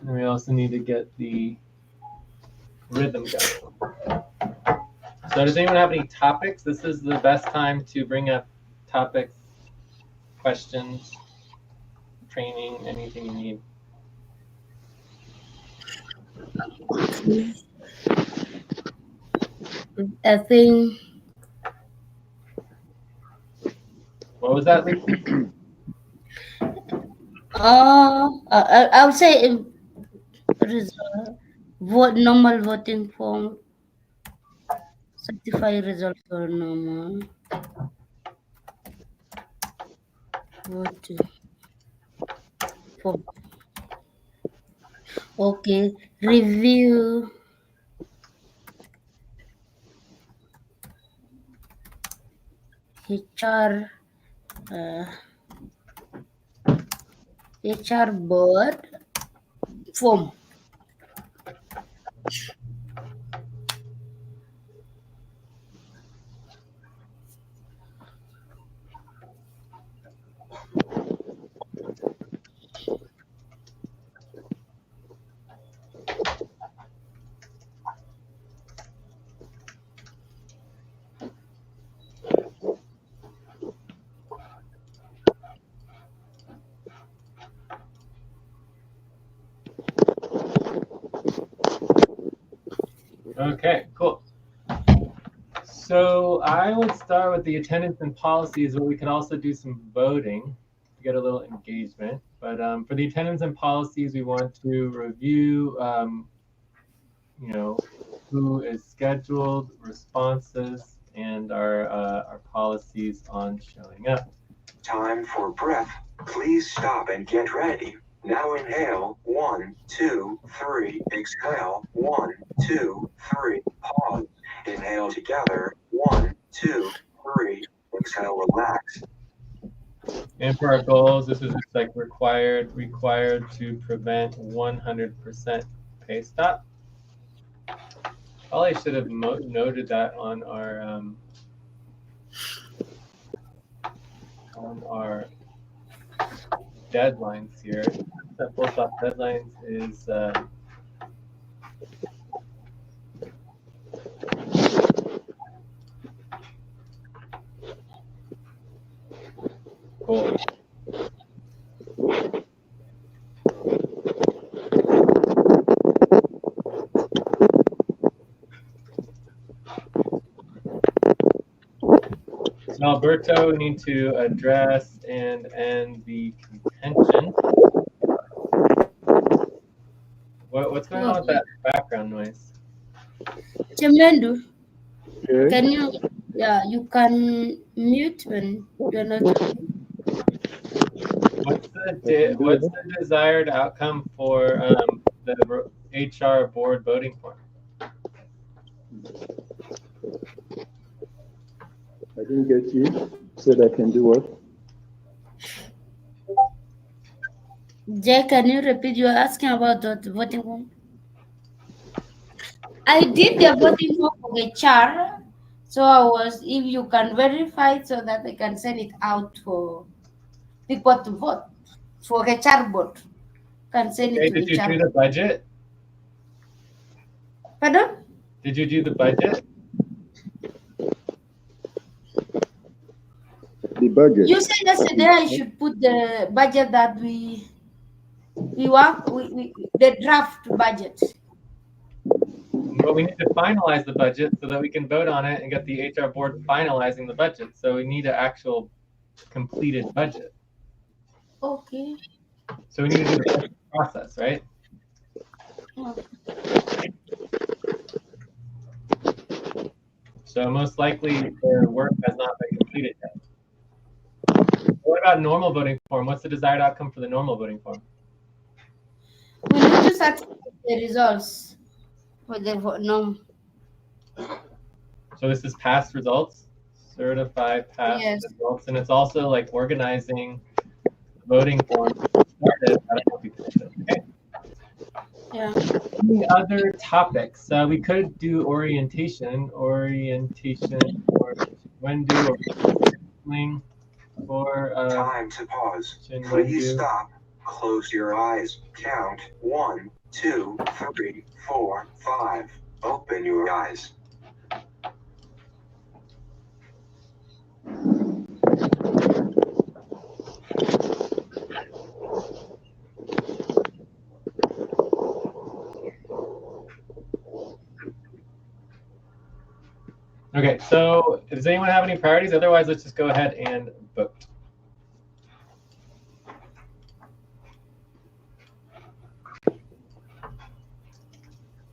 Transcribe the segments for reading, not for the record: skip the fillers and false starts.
And we also need to get the rhythm going. So does anyone have any topics? This is the best time to bring up topics, questions, training, anything you need. I think. What was that, Lee? I would say normal voting form, certify result for normal voting form. Okay, review HR HR board form. Okay, cool. So I would start with the attendance and policies, but we could also do some voting to get a little engagement. But for the attendance and policies, we want to review, who is scheduled, responses, and our policies on showing up. Time for breath. Please stop and get ready. Now inhale, 1, 2, 3. Exhale, 1, 2, 3. Pause. Inhale together, 1, 2, 3. Exhale, relax. And for our goals, this is just like required to prevent 100% pay stop. Probably should have noted that on our deadlines here. That full stop deadlines is cool. So Alberto, we need to address and end the contention. What's going on with that background noise? Chemendu, Okay. can you? Yeah, you can mute when you're not talking. What's the desired outcome for the HR board voting form? I didn't get you. Said I can do what? Jay, can you repeat? You're asking about the voting form. I did the voting form for HR, so I was. If you can verify it so that I can send it out for people to vote for HR board. Can send it Okay, to did you HR. do the budget? Pardon? Did you do the budget? The budget. You said yesterday I should put the budget that we the draft budget. But we need to finalize the budget so that we can vote on it and get the HR board finalizing the budget. So we need an actual completed budget. Okay. So we need to do the budget process, right? So most likely their work has not been completed yet. What about normal voting form? What's the desired outcome for the normal voting form? We need to certify the results for the no. So this is past results, certified past results, and it's also like organizing voting form started. Okay. Yeah. Any other topics? We could do orientation or when do or Time to pause. Please stop. Close your eyes. Count 1, 2, 3, 4, 5. Open your eyes. Okay, so does anyone have any priorities? Otherwise, let's just go ahead and vote.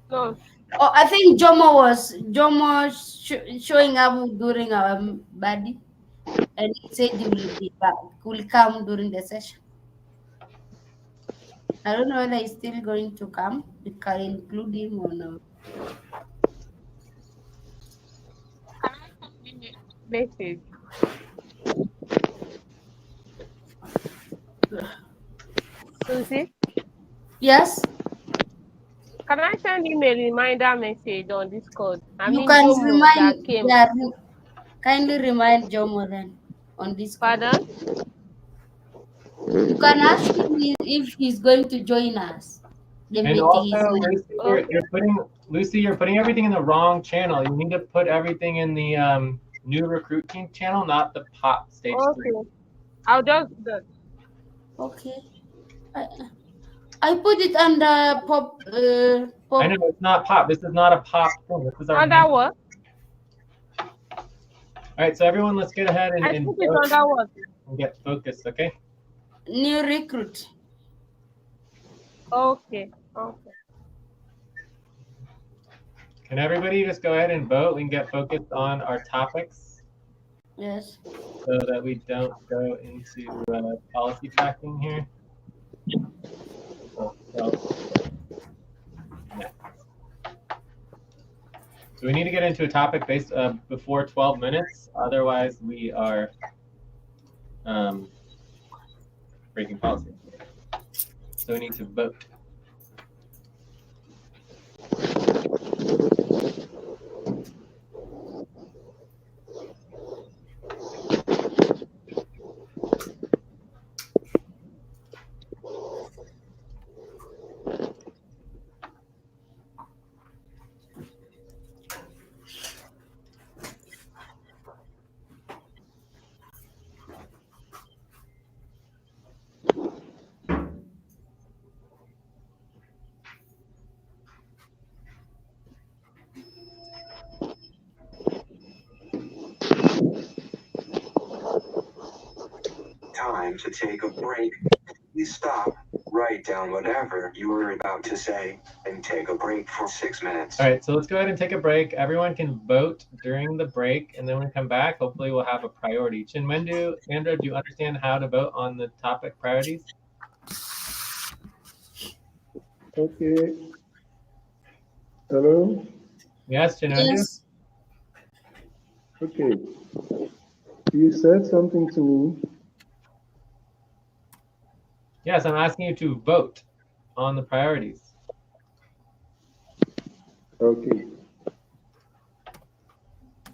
No. Oh, I think Jomo was showing up during our body, and he said he will be back, will come during the session. I don't know whether he's still going to come. We can include him or not. Message. Susie, Yes, can I send him a reminder message on Discord? you can Jomo remind. that came. Yeah, kindly remind Jomo then on Discord. Pardon? You can ask him if he's going to join us. The And meeting also, is Lucy, you're putting everything in the wrong channel. You need to put everything in the new recruit team channel, not the pop stage 3. Okay. I'll just do that. okay. I put it under pop. Pop. I know it's not pop. This is not a pop thing. This is our Under what? All right, so everyone, let's get ahead I and put it under what? get focused, okay? New recruit. Okay. Okay. Can everybody just go ahead and vote? We can get focused on our topics Yes. so that we don't go into policy tracking here. So we need to get into a topic based before 12 minutes. Otherwise, we are breaking policy. So we need to vote. Time to take a break. Please stop, write down whatever you were about to say, and take a break for 6 minutes. All right, so let's go ahead and take a break. Everyone can vote during the break, and then when we come back, hopefully we'll have a priority. Chinwendu, Andrew, do you understand how to vote on the topic priorities? Okay. Hello? Yes, Chinwendu? Yes. Okay. You said something to me. Yes, I'm asking you to vote on the priorities. Okay.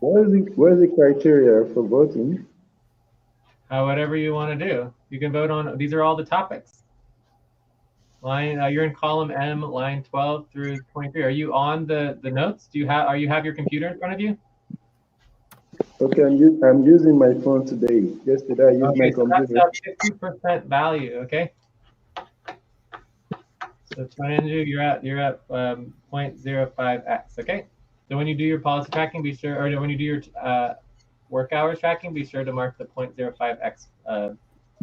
What is the criteria for voting? Whatever you want to do. You can vote on, these are all the topics. You're in column M, line 12 through 23. Are you on the notes? Do you have your computer in front of you? Okay, I'm using my phone today. Yesterday I used my So computer. that's a 50% value, okay? So Chinwendu, you're at 0.05x, okay? So when you do your policy tracking, be sure, or when you do your work hours tracking, be sure to mark the 0.05x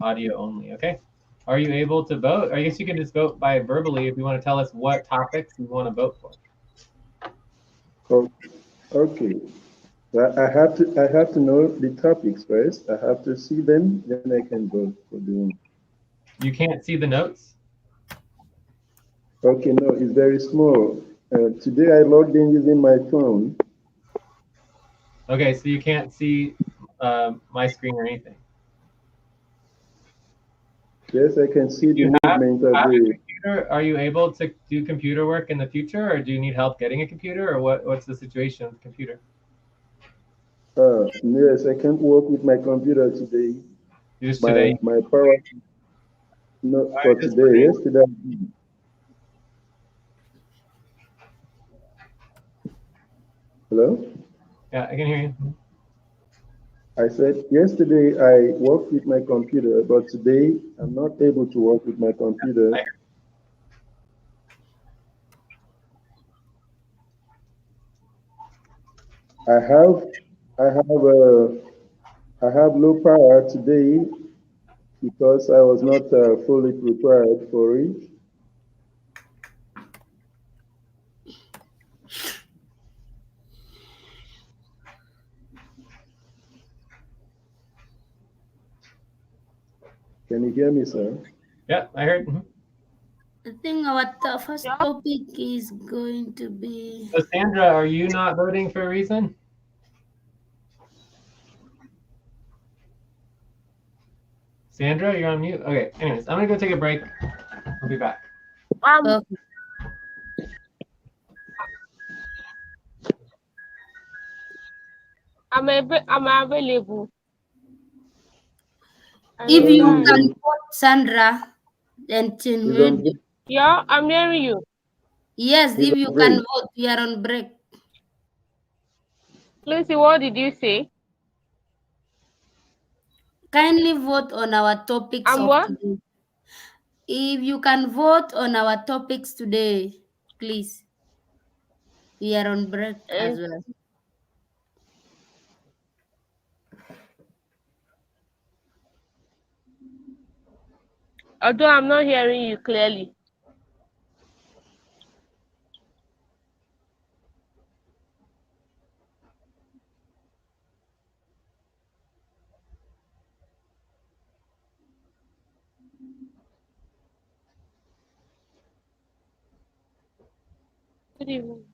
audio only, okay? Are you able to vote? I guess you can just vote by verbally if you want to tell us what topics you want to vote for. Oh, okay. Well, I have to know the topics first. I have to see them, then I can vote for the one. You can't see the notes? Okay, no, it's very small. Today I logged in using my phone. Okay, so you can't see my screen or anything. Yes, I can see the movement of the computer. Are you able to do computer work in the future, or do you need help getting a computer, or what's the situation with the computer? Yes, I can't work with my computer today. Just today? My power. No, I for just today. Yesterday, I did. Hello? Yeah, I can hear you. I said yesterday I worked with my computer, but today I'm not able to work with my computer. I have I have I have low power today because I was not fully prepared for it. Can you hear me, sir? Yeah, I heard. Mhm. I think our first Yeah. topic is going to be. So Sandra, are you not voting for a reason? Sandra, you're on mute. Okay. Anyways, I'm gonna go take a break. I'll be back. Um, Okay. I'm available. If I'm you fine. can He's vote Sandra, then Tin he's on Radio. Yeah, I'm hearing you. Yes, he's if on you can break. vote, we are on break. Lucy, what did you say? Kindly vote on our topics I'm of what? today. If you can vote on our topics today, please. We are on break as Uh, well. although I'm not hearing you clearly. Good evening.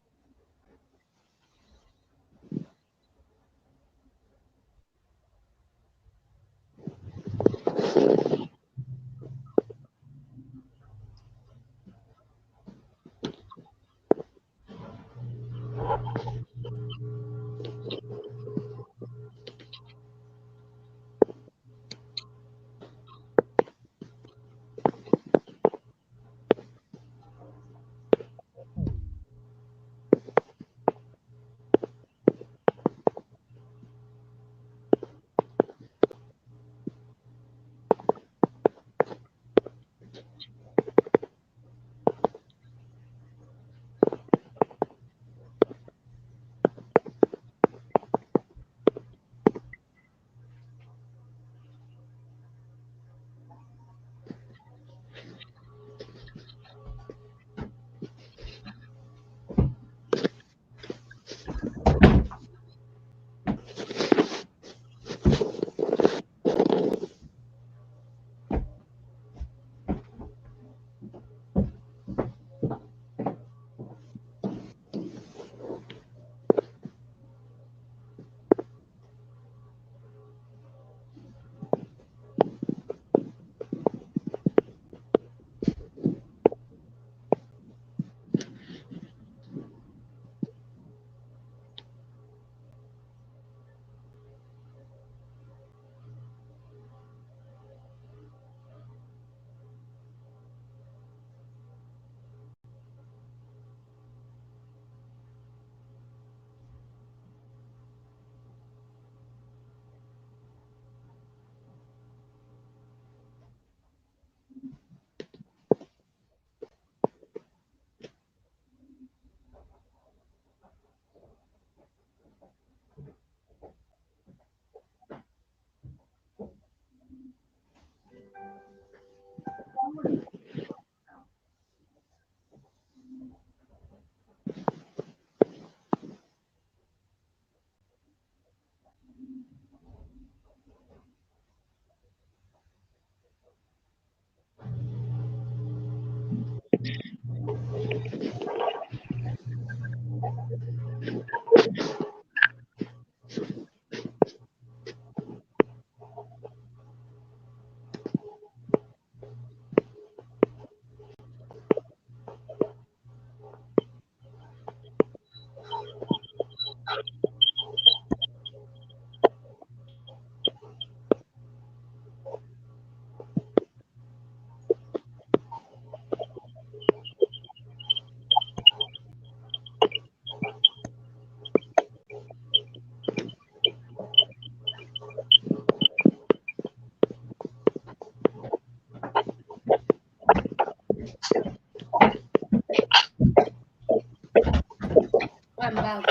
I'm back.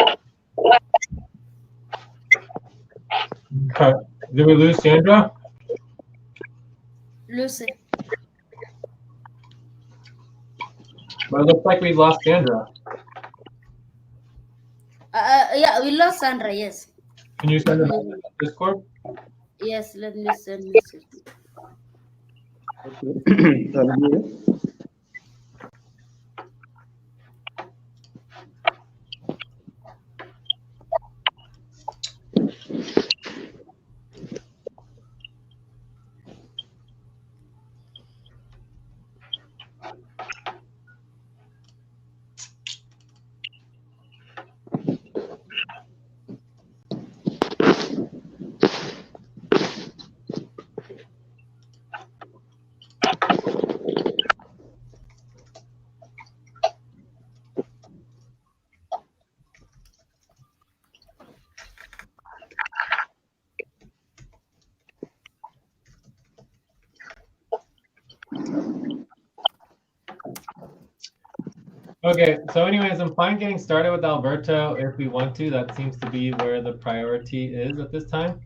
Did we lose Sandra? Lucy. But it looks like we lost Sandra. Yeah, we lost Sandra. Yes. Can you send a message on Discord? Yes. Let me send message. Okay. I'm here. Okay, so anyways, I'm fine getting started with Alberto if we want to. That seems to be where the priority is at this time.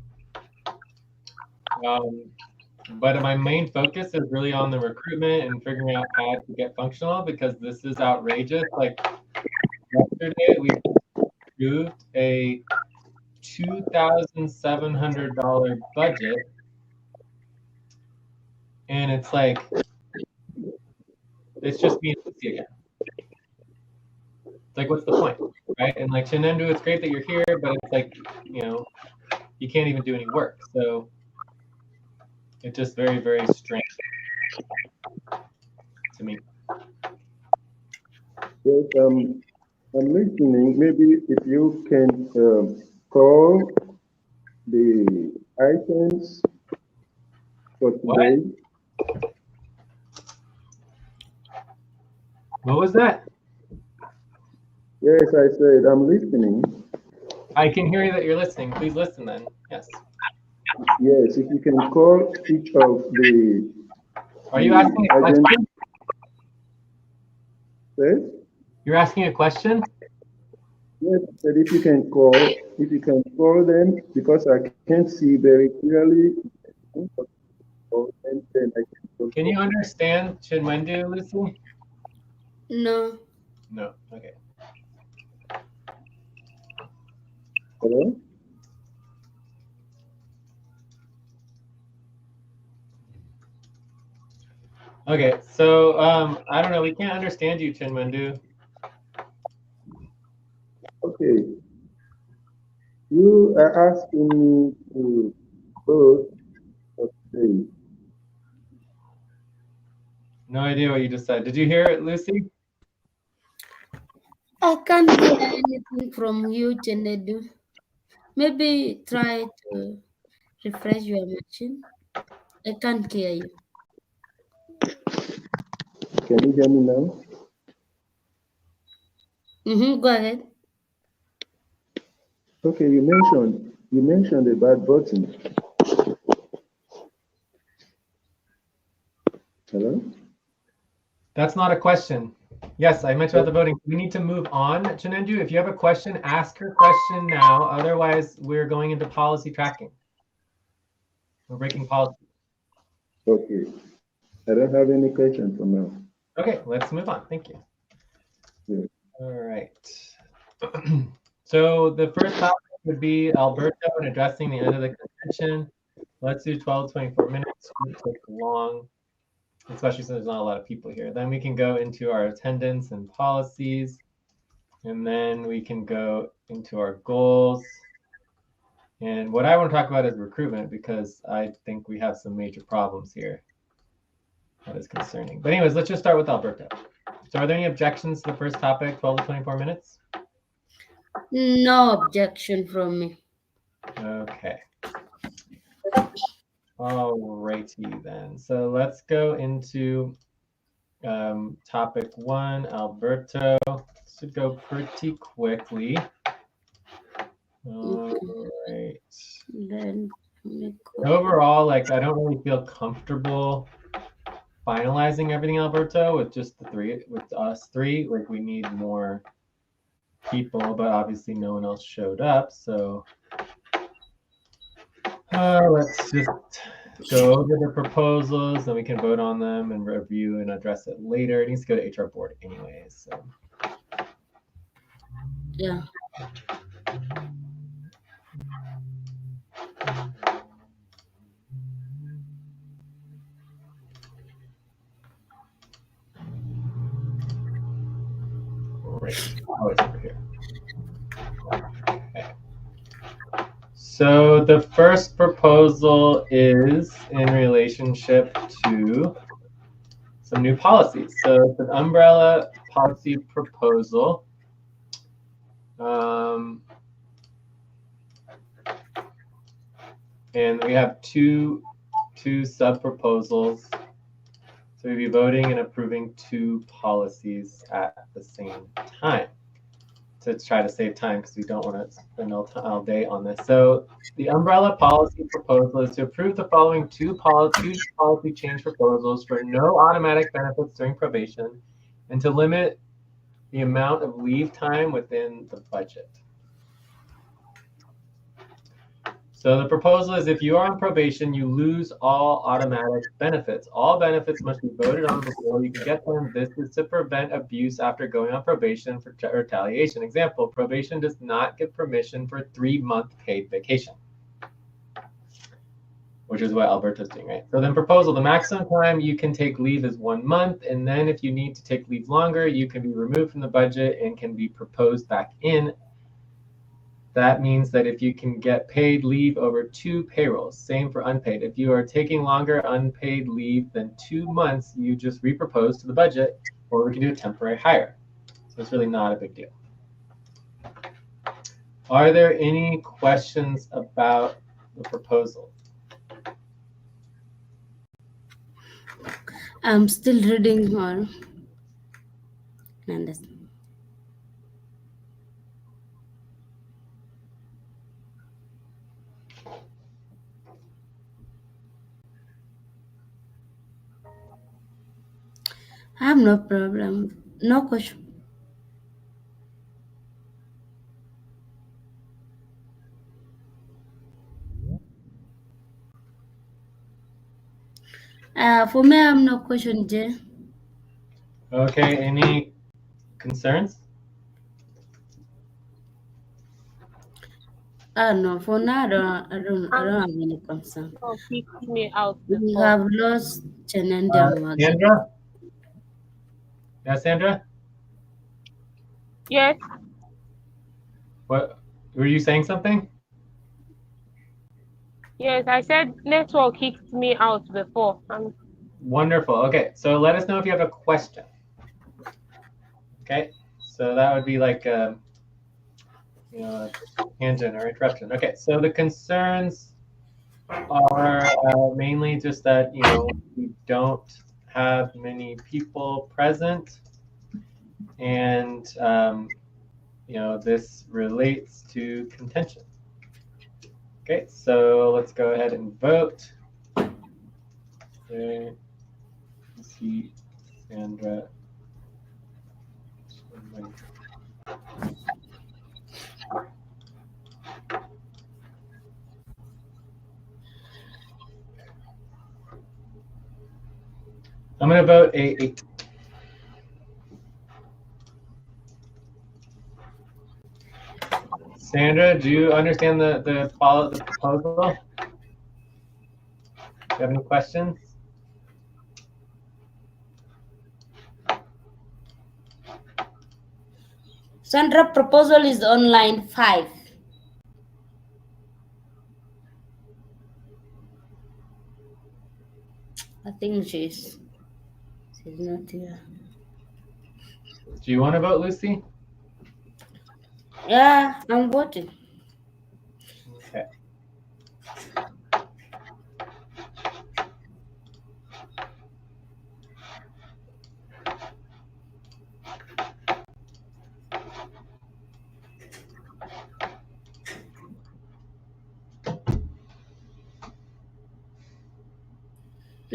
But my main focus is really on the recruitment and figuring out how to get functional because this is outrageous. Like yesterday, we approved a $2,700 budget, and it's like it's just me and Lucy again. It's like, what's the point, right? And like Chinendu, it's great that you're here, but it's like, you know, you can't even do any work. So it's just very, very strange to me. Yes, I'm listening. Maybe if you can call the items for today. What was that? Yes, I said I'm listening. I can hear you that you're listening. Please listen then. Yes. Yes, if you can call each of the. Are you asking a question? Yes? You're asking a question? Yes, but if you can call them, because I can't see very clearly. Can you understand Chinwendu, Lucy? No. No. Okay. Hello? Okay, so I don't know. We can't understand you, Chinwendu. Okay. You are asking me to vote for today. No idea what you just said. Did you hear it, Lucy? I can't hear anything from you, Janedu. Maybe try to refresh your machine. I can't hear you. Can you hear me now? Go ahead. Okay, you mentioned about voting. Hello? That's not a question. Yes, I mentioned about the voting. We need to move on, Chinendu. If you have a question, ask your question now. Otherwise, we're going into policy tracking. We're breaking policy. Okay. I don't have any question for now. Okay, let's move on. Thank you. Yeah. All right. So the first topic would be Alberto and addressing the end of the convention. Let's do 12 to 24 minutes. It won't take long, especially since there's not a lot of people here. Then we can go into our attendance and policies. And then we can go into our goals. And what I want to talk about is recruitment because I think we have some major problems here. That is concerning. But anyways, let's just start with Alberto. So are there any objections to the first topic, 12 to 24 minutes? No objection from me. Okay. Alrighty then. So let's go into topic 1, Alberto. This should go pretty quickly. All right. Then Overall, like I don't really feel comfortable finalizing everything, Alberto, with just with us three. Like we need more people, but obviously no one else showed up. So let's just go over the proposals, then we can vote on them and review and address it later. It needs to go to HR board anyways. So. Yeah. Great. Oh, it's over here. Okay. So the first proposal is in relationship to some new policies. So it's an umbrella policy proposal. And we have two sub proposals. So we'll be voting and approving two policies at the same time to try to save time because we don't want to spend all day on this. So the umbrella policy proposal is to approve the following two policy change proposals for no automatic benefits during probation and to limit the amount of leave time within the budget. So the proposal is if you are on probation, you lose all automatic benefits. All benefits must be voted on before you can get them. This is to prevent abuse after going on probation for retaliation. Example, probation does not give permission for 3-month paid vacation, which is what Alberto's doing, right? So then proposal, the maximum time you can take leave is 1 month. And then if you need to take leave longer, you can be removed from the budget and can be proposed back in. That means that if you can get paid leave over 2 payrolls, same for unpaid. If you are taking longer unpaid leave than 2 months, you just repropose to the budget, or we can do a temporary hire. So it's really not a big deal. Are there any questions about the proposal? I'm still reading more. Understand. I have no problem. No question. For me, I have no question, Jay. Okay, any concerns? No, for now, I don't have any concern. Oh, kicked me out We before. have lost Chenendam. Sandra? Yeah, Sandra? Yes. What were you saying something? Yes, I said network kicked me out before. Wonderful. Okay, so let us know if you have a question. Okay, so that would be like a tangent or interruption. Okay, so the concerns are mainly just that we don't have many people present, and this relates to contention. Okay, so let's go ahead and vote. Okay, see Sandra. I'm going to vote 8. Sandra, do you understand the proposal? Do you have any questions? Sandra proposal is on line 5. I think she's not here. Do you want to vote, Lucy? Yeah, I'm voting. Okay.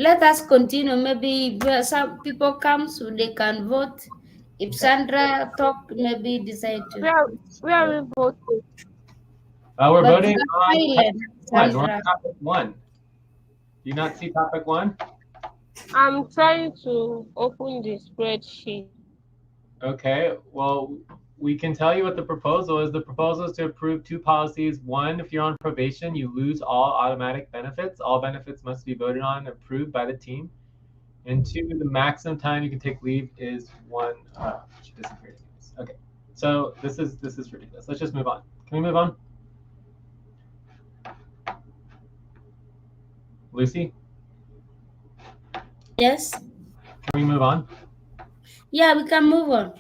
let us continue. Maybe where some people come so they can vote. If Sandra talk, maybe decide to. Where are we voting? We're But voting you are on silent, one. We're Sandra. on topic 1. Do you not see topic 1? I'm trying to open the spreadsheet. Okay, well, we can tell you what the proposal is. The proposal is to approve 2 policies. 1, if you're on probation, you lose all automatic benefits. All benefits must be voted on and approved by the team. And 2, the maximum time you can take leave is 1. She disappeared. Okay, so this is ridiculous. Let's just move on. Can we move on? Lucy, Yes. can we move on? Yeah, we can move on.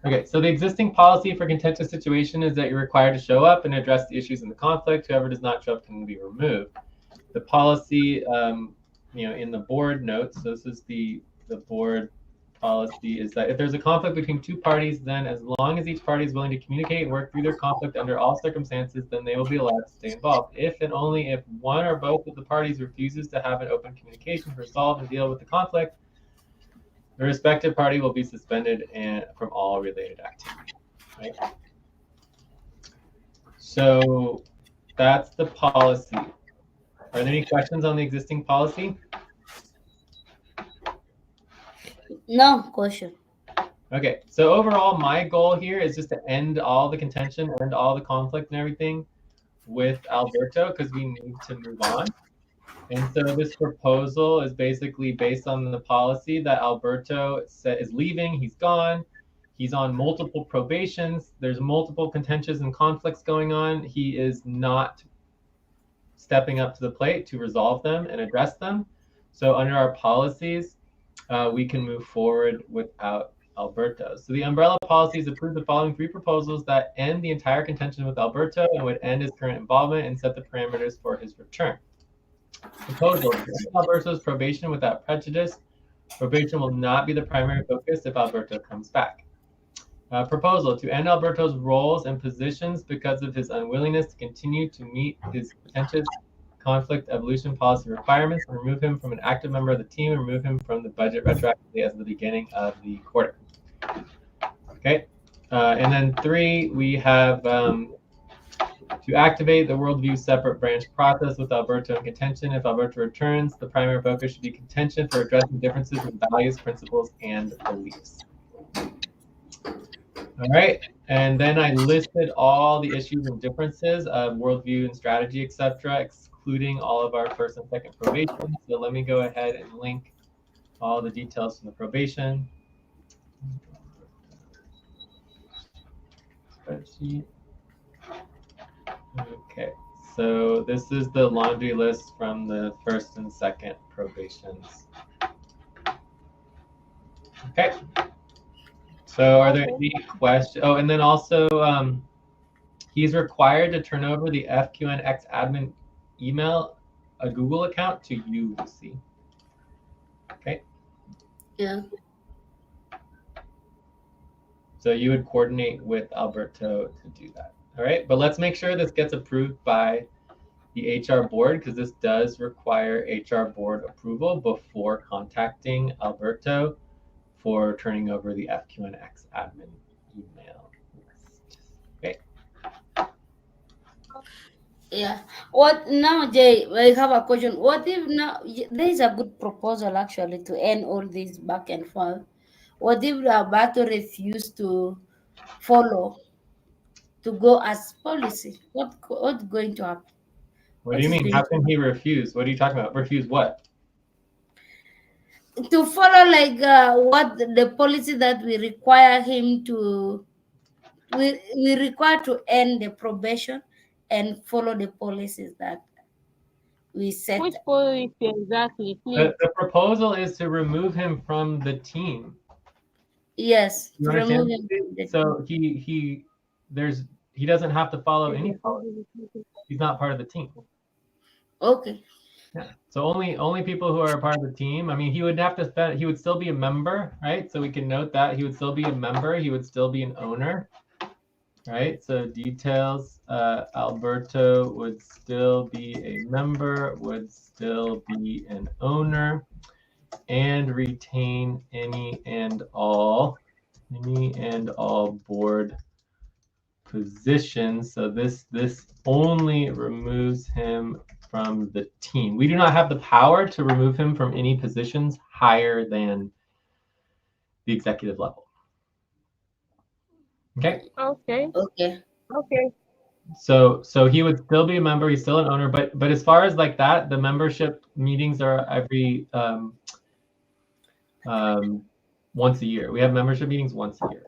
Okay, so the existing policy for contentious situation is that you're required to show up and address the issues in the conflict. Whoever does not show up can be removed. The policy, in the board notes, so this is the board policy, is that if there's a conflict between 2 parties, then as long as each party is willing to communicate and work through their conflict under all circumstances, then they will be allowed to stay involved. If and only if one or both of the parties refuses to have an open communication to resolve and deal with the conflict, the respective party will be suspended from all related activity. Right? So that's the policy. Are there any questions on the existing policy? No question. Okay, so overall, my goal here is just to end all the contention, end all the conflict and everything with Alberto, because we need to move on. And so this proposal is basically based on the policy that Alberto is leaving. He's gone. He's on multiple probations. There's multiple contentious and conflicts going on. He is not stepping up to the plate to resolve them and address them. So under our policies, we can move forward without Alberto. So the umbrella policies approve the following 3 proposals that end the entire contention with Alberto and would end his current involvement and set the parameters for his return. Proposal: to end Alberto's probation without prejudice. Probation will not be the primary focus if Alberto comes back. Proposal: to end Alberto's roles and positions because of his unwillingness to continue to meet his contentious conflict evolution policy requirements, and remove him from an active member of the team, and remove him from the budget retroactively as of the beginning of the quarter. Okay, and then 3, we have to activate the worldview separate branch process with Alberto in contention. If Alberto returns, the primary focus should be contention for addressing differences in values, principles, and beliefs. All right, and then I listed all the issues and differences of worldview and strategy, etc., excluding all of our first and second probation. So let me go ahead and link all the details from the probation. Spreadsheet. Okay, so this is the laundry list from the first and second probations. Okay. So are there any questions? Oh, and then also he's required to turn over the FQNX admin email, a Google account, to you, Lucy. Okay. Yeah. So you would coordinate with Alberto to do that. All right, but let's make sure this gets approved by the HR board, because this does require HR board approval before contacting Alberto for turning over the FQNX admin email list. Okay. Yeah. What now, Jay? I have a question. What if now there is a good proposal actually to end all this back and forth? What if Alberto refuse to follow to go as policy? What's going to happen? What do you mean? How can he refuse? What are you talking about? Refuse what? To follow like what the policy that we require him to, we require to end the probation and follow the policies that we set. Which policy exactly, please? The proposal is to remove him from the team. Yes, You to understand? remove him from the So he doesn't have to follow any policy. He's not part of the team. Okay. Yeah. So only people who are a part of the team. I mean, he would have to spend. He would still be a member, right? So we can note that he would still be a member. He would still be an owner, right? So details. Alberto would still be a member. Would still be an owner. and retain any and all board positions. So this only removes him from the team. We do not have the power to remove him from any positions higher than the executive level. Okay. Okay. Okay. Okay. So he would still be a member. He's still an owner, but as far as like that, the membership meetings are every once a year. We have membership meetings once a year.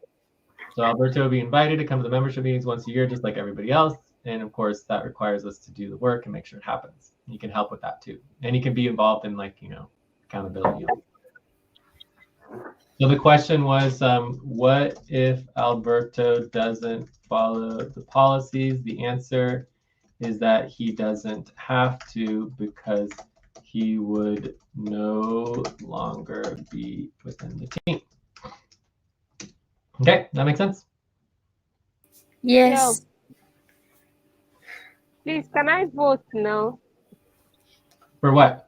So Alberto will be invited to come to the membership meetings once a year, just like everybody else. And of course, that requires us to do the work and make sure it happens. You can help with that too, and he can be involved in like accountability. So the question was, what if Alberto doesn't follow the policies? The answer is that he doesn't have to, because he would no longer be within the team. Okay, that makes sense? Yes. Please, can I vote now? For what?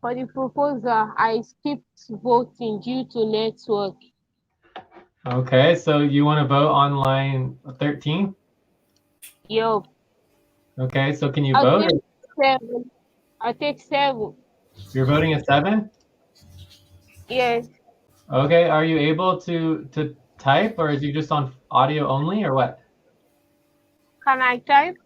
For the proposal, I skipped voting due to network. Okay, so you want to vote on line 13? Yup. Okay, so can you I'll vote? take 7. I'll take 7. You're voting a 7? Yes. Okay, are you able to type, or is you just on audio only, or what? Can I type?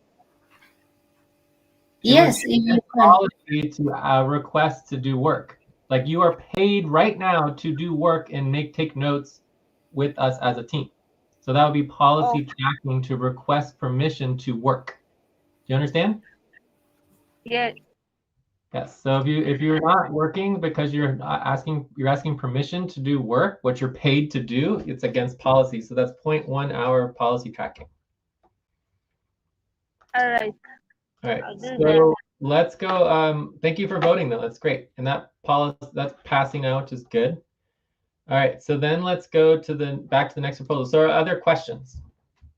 Yes, if you can. Policy to request to do work. Like you are paid right now to do work and take notes with us as a team. So that would be policy tracking to request permission to work. Do you understand? Yes. Yes. So if you're not working because you're asking permission to do work, what you're paid to do, it's against policy. So that's 0.1 hour policy tracking. All right. All right. I'll do So that. let's go. Thank you for voting, though. That's great. And that policy, that's passing out, which is good. All right. So then let's go to back to the next proposal. So are other questions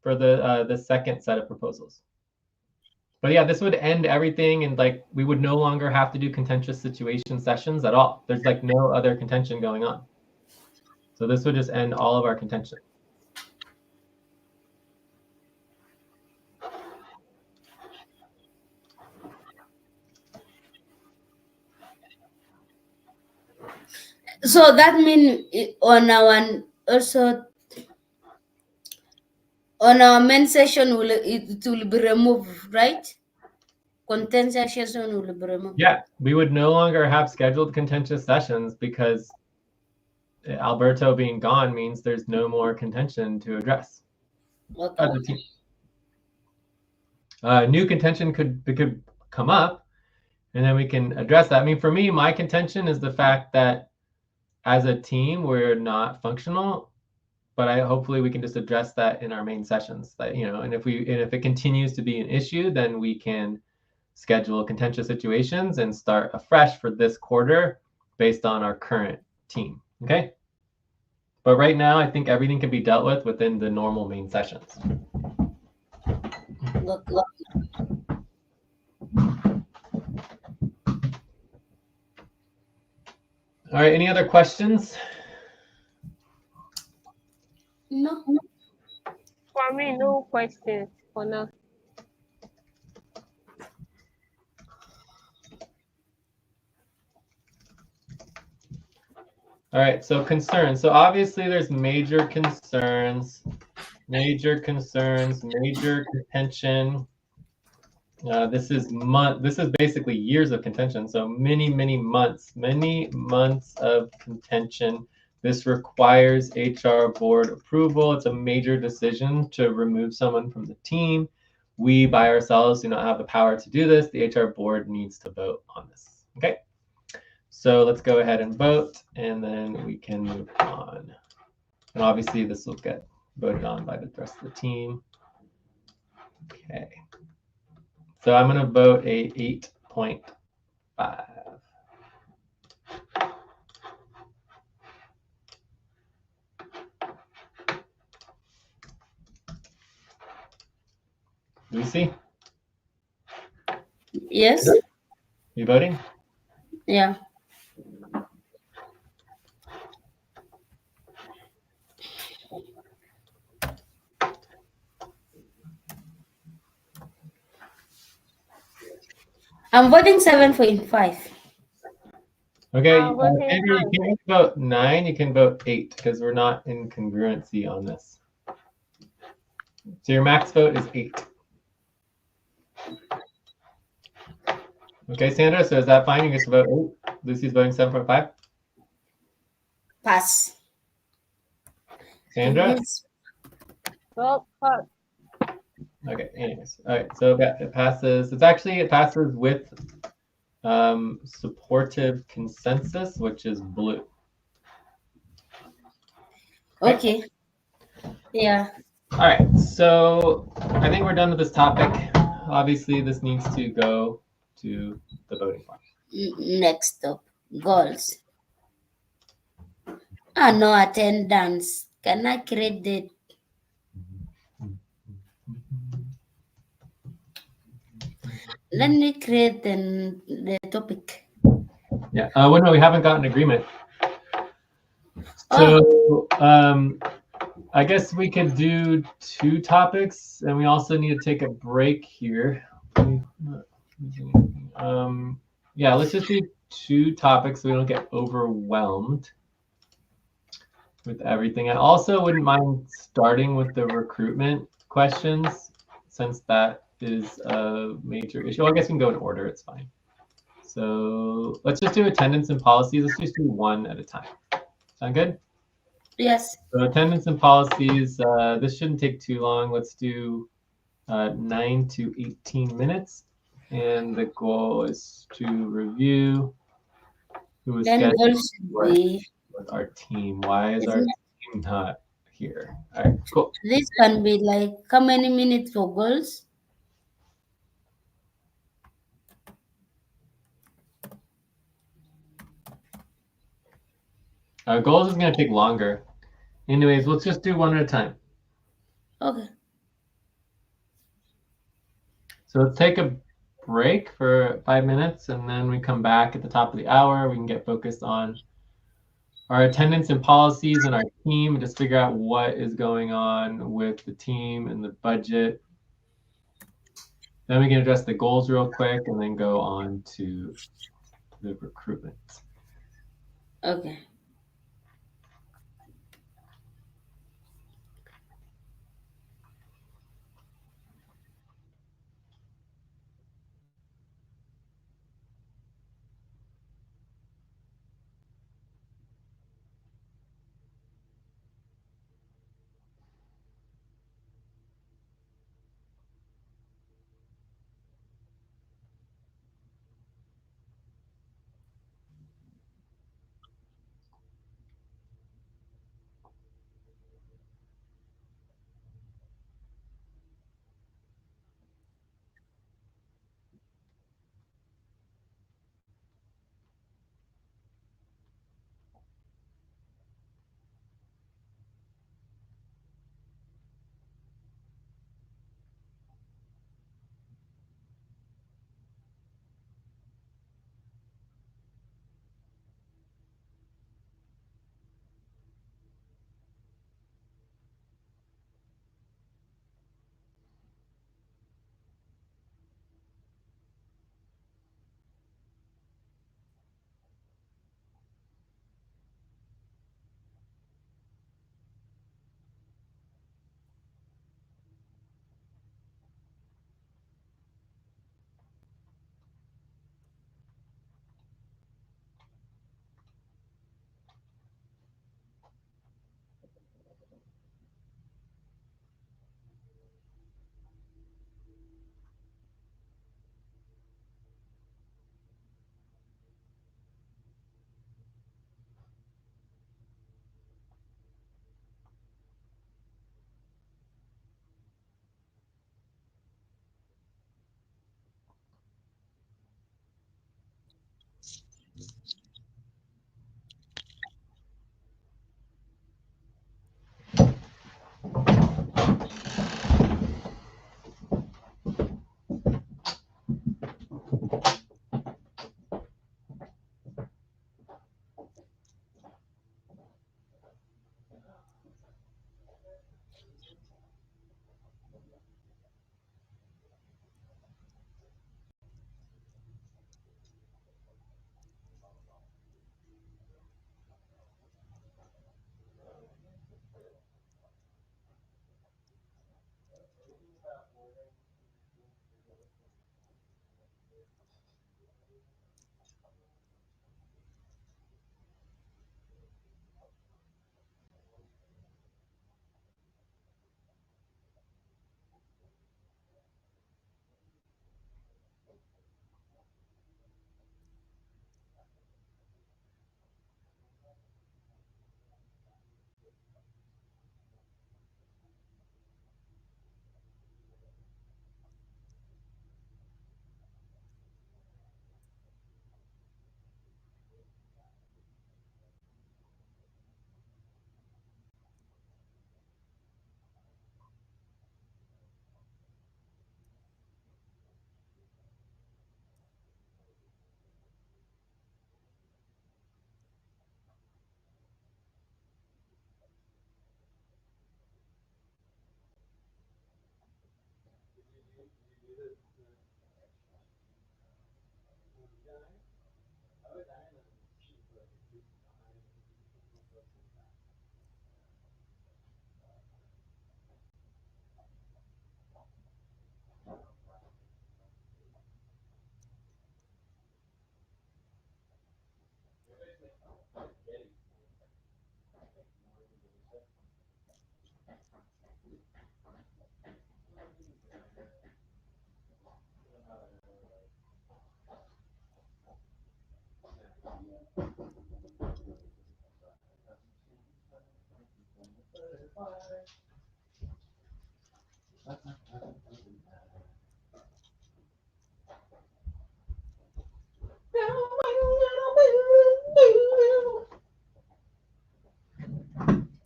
for the second set of proposals? But yeah, this would end everything, and like we would no longer have to do contentious situation sessions at all. There's like no other contention going on. So this would just end all of our contention. So that means on our main session it will be removed, right? Content session will be removed. Yeah, we would no longer have scheduled contentious sessions because Alberto being gone means there's no more contention to address. Okay. As a team. New contention could come up, and then we can address that. I mean, for me, my contention is the fact that as a team, we're not functional, but hopefully we can just address that in our main sessions. That and if it continues to be an issue, then we can schedule contentious situations and start afresh for this quarter based on our current team. Okay. But right now, I think everything can be dealt with within the normal main sessions. All right, any other questions? No. For me, no questions for now. All right, so concerns. So obviously there's major concerns, major contention. This is basically years of contention. So many months of contention. This requires HR board approval. It's a major decision to remove someone from the team. We by ourselves do not have the power to do this. The HR board needs to vote on this. Okay. So let's go ahead and vote, and then we can move on. And obviously this will get voted on by the rest of the team. Okay. So I'm going to vote a 8.5. Lucy? Yes. You voting? Yeah. I'm voting 7.5. Okay, Voting Andrew, you can't vote 9, you can vote 8 because we're not in congruency on this. So your max vote is 8. Okay, Sandra, so is that fine? You get to vote 8. Lucy's voting 7.5. Pass. Sandra? Yes. well, but Okay, anyways. All right, so it passes. It passes with supportive consensus, which is blue. Okay. Yeah. All right, so I think we're done with this topic. Obviously, this needs to go to the voting part. Next up, goals. No attendance. Can I create the? Let me create the topic. Yeah. Well, no, we haven't gotten agreement. Oh, So I guess we could do 2 topics, and we also need to take a break here. Yeah, let's just do 2 topics so we don't get overwhelmed with everything. I also wouldn't mind starting with the recruitment questions since that is a major issue. Well, I guess we can go in order. It's fine. So let's just do attendance and policies. Let's just do 1 at a time. Sound good? yes. So attendance and policies, this shouldn't take too long. Let's do 9 to 18 minutes. And the goal is to review who was Then scheduled goals should be. with our team. Why is our Isn't team not here? All right, cool. This can be like how many minutes for goals? Our goals is going to take longer. Anyways, let's just do 1 at a time. Okay. So let's take a break for 5 minutes, and then we come back at the top of the hour. We can get focused on our attendance and policies and our team, and just figure out what is going on with the team and the budget. Then we can address the goals real quick, and then go on to the recruitment. Okay.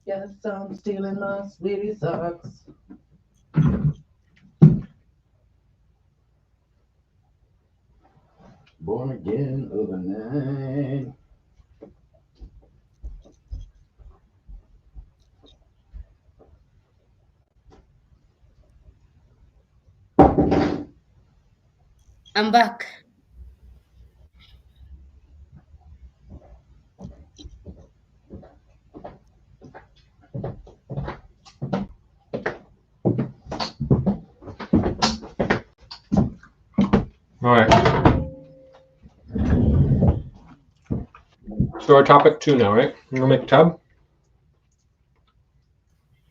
Yes, I'm stealing my sweetie socks. Born again overnight. I'm back. All right. So our topic 2 now, right? You gonna make a tab?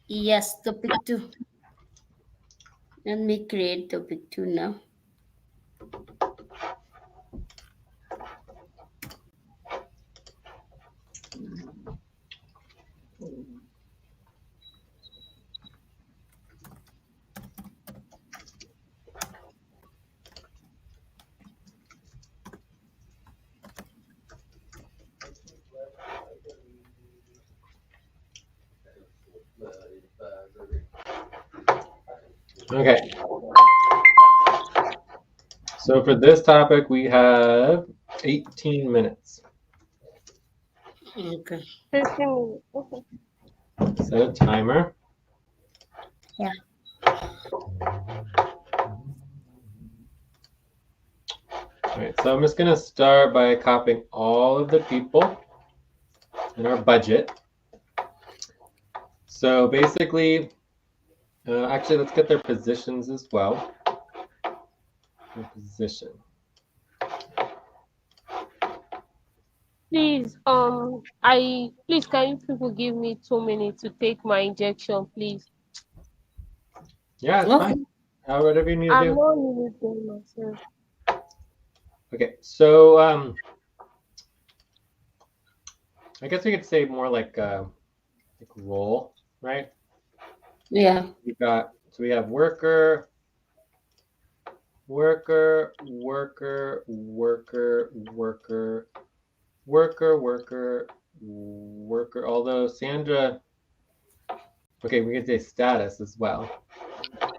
Yes, topic 2. Let me create topic 2 now. Okay. So for this topic, we have 18 minutes. Okay. 15 minutes. Okay. Set a timer. Yeah. All right, so I'm just going to start by copying all of the people in our budget. So basically, actually, let's get their positions as well. Their position. Please, please can you people give me 2 minutes to take my injection, please? Yeah, it's Okay. fine. Whatever you need to I'm do. not really doing myself. Okay, so I guess we could say more like role, right? Yeah. We have worker, worker, worker, worker, worker, worker, worker, worker. Although Sandra, okay, we could say status as well.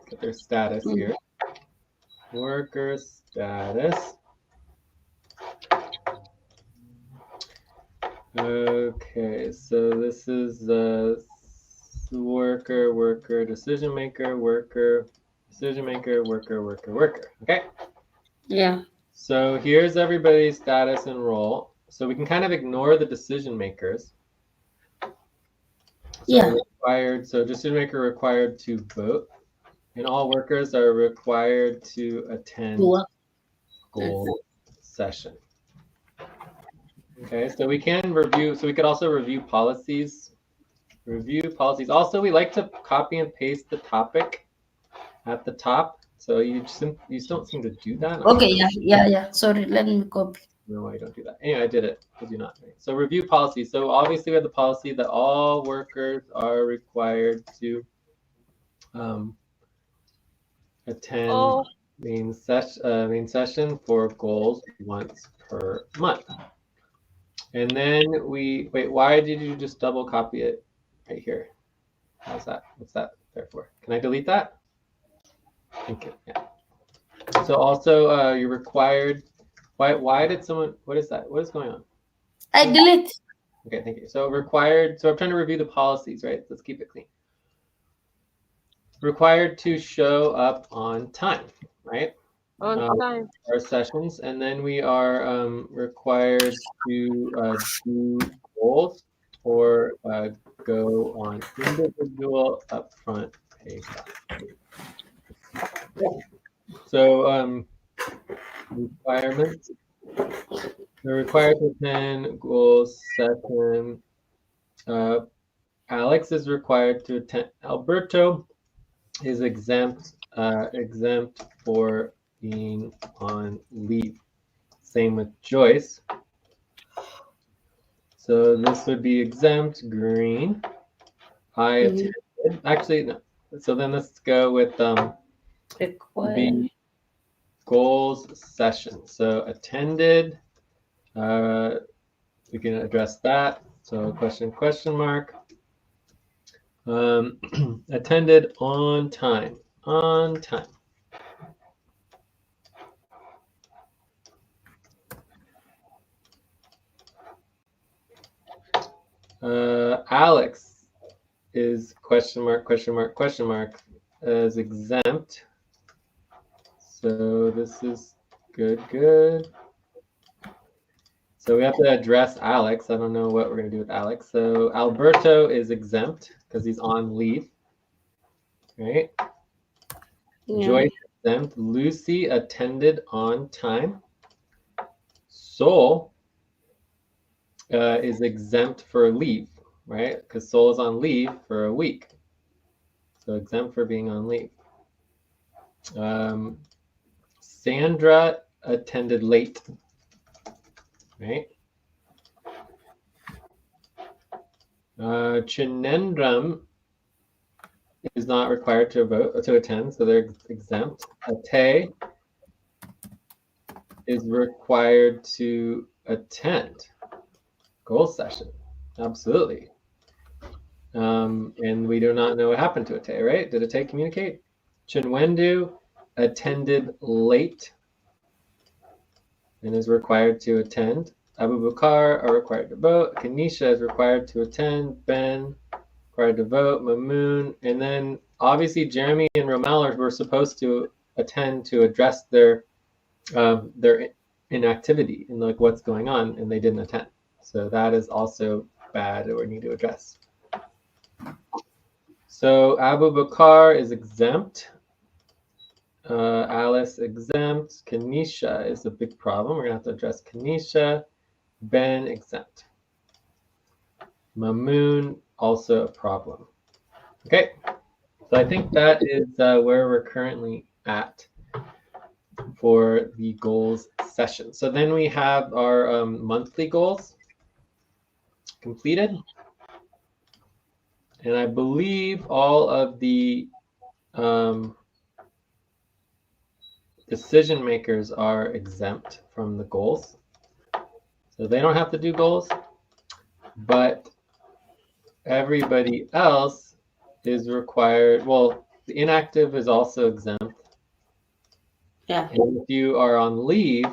Get their status here. Worker status. Okay, so this is worker, worker, decision maker, worker, decision maker, worker, worker, worker. Okay. Yeah. So here's everybody's status and role. So we can kind of ignore the decision makers. So Yeah. decision maker required to vote, and all workers are required to attend goal session. Okay, so we can review. So we could also review policies. Review policies. Also, we like to copy and paste the topic at the top. So you don't seem to do that. Okay. Yeah. Sorry. Let me copy. No, I don't do that. Anyway, I did it. Did you not? So review policy. So obviously we have the policy that all workers are required to attend main session for goals once per month. And then why did you just double copy it right here? How's that? What's that there for? Can I delete that? Thank you. Yeah. So also you're required. Why did someone? What is that? What is going on? I delete. Okay, thank you. So required. So I'm trying to review the policies, right? Let's keep it clean. required to show up on time, right? On time. Our sessions, and then we are required to do goals or go on individual upfront pay stocks. So requirements. They're required to attend goals session. Alex is required to attend. Alberto is exempt for being on leave. Same with Joyce. So this would be exempt, green. I attended. Actually, no. So then let's go with the goals session. So attended. We can address that. So question mark. Attended on time. On time. Alex is question mark as exempt. So this is good. So we have to address Alex. I don't know what we're going to do with Alex. So Alberto is exempt because he's on leave. Right? Yeah. Joyce exempt. Lucy attended on time. Sol is exempt for leave, right? Because Sol is on leave for a week. So exempt for being on leave. Sandra attended late, right? Chinendram is not required to attend, so they're exempt. Ate is required to attend goal session, absolutely. And we do not know what happened to Ate, right? Did Ate communicate? Chinwendu attended late and is required to attend. Abu Bakar are required to vote. Kanisha is required to attend. Ben required to vote. Mamoon, and then obviously Jeremy and Romel were supposed to attend to address their inactivity and like what's going on, and they didn't attend. So that is also bad or need to address. So Abu Bakar is exempt. Alice exempt. Kanisha is a big problem. We're gonna have to address Kanisha. Ben exempt. Mamoon also a problem. Okay, so I think that is where we're currently at for the goals session. So then we have our monthly goals completed. And I believe all of the decision makers are exempt from the goals. So they don't have to do goals, but everybody else is required. Well, the inactive is also exempt. Yeah. And if you are on leave,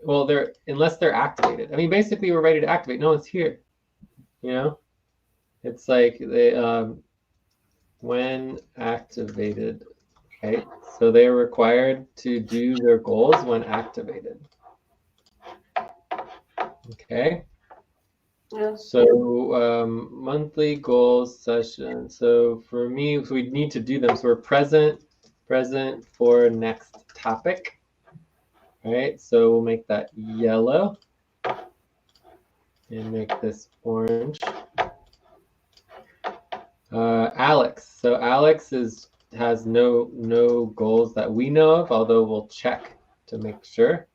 well, unless they're activated. I mean, basically, we're ready to activate. No one's here. You know, it's like they when activated, right? So they are required to do their goals when activated. Okay. Yeah. So monthly goals session. So for me, we need to do them. So we're present for next topic. All right. So we'll make that yellow and make this orange. Alex. So Alex has no goals that we know of, although we'll check to make sure.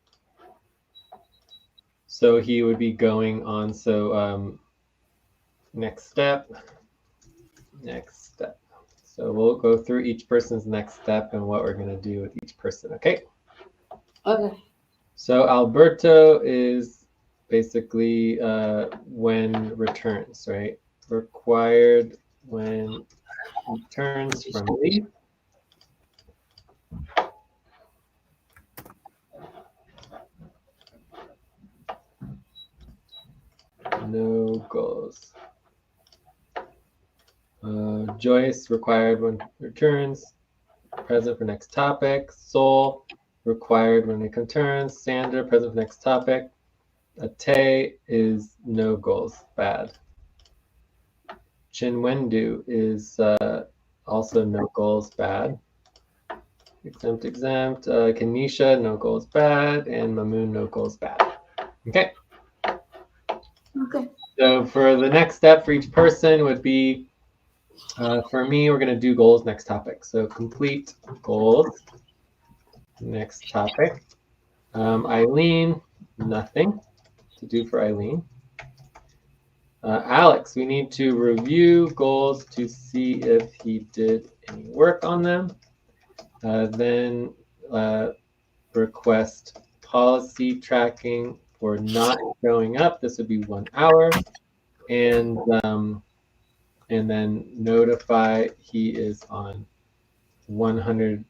So he would be going on. So next step. So we'll go through each person's next step and what we're going to do with each person. Okay. Okay. So Alberto is basically when returns, right? Required when returns from leave. No goals. Joyce, required when returns. Present for next topic. Sol, required when it returns. Sandra, present for next topic. Ate is no goals, bad. Chinwendu is also no goals, bad. Exempt. Kanisha, no goals, bad. And Mamoon, no goals, bad. Okay. Okay. So for the next step for each person would be, for me, we're going to do goals next topic. So complete goals next topic. Eileen, nothing to do for Eileen. Alex, we need to review goals to see if he did any work on them. Then request policy tracking for not showing up. This would be 1 hour. And then notify he is on 100%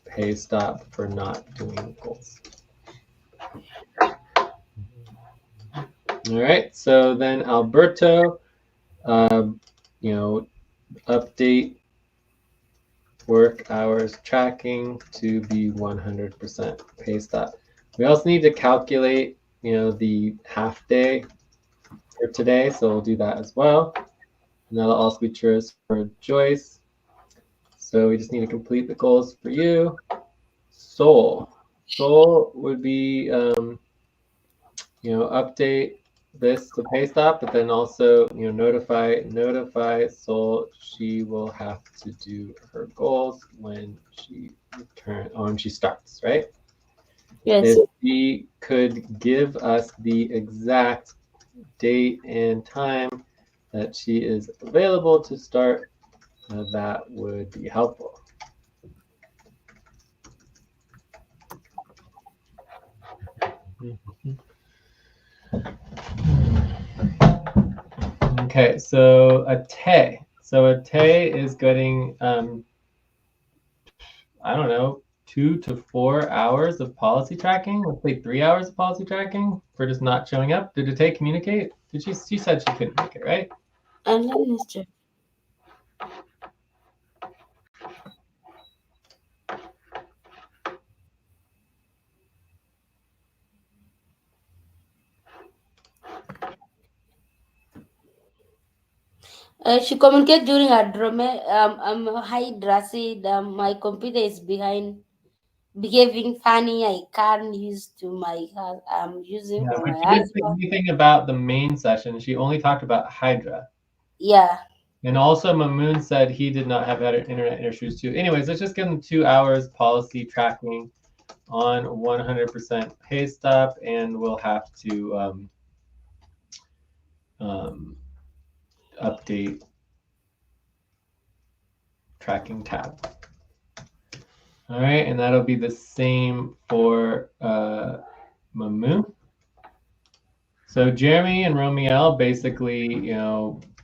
pay stop for not doing goals. All right, so then Alberto, update work hours tracking to be 100% pay stop. We also need to calculate, the half day for today, so we'll do that as well. And that'll also be true for Joyce. So we just need to complete the goals for you. Sol would be, update this to pay stop, but then also, notify Sol she will have to do her goals when she starts, right? Yes. If she could give us the exact date and time that she is available to start, that would be helpful. Okay, so Ate. So Ate is getting, I don't know, 2 to 4 hours of policy tracking. Let's say 3 hours of policy tracking for just not showing up. Did Ate communicate? She said she couldn't make it, right? And let me check. She communicated during her Hydra said my computer is behaving funny. I can't use to my I'm using Yeah, for but my she didn't say husband. anything about the main session. She only talked about Hydra. Yeah. And also Mamoon said he did not have internet issues too. Anyways, let's just give him 2 hours policy tracking on 100% pay stop, and we'll have to update tracking tab. All right, and that'll be the same for Mamoon. So Jeremy and Romiel basically,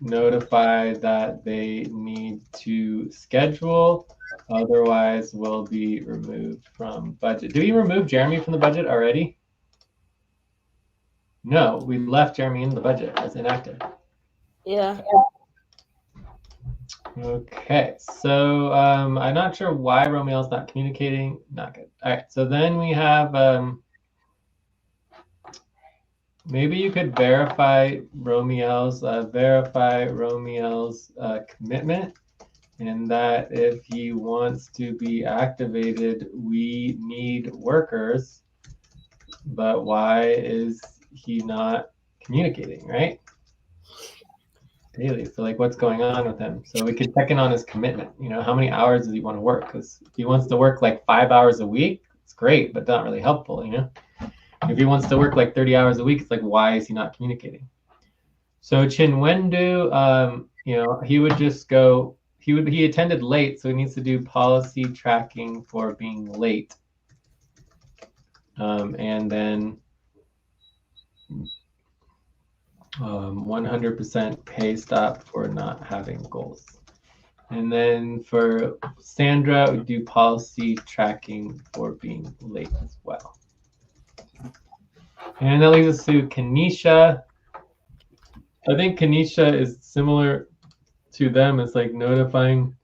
notify that they need to schedule, otherwise will be removed from budget. Did we remove Jeremy from the budget already? No, we left Jeremy in the budget as inactive. Yeah. Okay, so I'm not sure why Romiel's not communicating. Not good. All right, so then we have, maybe you could verify Romiel's commitment, and that if he wants to be activated, we need workers. But why is he not communicating, right? Daily. So like, what's going on with him? So we could check in on his commitment. How many hours does he want to work? Because if he wants to work like 5 hours a week, it's great, but not really helpful. If he wants to work like 30 hours a week, it's like, why is he not communicating? So Chinwendu, he would just go. He attended late, so he needs to do policy tracking for being late, and then 100% pay stop for not having goals. And then for Sandra, we do policy tracking for being late as well. And that leads us to Kanisha. I think Kanisha is similar to them, it's like notifying,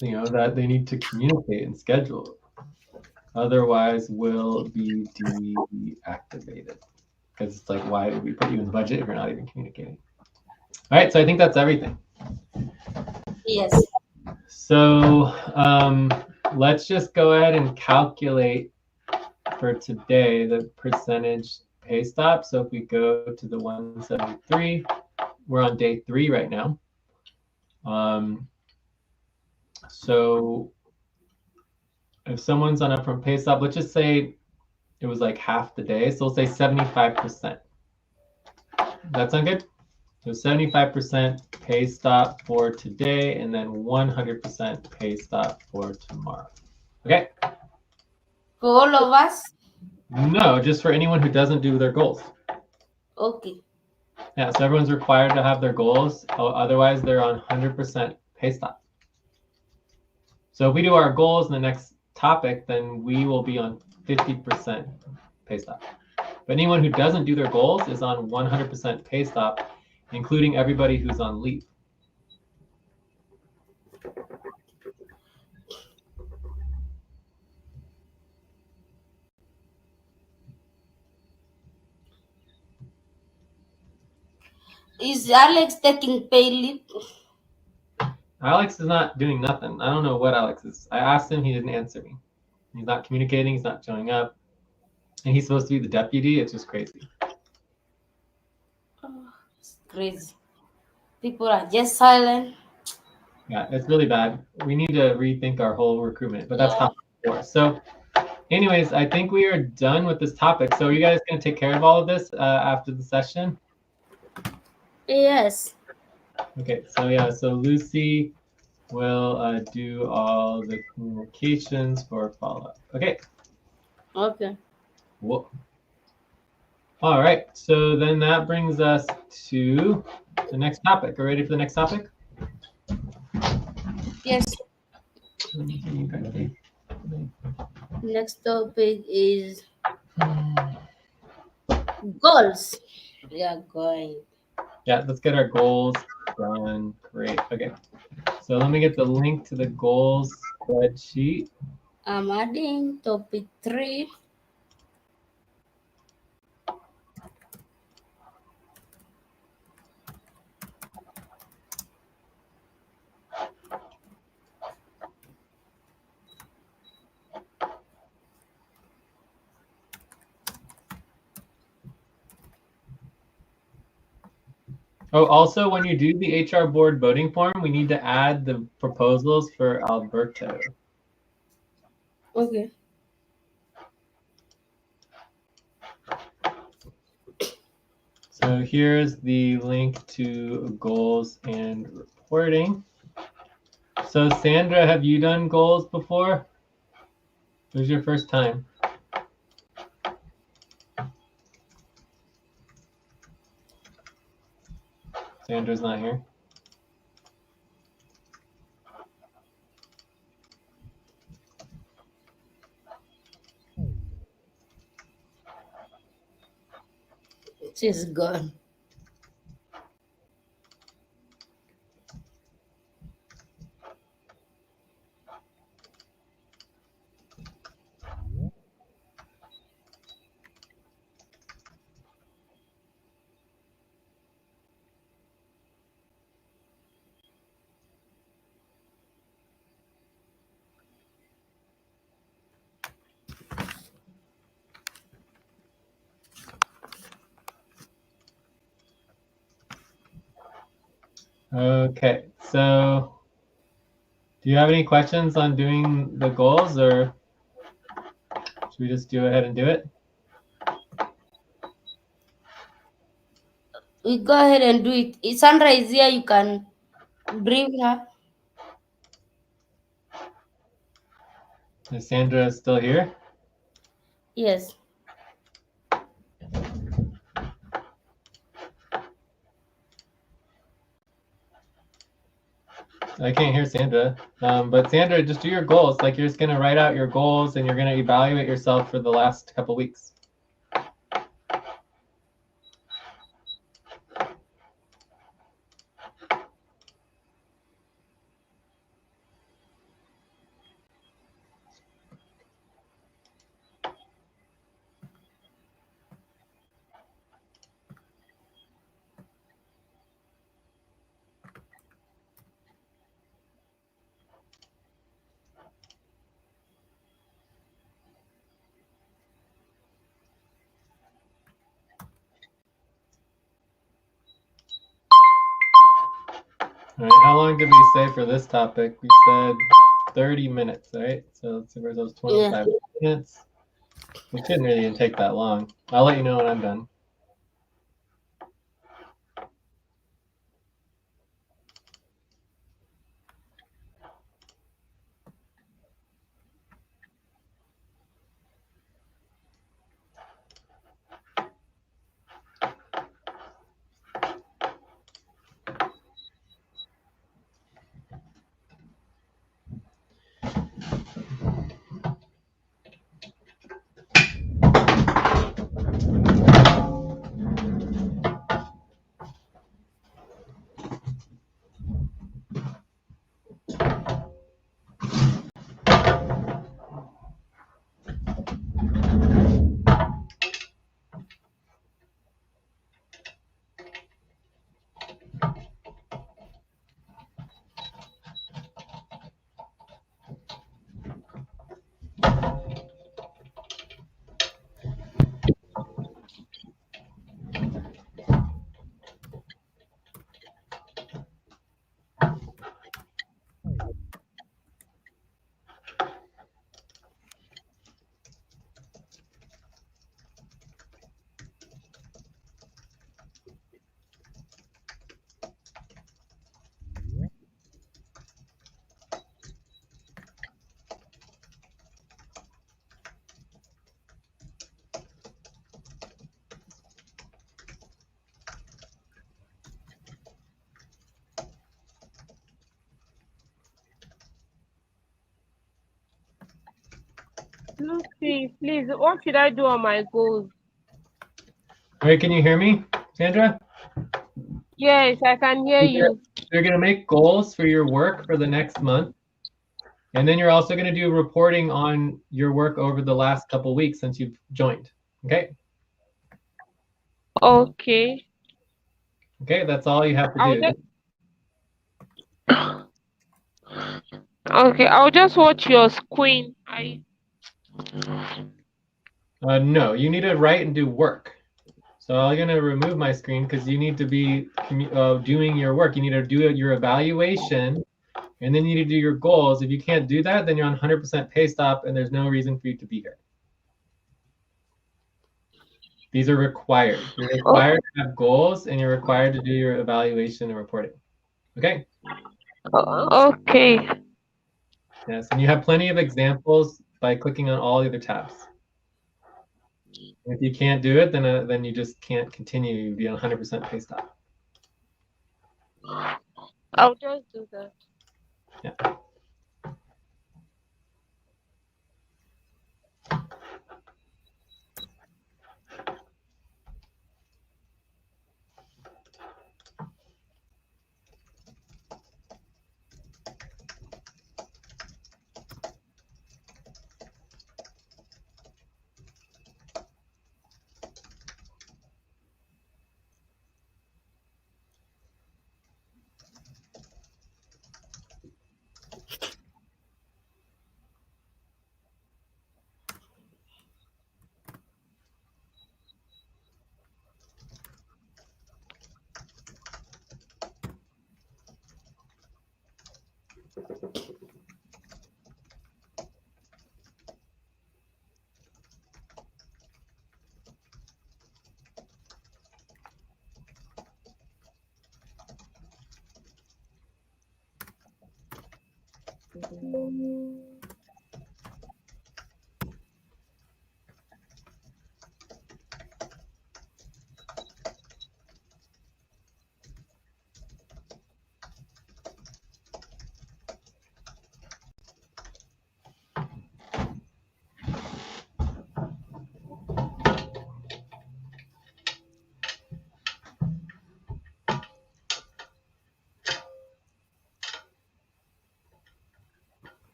that they need to communicate and schedule. Otherwise, will be deactivated. Because it's like, why did we put you in the budget if you're not even communicating? All right, so I think that's everything. Yes. So let's just go ahead and calculate for today the percentage pay stop. So if we go to the 173, we're on day 3 right now. So if someone's on upfront pay stop, let's just say it was like half the day. So we'll say 75%. That sound good? So 75% pay stop for today, and then 100% pay stop for tomorrow. Okay? For all of us? No, just for anyone who doesn't do their goals. Okay. Yeah, so everyone's required to have their goals. Otherwise, they're on 100% pay stop. So if we do our goals in the next topic, then we will be on 50% pay stop. But anyone who doesn't do their goals is on 100% pay stop, including everybody who's on leave. Is Alex taking paid leave? Alex is not doing nothing. I don't know what Alex is. I asked him, he didn't answer me. He's not communicating, he's not showing up. And he's supposed to be the deputy. It's just crazy. Oh, it's crazy. People are just silent. Yeah, it's really bad. We need to rethink our whole recruitment, but that's Yeah. topic 4. So anyways, I think we are done with this topic. So are you guys going to take care of all of this after the session? Yes. Okay, so yeah, so Lucy will do all the communications for follow-up. Okay. Okay. Whoa. All right, so then that brings us to the next topic. Are you ready for the next topic? Yes. Next topic is goals. We are going. Yeah, let's get our goals done. Great. Okay. So let me get the link to the goals spreadsheet. I'm adding topic 3. Oh, also, when you do the HR board voting form, we need to add the proposals for Alberto. Okay. So here's the link to goals and reporting. So Sandra, have you done goals before? It was your first time. Sandra's not here. She's gone. Okay, so do you have any questions on doing the goals, or should we just go ahead and do it? We go ahead and do it. If Sandra is here, you can bring her. Is Sandra still here? Yes. I can't hear Sandra. But Sandra, just do your goals. Like you're just gonna write out your goals and you're gonna evaluate yourself for the last couple weeks. All right, how long did we say for this topic? We said 30 minutes, right? So let's see where those 25 minutes. It shouldn't really even take that long. I'll let you know when I'm done. Lucy, please, what should I do on my goals? All right, can you hear me, Sandra? Yes, I can hear you. You're going to make goals for your work for the next month. And then you're also going to do reporting on your work over the last couple weeks since you've joined. Okay? Okay. Okay, that's all you have to I'll do. just okay. I'll just watch your screen. No, you need to write and do work. So I'm going to remove my screen because you need to be doing your work. You need to do your evaluation, and then you need to do your goals. If you can't do that, then you're on 100% pay stop, and there's no reason for you to be here. These are required. You're required to have goals, and you're required to do your evaluation and reporting. Okay? Okay. Yes, and you have plenty of examples by clicking on all the other tabs. If you can't do it, then you just can't continue. You'd be on 100% pay stop. I'll just do that. Yeah.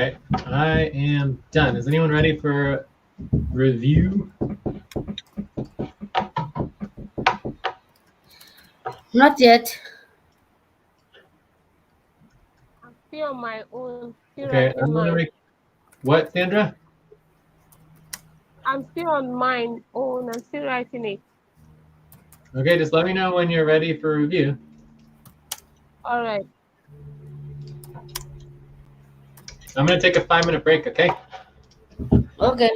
Okay, I am done. Is anyone ready for review? Not yet. I'm still on my own, still Okay, writing I'm gonna mine. what, Sandra? I'm still on mine own. I'm still writing it. Okay, just let me know when you're ready for review. All right. I'm gonna take a 5-minute break, okay? Okay.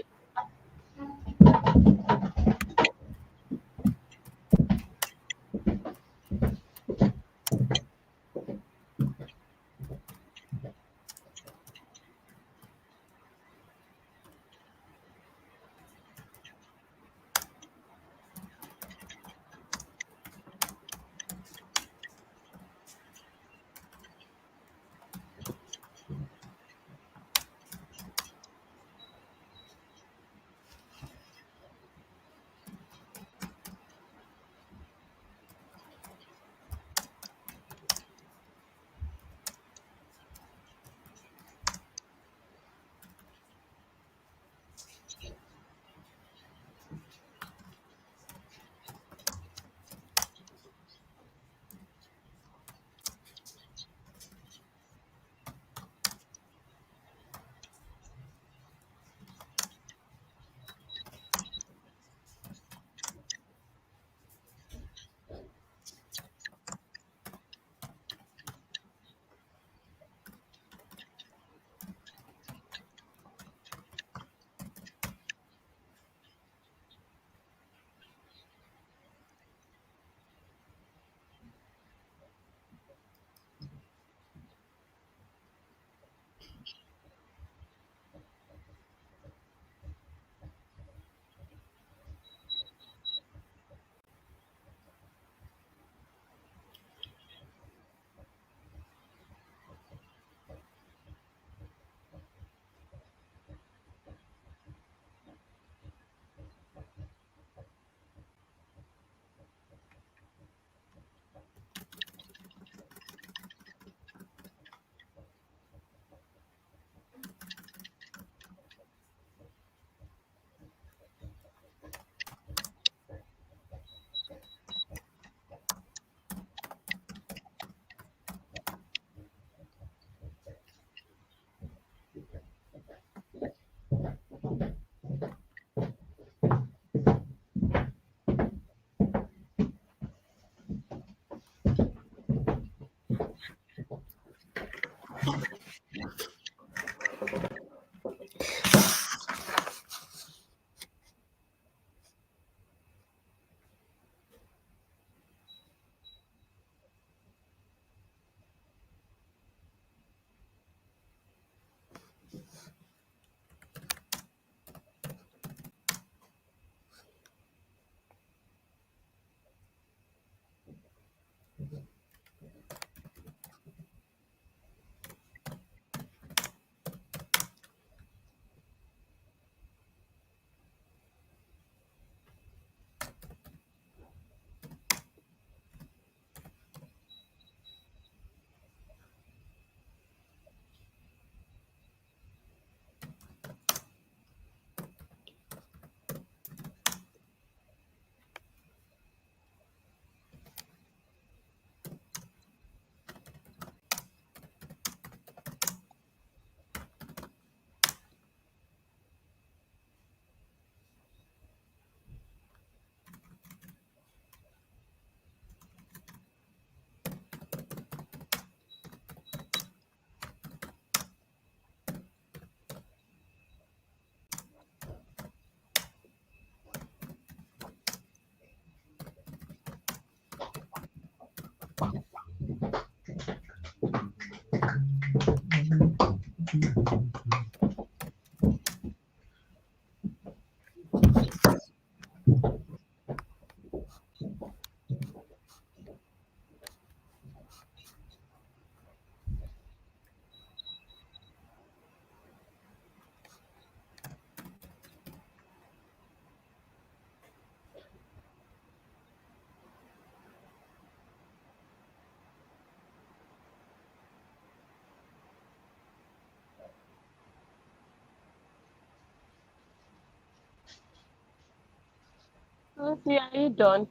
Lucy, are you done?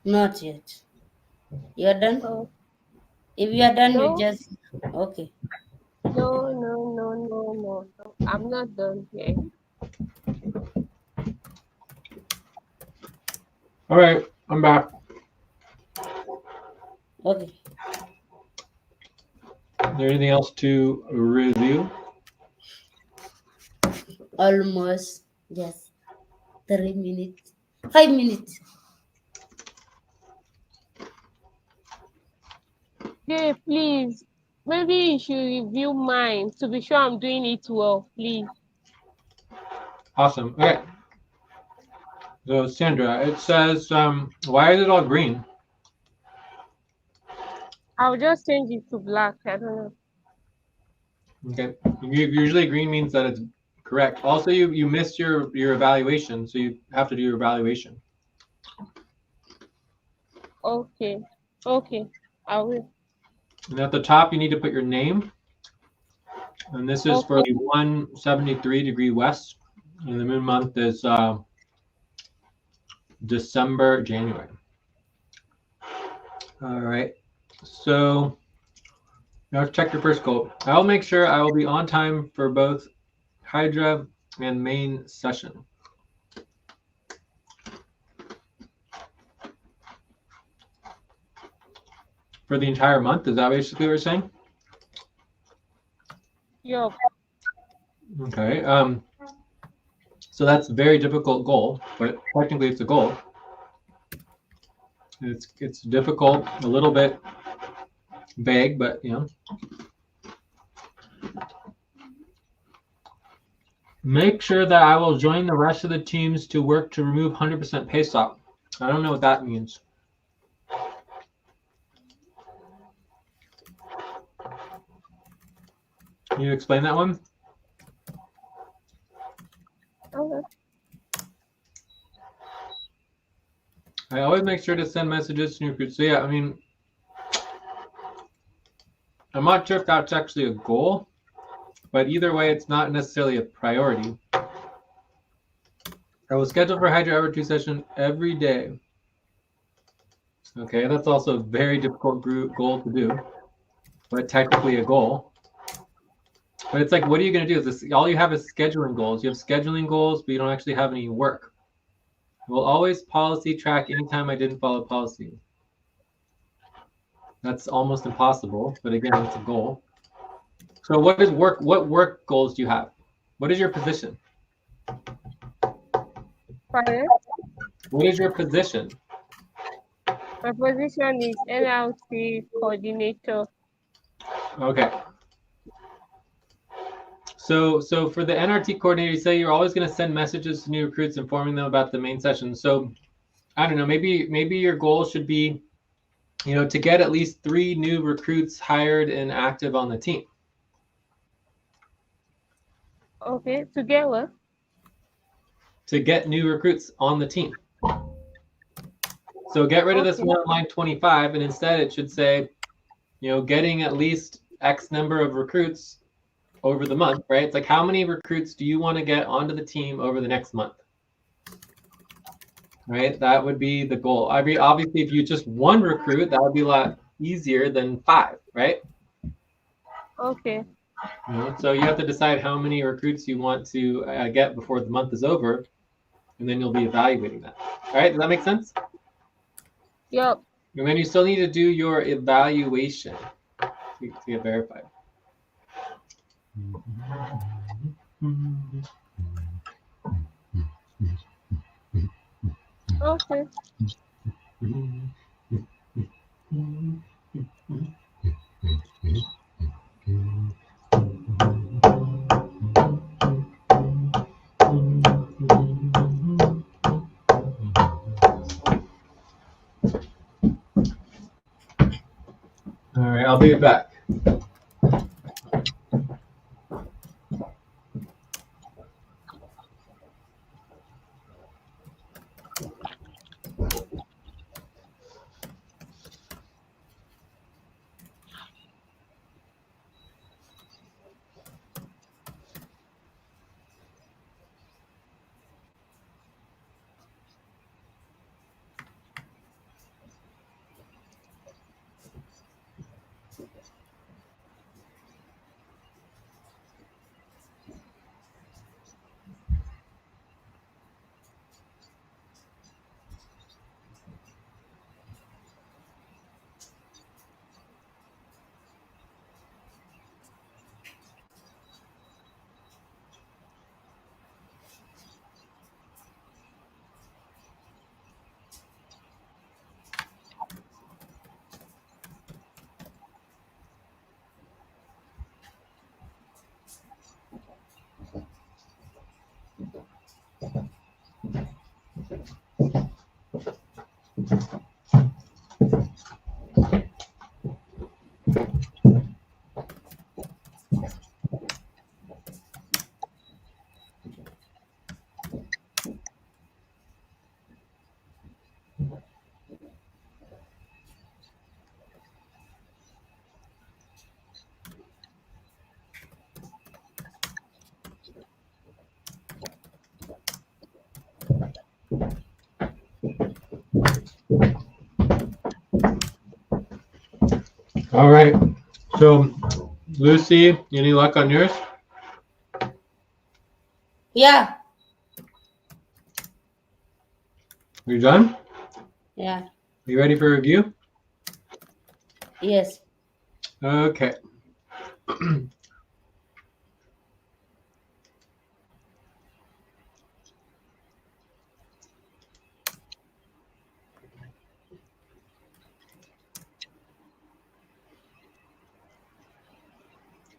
Not yet. You're done? Oh, If you are done, you no, just okay. no. I'm not done yet. All right, I'm back. Okay. Is there anything else to review? Almost just 3 minutes. 5 minutes. Yeah, please. Maybe you should review mine to be sure I'm doing it well, please. Awesome. Okay. So Sandra, it says, why is it all green? I'll just change it to black. I don't know. Okay. Usually green means that it's correct. Also, you missed your evaluation, so you have to do your evaluation. Okay. Okay. I will. And at the top, you need to put your name. And this is for Okay. the 173° west. And the moon month is December, January. All right. So now check your first goal. I'll make sure I will be on time for both Hydra and main session. For the entire month, is that basically what you're saying? Yup. Okay. So that's a very difficult goal, but technically it's a goal. It's difficult, a little bit vague, but you know. Make sure that I will join the rest of the teams to work to remove 100% pay stop. I don't know what that means. Can you explain that one? Okay. I always make sure to send messages to new recruits. So yeah, I mean, I'm not sure if that's actually a goal, but either way, it's not necessarily a priority. I will schedule for Hydra Hour 2 session every day. Okay, that's also a very difficult goal to do, but technically a goal. But it's like, what are you going to do? Is this all you have is scheduling goals? You have scheduling goals, but you don't actually have any work. I will always policy track anytime I didn't follow policy. That's almost impossible, but again, it's a goal. So what is work? What work goals do you have? What is your position? Pardon? What is your position? My position is NLT coordinator. Okay. So for the NRT coordinator, you say you're always going to send messages to new recruits informing them about the main session. So I don't know, maybe your goal should be, you know, to get at least 3 new recruits hired and active on the team. Okay. Together. To get new recruits on the team. So get rid of this Okay. one on line 25, and instead it should say, you know, getting at least X number of recruits over the month, right? It's like, how many recruits do you want to get onto the team over the next month? Right? That would be the goal. I mean, obviously, if you just 1 recruit, that would be a lot easier than 5, right? Okay. You know, so you have to decide how many recruits you want to get before the month is over, and then you'll be evaluating that. All right, does that make sense? Yup. And then you still need to do your evaluation to get verified. Okay. All right, I'll be back. All right. So, Lucy, any luck on yours? Yeah, You done? yeah, You ready for review? yes. Okay.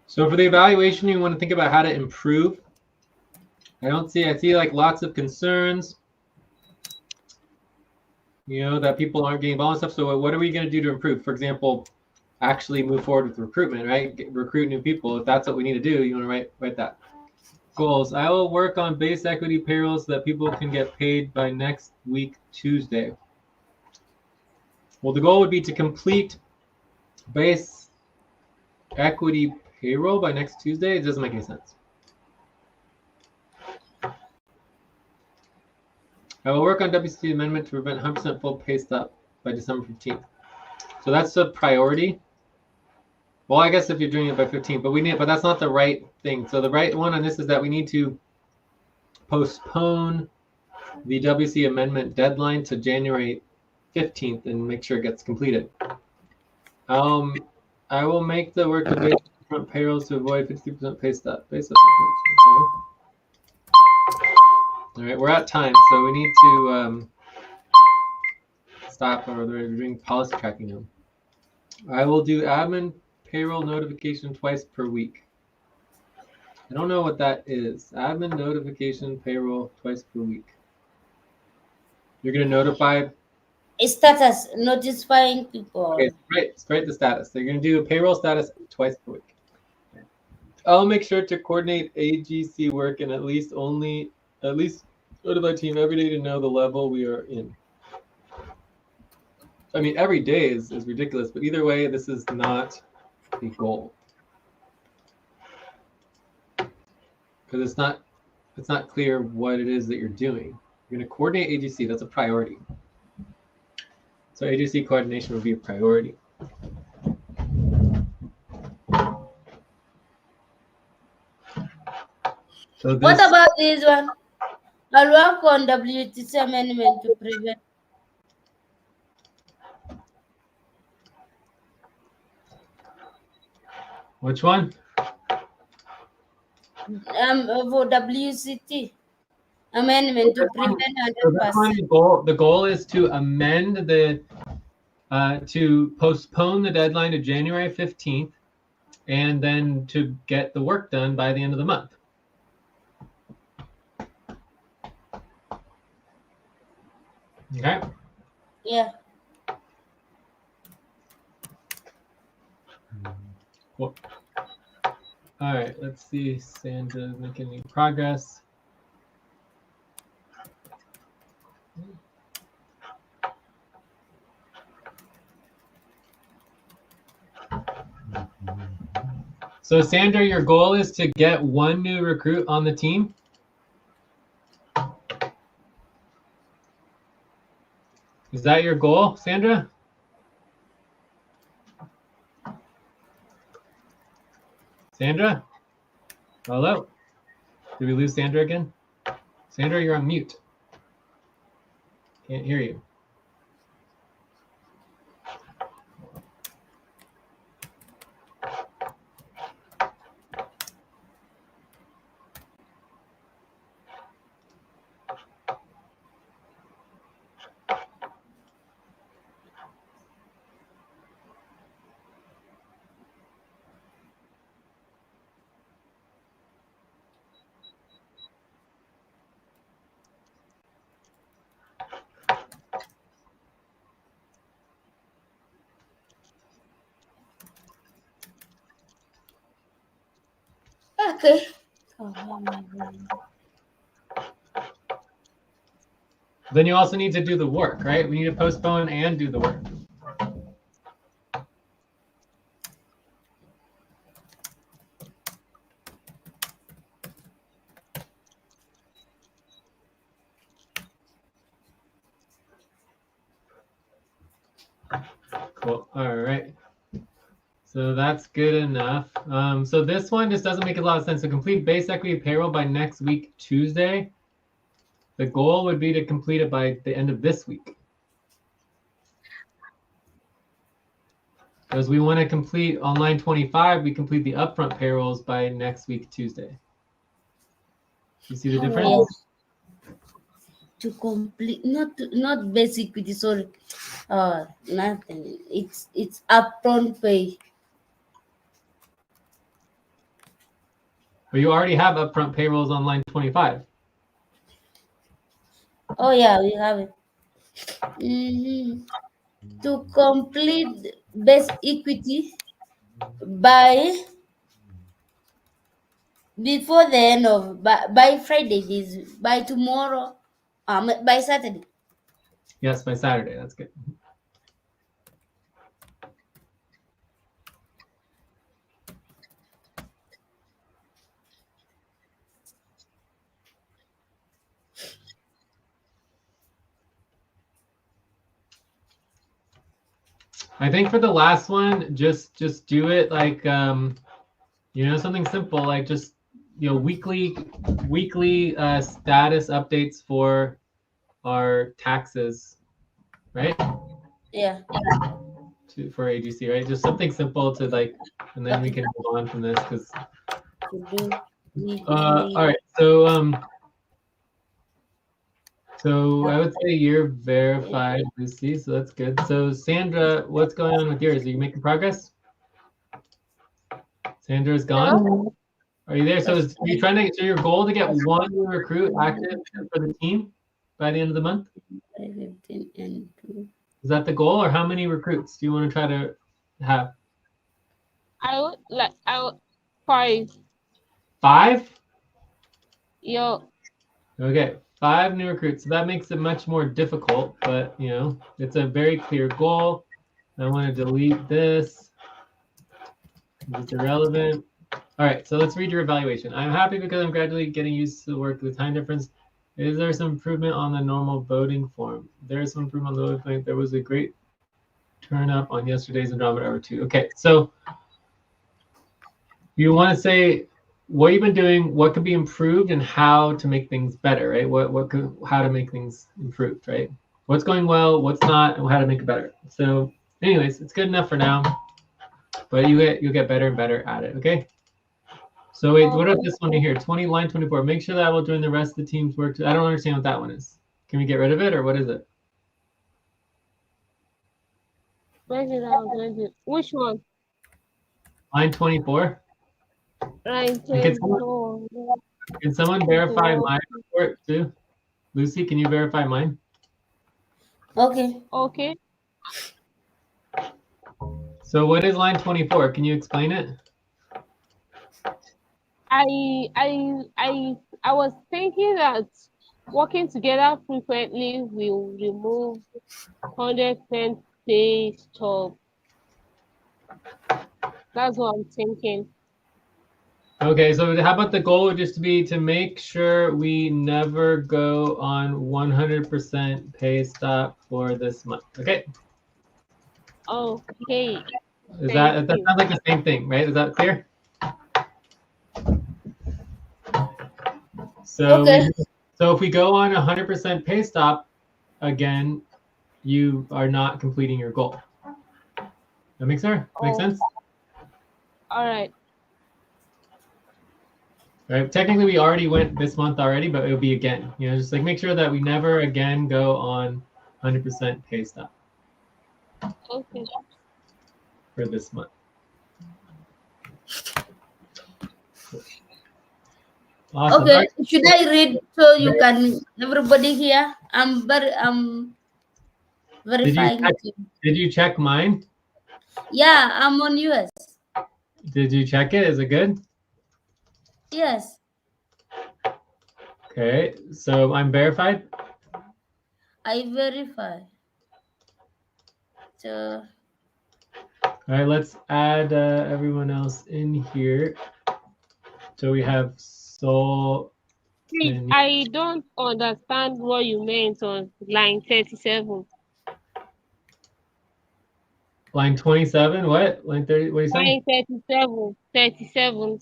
So for the evaluation, you want to think about how to improve. I see like lots of concerns, that people aren't getting involved and stuff. So what are we going to do to improve? For example, actually move forward with recruitment, right? Recruit new people. If that's what we need to do, you want to write that. Goals. I will work on base equity payrolls so that people can get paid by next week, Tuesday. Well, the goal would be to complete base equity payroll by next Tuesday. It doesn't make any sense. I will work on WCT amendment to prevent 100% full pay stop by December 15th. So that's a priority. Well, I guess if you're doing it by 15th, but that's not the right thing. So the right one on this is that we need to postpone the WC amendment deadline to January 15th and make sure it gets completed. I will make the work of base front payrolls to avoid 50% pay stop. Okay. All right, we're at time, so we need to stop, or they're doing policy tracking now. I will do admin payroll notification twice per week. I don't know what that is. Admin notification payroll twice per week. You're going to notify. Status, notifying people. Okay, right the status. So you're going to do a payroll status twice per week. I'll make sure to coordinate AGC work and at least notify team every day to know the level we are in. I mean, every day is ridiculous, but either way, this is not a goal. Because it's not clear what it is that you're doing. You're going to coordinate AGC. That's a priority. So AGC coordination would be a priority. So What about this one? I'll work on WTC amendment to prevent. Which one? For WCT amendment to prevent 100%. The goal is to amend to postpone the deadline to January 15th, and then to get the work done by the end of the month. Okay. Yeah. Cool. All right, let's see. Sandra's making any progress. So Sandra, your goal is to get one new recruit on the team? Is that your goal, Sandra? Sandra? Hello? Did we lose Sandra again? Sandra, you're on mute. Can't hear you. Okay. Then you also need to do the work, right? We need to postpone and do the work. Cool. All right. So that's good enough. So this one just doesn't make a lot of sense. So complete base equity payroll by next week, Tuesday. The goal would be to complete it by the end of this week. Because we want to complete on line 25, we complete the upfront payrolls by next week, Tuesday. You see the difference? Yes. To complete, not base equity, sorry. Nothing. It's upfront pay. But you already have upfront payrolls on line 25. Oh yeah, we have it. To complete base equity by before the end of by Friday, this by tomorrow, by Saturday. Yes, by Saturday. That's good. I think for the last one, just do it like something simple, like just weekly status updates for our taxes, right? Yeah. For AGC, right? Just something simple to like, and then we can move on from this because. All right. So I would say you're verified, Lucy. So that's good. So Sandra, what's going on with yours? Are you making progress? Sandra's gone. Hello? Are you there? So are you trying to? So your goal to get one new recruit active for the team by the end of the month? 15 and 2. Is that the goal, or how many recruits do you want to try to have? I would 5. 5? Yo. Okay, 5 new recruits. So that makes it much more difficult, but it's a very clear goal. I want to delete this. It's irrelevant. All right, so let's read your evaluation. I'm happy because I'm gradually getting used to the work with time difference. Is there some improvement on the normal voting form? There is some improvement on the voting form. There was a great turn up on yesterday's Andromeda Hour 2. Okay, so you want to say what you've been doing, what could be improved, and how to make things better, right? How to make things improved, right? What's going well, what's not, and how to make it better. So, anyways, it's good enough for now, but you'll get better and better at it. Okay. So wait, what about this one here? Line 24. Make sure that I will join the rest of the team's work. I don't understand what that one is. Can we get rid of it, or what is it? Which one? Line 24. Line Can 24. someone verify my report too? Lucy, can you verify mine? Okay. Okay. So what is line 24? Can you explain it? I was thinking that working together frequently will remove 100% pay stop. That's what I'm thinking. Okay, so how about the goal would just be to make sure we never go on 100% pay stop for this month. Okay. Okay. That sounds like the same thing, right? Is that clear? So Okay. so if we go on 100% pay stop again, you are not completing your goal. That makes sense? Make sense? All right. Right. Technically, we already went this month already, but it'll be again. Just like make sure that we never again go on 100% pay stop. Okay. For this month. Awesome. Okay. Right. Should I read so you can everybody here? I'm verifying. Did you check mine? Yeah, I'm on US. Did you check it? Is it good? Yes, Okay, so I'm verified. I verify. So All right, let's add everyone else in here. So we have Sol. Please, And I don't understand what you meant on line 37. line 27. What? Line 30? What are you saying? Line 37. 37.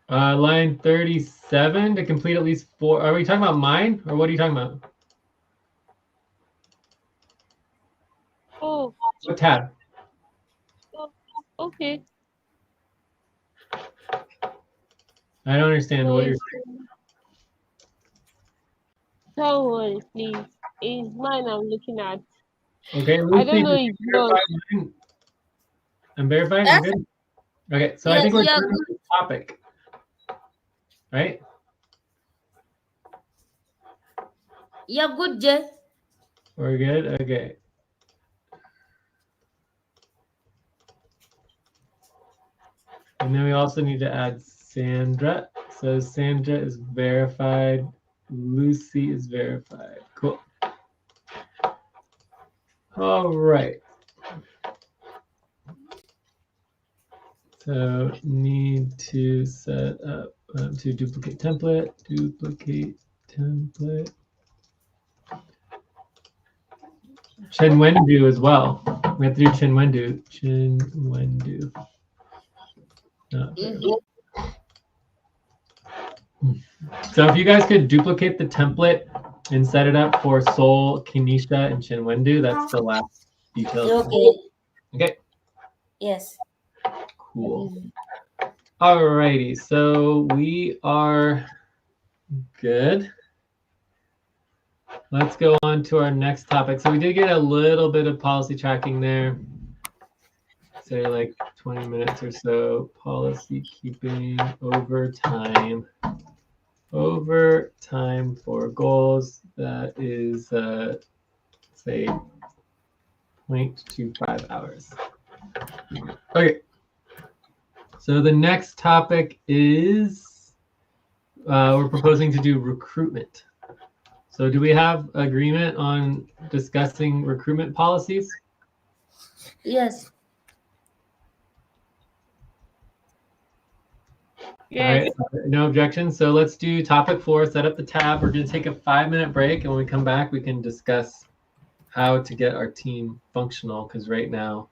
Line 37 to complete at least 4. Are we talking about mine or what are you talking about? Oh, What tab? oh, okay. I don't understand So what you're it's, don't worry, please. It's mine I'm looking at. saying. Okay, I don't Lucy, know did if you yours. verify mine? I'm verified? I'm yes, good? Okay, so I yes, think we're you're done with good. the topic, right? You're good, Jay. We're good? Okay. And then we also need to add Sandra. So Sandra is verified. Lucy is verified. Cool. All right. So need to set up to duplicate template, Chinwendu as well. We have to do Chinwendu. Chinwendu. Not there. Mhm. So if you guys could duplicate the template and set it up for Seoul, Kenisha, and Chinwendu, that's the last details. Okay. Okay, Yes. cool. Alrighty, so we are good. Let's go on to our next topic. So we did get a little bit of policy tracking there. Say like 20 minutes or so. Policy keeping over time. Over time for goals. That is, say, 0.25 hours. Okay. So the next topic is we're proposing to do recruitment. So do we have agreement on discussing recruitment policies? Yes. Yes. All right, no objections. So let's do topic 4, set up the tab. We're going to take a 5-minute break, and when we come back, we can discuss how to get our team functional, because right now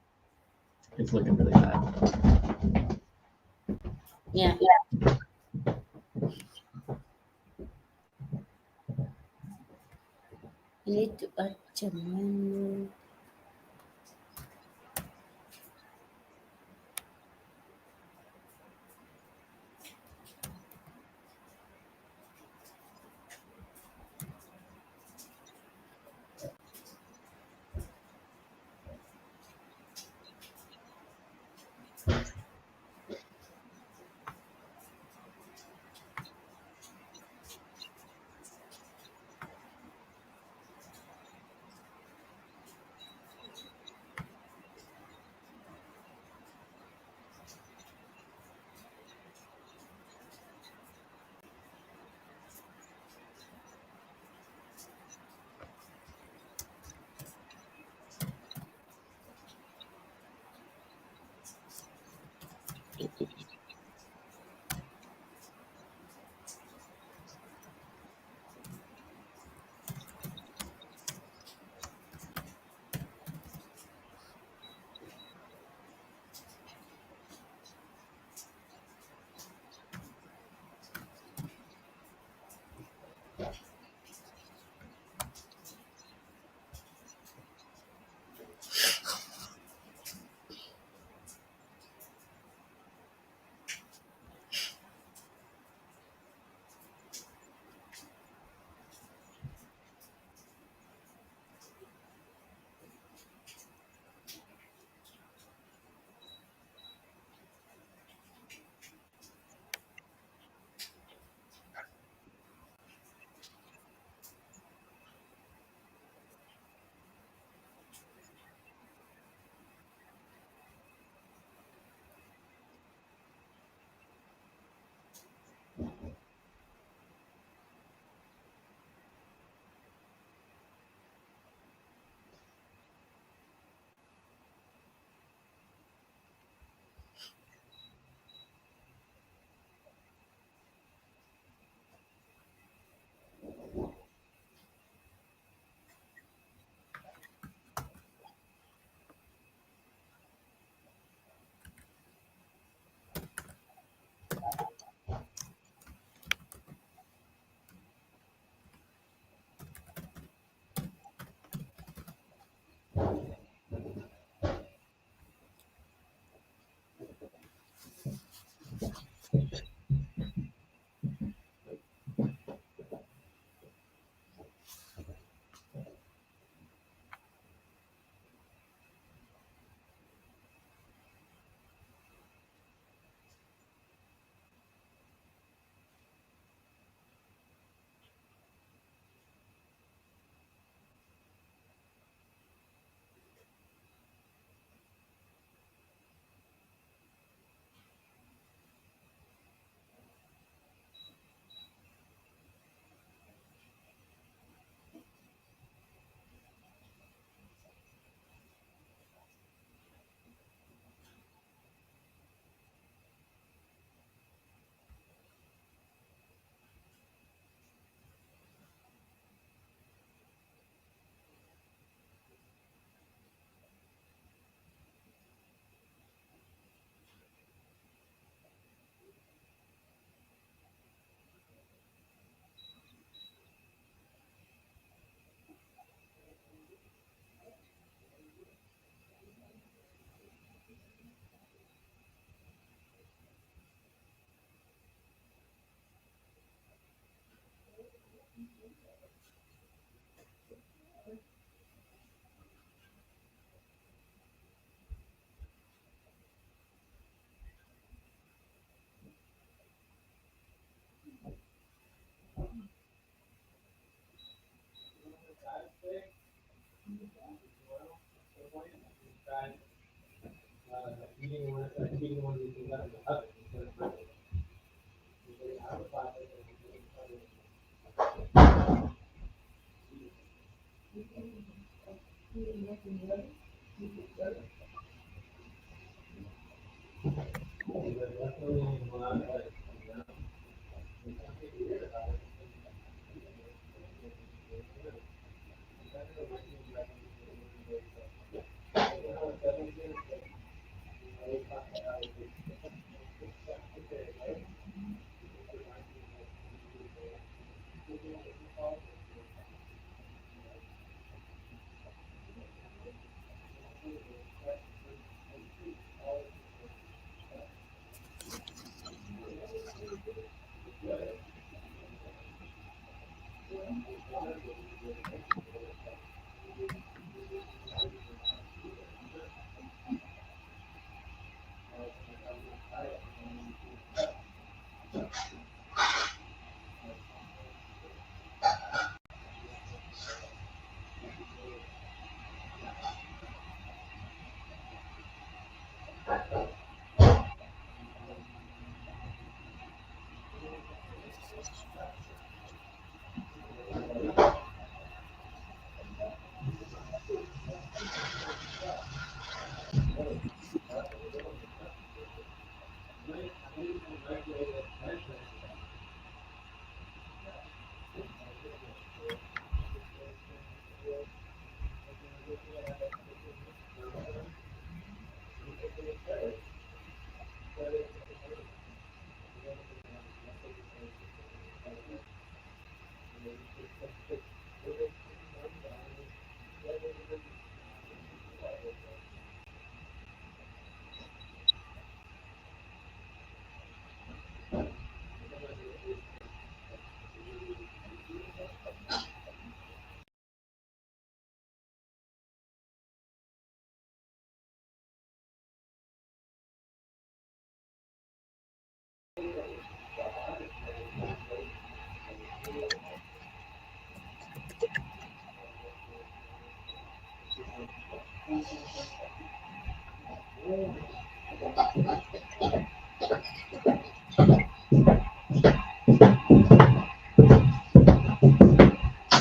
it's looking really bad. Yeah. You need to add German.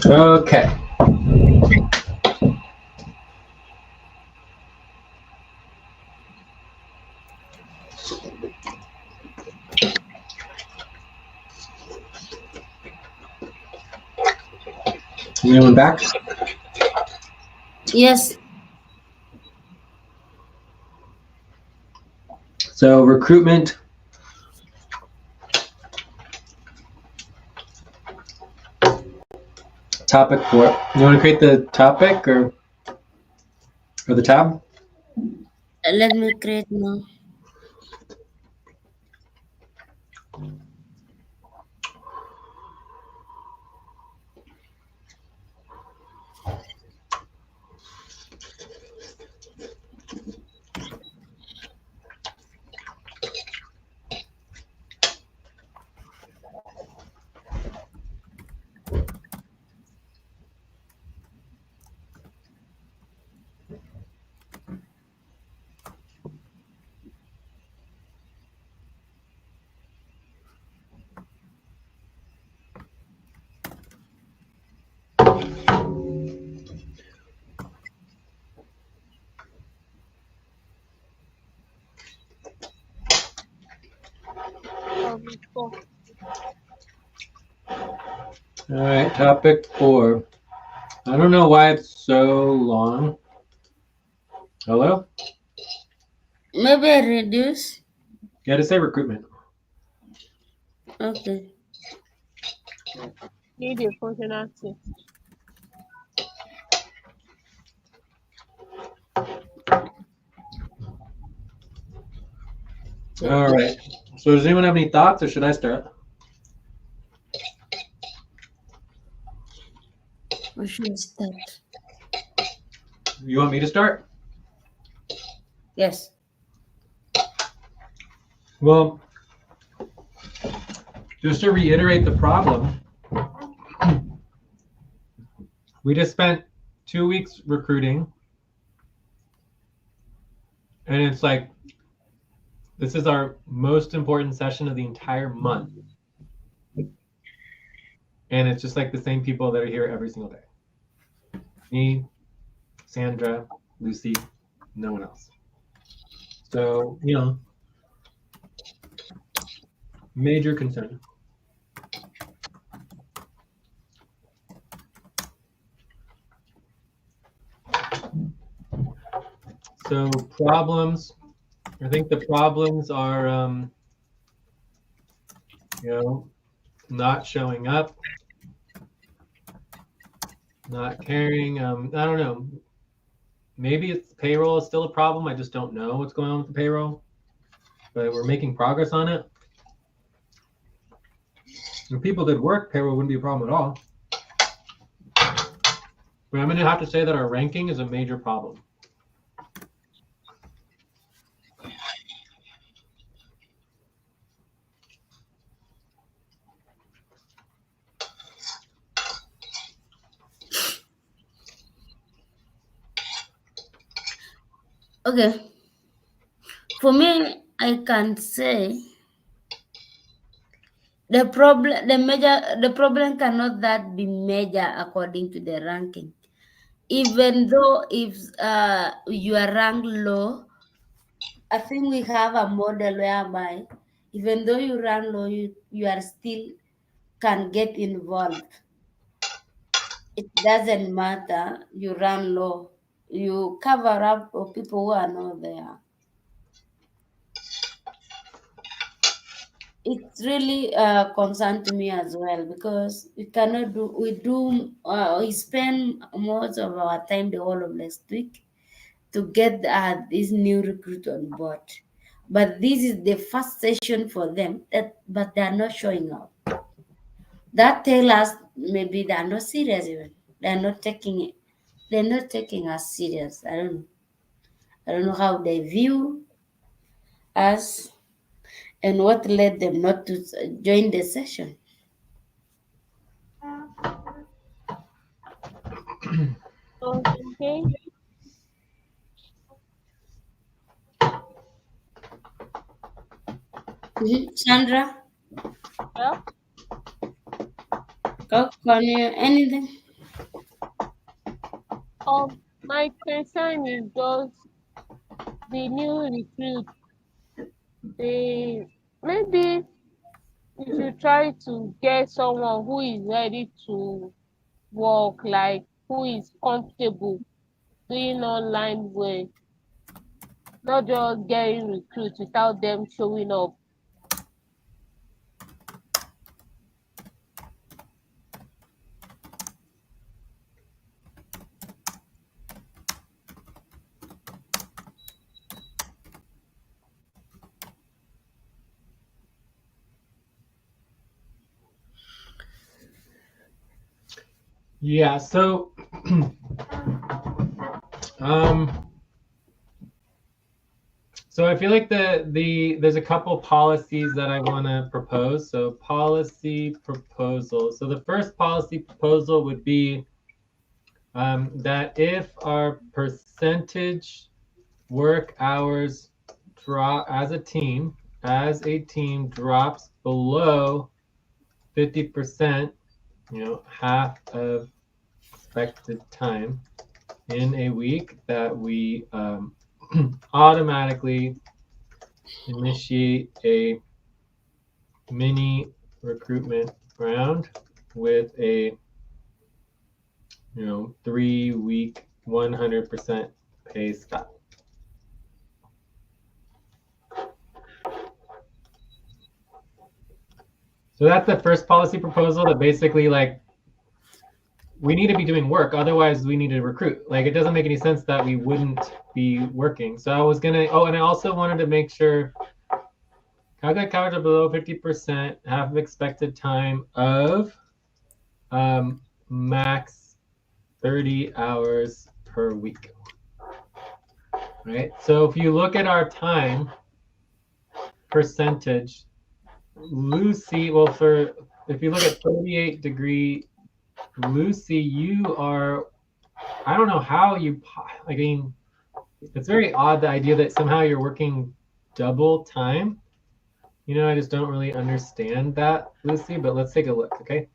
Okay. Anyone back? Yes. So recruitment. Topic 4. You want to create the topic or the tab? Let me create now. Four. All right, topic 4. I don't know why it's so long. Hello? Maybe I reduce. Yeah, just say recruitment. Okay. Need a functionality. All right. So does anyone have any thoughts or should I start? We should start. You want me to start? Yes. Well, just to reiterate the problem, we just spent 2 weeks recruiting, and it's like This is our most important session of the entire month. And it's just like the same people that are here every single day. Me, Sandra, Lucy, no one else. So, you know, major concern. So problems, I think the problems are, you know, not showing up, not caring. I don't know. Maybe it's payroll is still a problem. I just don't know what's going on with the payroll, but we're making progress on it. If people did work, payroll wouldn't be a problem at all. But I'm going to have to say that our ranking is a major problem. Okay. For me, I can say the problem cannot that be measured according to the ranking. Even though if you are ranked low, I think we have a model whereby even though you rank low, you are still can get involved. It doesn't matter. You run low. You cover up for people who are not there. It's really a concern to me as well because we spend most of our time the whole of next week to get this new recruit on board. But this is the first session for them, but they are not showing up. That tell us maybe they are not serious even. They are not taking it. They're not taking us serious. I don't know how they view us and what led them not to join the session. Okay. Sandra, Yeah. can you anything? My concern is just the new recruit. They maybe you should try to get someone who is ready to work, like who is comfortable doing online work, not just getting recruits without them showing up. Yeah, so so I feel like there's a couple policies that I want to propose. So policy proposal. So the first policy proposal would be that if our percentage work hours drop as a team drops below 50%, you know, half of expected time in a week, that we automatically initiate a mini recruitment round with a 3-week 100% pay stop. So that's the first policy proposal, that basically, like, we need to be doing work, otherwise we need to recruit. Like, it doesn't make any sense that we wouldn't be working. So I was gonna, and I also wanted to make sure calculate coverage below 50%, half of expected time of max 30 hours per week. Right? So if you look at our time percentage, Lucy, if you look at 38 degree, Lucy, you are, I don't know how you, I mean, it's very odd, the idea that somehow you're working double time. You know, I just don't really understand that, Lucy, but let's take a look, okay?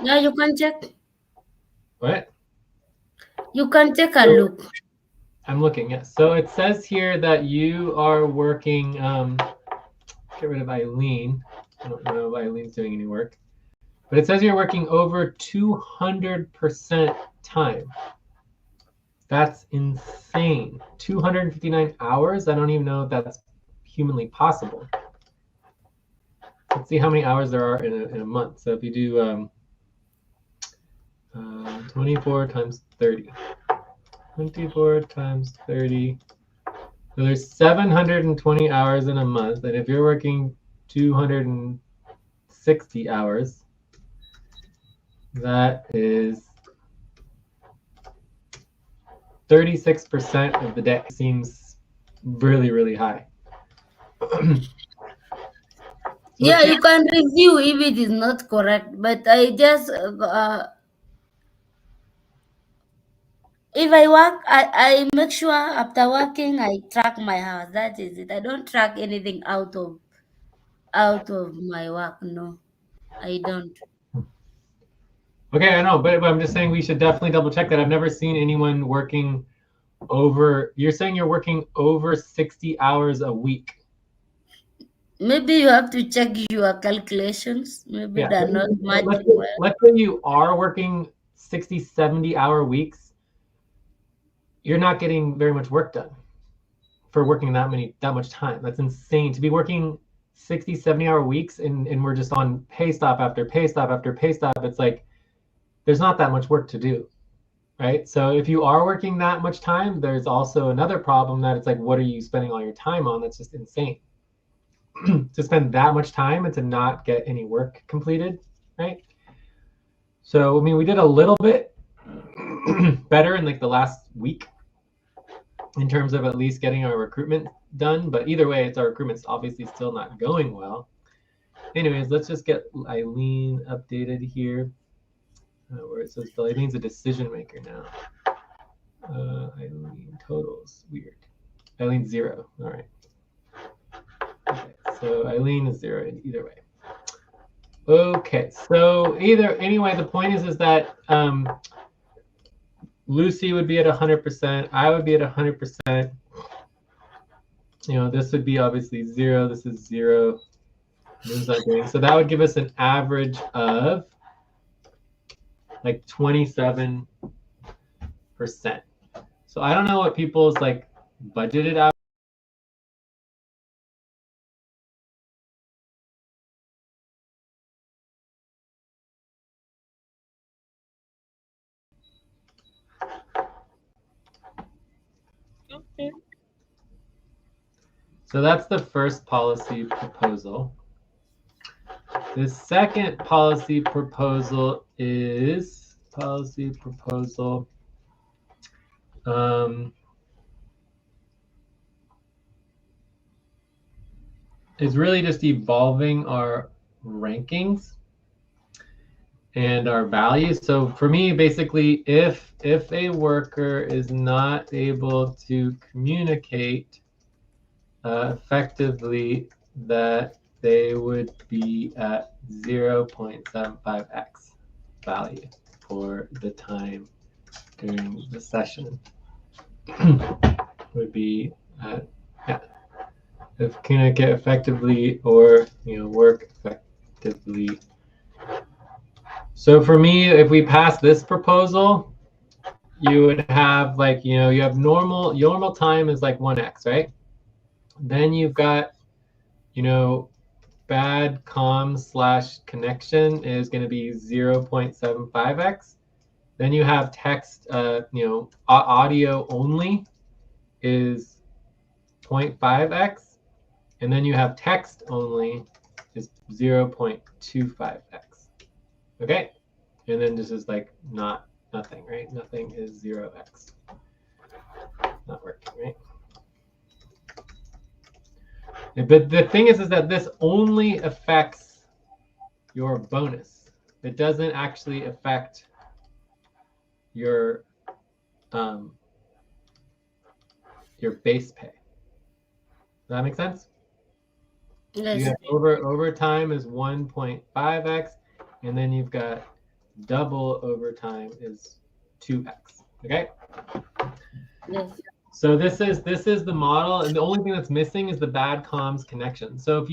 Yeah, you can check. What? You can take a look. I'm looking, yes. So it says here that you are working, get rid of Eileen. I don't know if Eileen's doing any work. But it says you're working over 200% time. That's insane. 259 hours? I don't even know if that's humanly possible. Let's see how many hours there are in a month. So if you do 24 times 30. 24 times 30. So there's 720 hours in a month. And if you're working 260 hours, that is 36% of the day. Seems really, really high. Yeah, you can review if it is not correct, but I just if I work, I make sure after working I track my hours. That is it. I don't track anything out of my work. No, I don't. Okay, I know, but I'm just saying we should definitely double check that. I've never seen anyone working over. You're saying you're working over 60 hours a week. Maybe you have to check your calculations. Maybe Yeah. they're not matching well. Let's say you are working 60, 70-hour weeks. You're not getting very much work done for working that much time. That's insane to be working 60, 70-hour weeks and we're just on pay stop after pay stop after pay stop. It's like there's not that much work to do, right? So if you are working that much time, there's also another problem that it's like, what are you spending all your time on? That's just insane. To spend that much time and to not get any work completed, right? So, I mean, we did a little bit better in like the last week in terms of at least getting our recruitment done. But either way, our recruitment's obviously still not going well. Anyways, let's just get Eileen updated here. Where it says Eileen's a decision maker now. Eileen totals, weird. Eileen 0, all right. Okay, so Eileen is 0 either way. Okay, so anyway, the point is that Lucy would be at 100%, I would be at 100%. You know, this would be obviously 0, this is 0. So that would give us an average of like 27%. So I don't know what people's like budgeted out. Okay. So that's the first policy proposal. The second policy proposal is is really just evolving our rankings and our values. So for me, basically, if a worker is not able to communicate effectively, that they would be at 0.75x value for the time during the session. Would be at, yeah, if communicate effectively or work effectively. So for me, if we pass this proposal, you would have like, you have normal time is like 1x, right? Then you've got, bad comm/connection is going to be 0.75x. Then you have text, audio only is 0.5x. And then you have text only is 0.25x. Okay? And then this is like nothing, right? Nothing is 0x. Not working, right? But the thing is that this only affects your bonus. It doesn't actually affect your base pay. that make sense? Yes. You have overtime is 1.5x, and then you've got double overtime is 2x. Okay. Yes. So this is the model, and the only thing that's missing is the bad comms connection. So if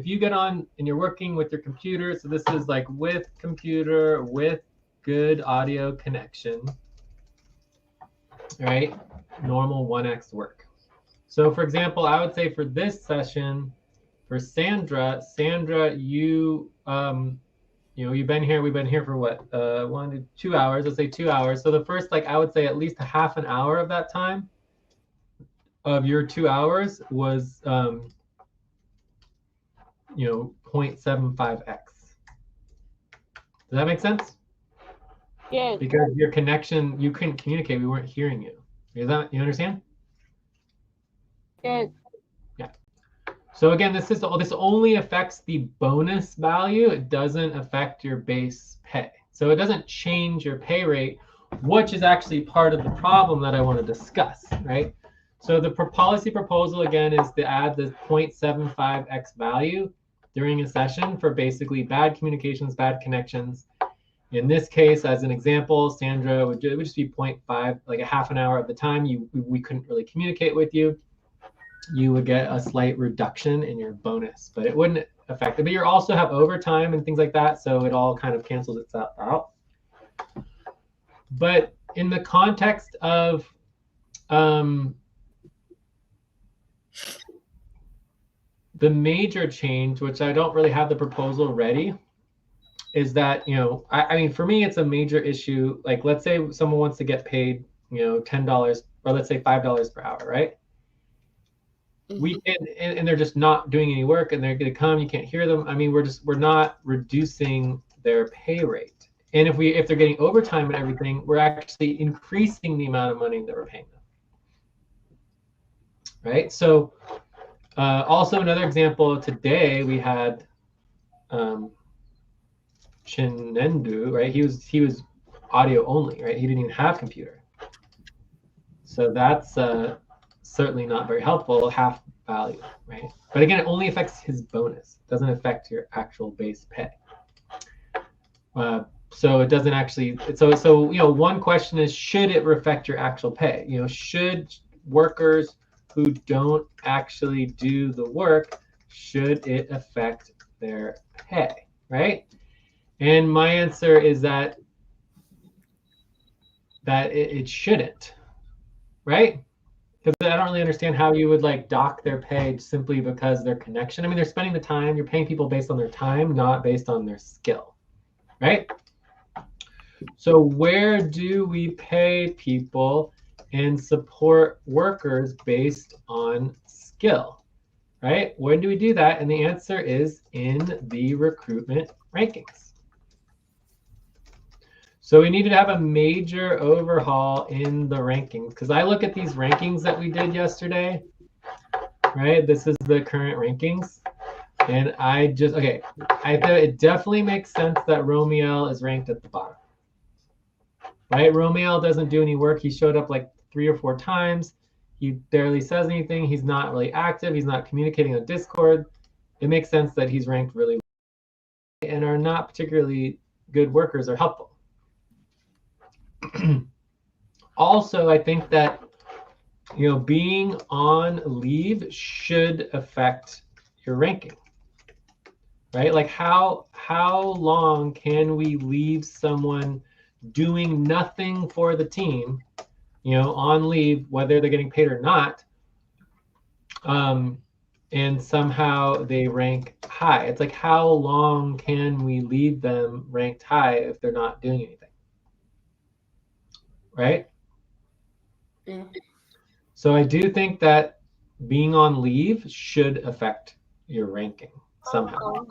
you get on and you're working with your computer, so this is like with computer with good audio connection, right? Normal 1x work. So for example, I would say for this session, for Sandra, you you've been here. We've been here for what? 1 to 2 hours. Let's say 2 hours. So the first, like I would say, at least a half an hour of that time, of your 2 hours, was 0.75x. Does that make sense? Yes. Because your connection, you couldn't communicate. We weren't hearing you. You understand? Yes. So again, this only affects the bonus value. It doesn't affect your base pay. So it doesn't change your pay rate, which is actually part of the problem that I want to discuss, right? So the policy proposal again is to add the 0.75x value during a session for basically bad communications, bad connections. In this case, as an example, Sandra, it would just be 0.5, like a half an hour of the time we couldn't really communicate with you. You would get a slight reduction in your bonus, but it wouldn't affect it. But you also have overtime and things like that, so it all kind of cancels itself out. But in the context of the major change, which I don't really have the proposal ready, is that, I mean, for me, it's a major issue. Like, let's say someone wants to get paid, $10, or let's say $5 per hour, right? We can, and they're just not doing any work, and they're going to come. You can't hear them. I mean, we're not reducing their pay rate. And if they're getting overtime and everything, we're actually increasing the amount of money that we're paying them. Right. So, also another example today, we had Chinendu, right? He was audio only, right? He didn't even have computer. So that's certainly not very helpful, half value, right? But again, it only affects his bonus. It doesn't affect your actual base pay. So it doesn't actually, so one question is, should it affect your actual pay? Should workers who don't actually do the work, should it affect their pay, right? And my answer is that it shouldn't, right? Because I don't really understand how you would like dock their pay simply because their connection. I mean, they're spending the time. You're paying people based on their time, not based on their skill, right? So where do we pay people and support workers based on skill, right? When do we do that? And the answer is in the recruitment rankings. So we needed to have a major overhaul in the rankings, because I look at these rankings that we did yesterday, right? This is the current rankings. And I thought it definitely makes sense that Romiel is ranked at the bottom, right? Romiel doesn't do any work. He showed up like 3 or 4 times. He barely says anything. He's not really active. He's not communicating on Discord. It makes sense that he's ranked really well and are not particularly good workers or helpful. Also, I think that being on leave should affect your ranking, right? Like how long can we leave someone doing nothing for the team, on leave, whether they're getting paid or not, and somehow they rank high? It's like, how long can we leave them ranked high if they're not doing anything? Right? Yeah. So I do think that being on leave should affect your ranking somehow.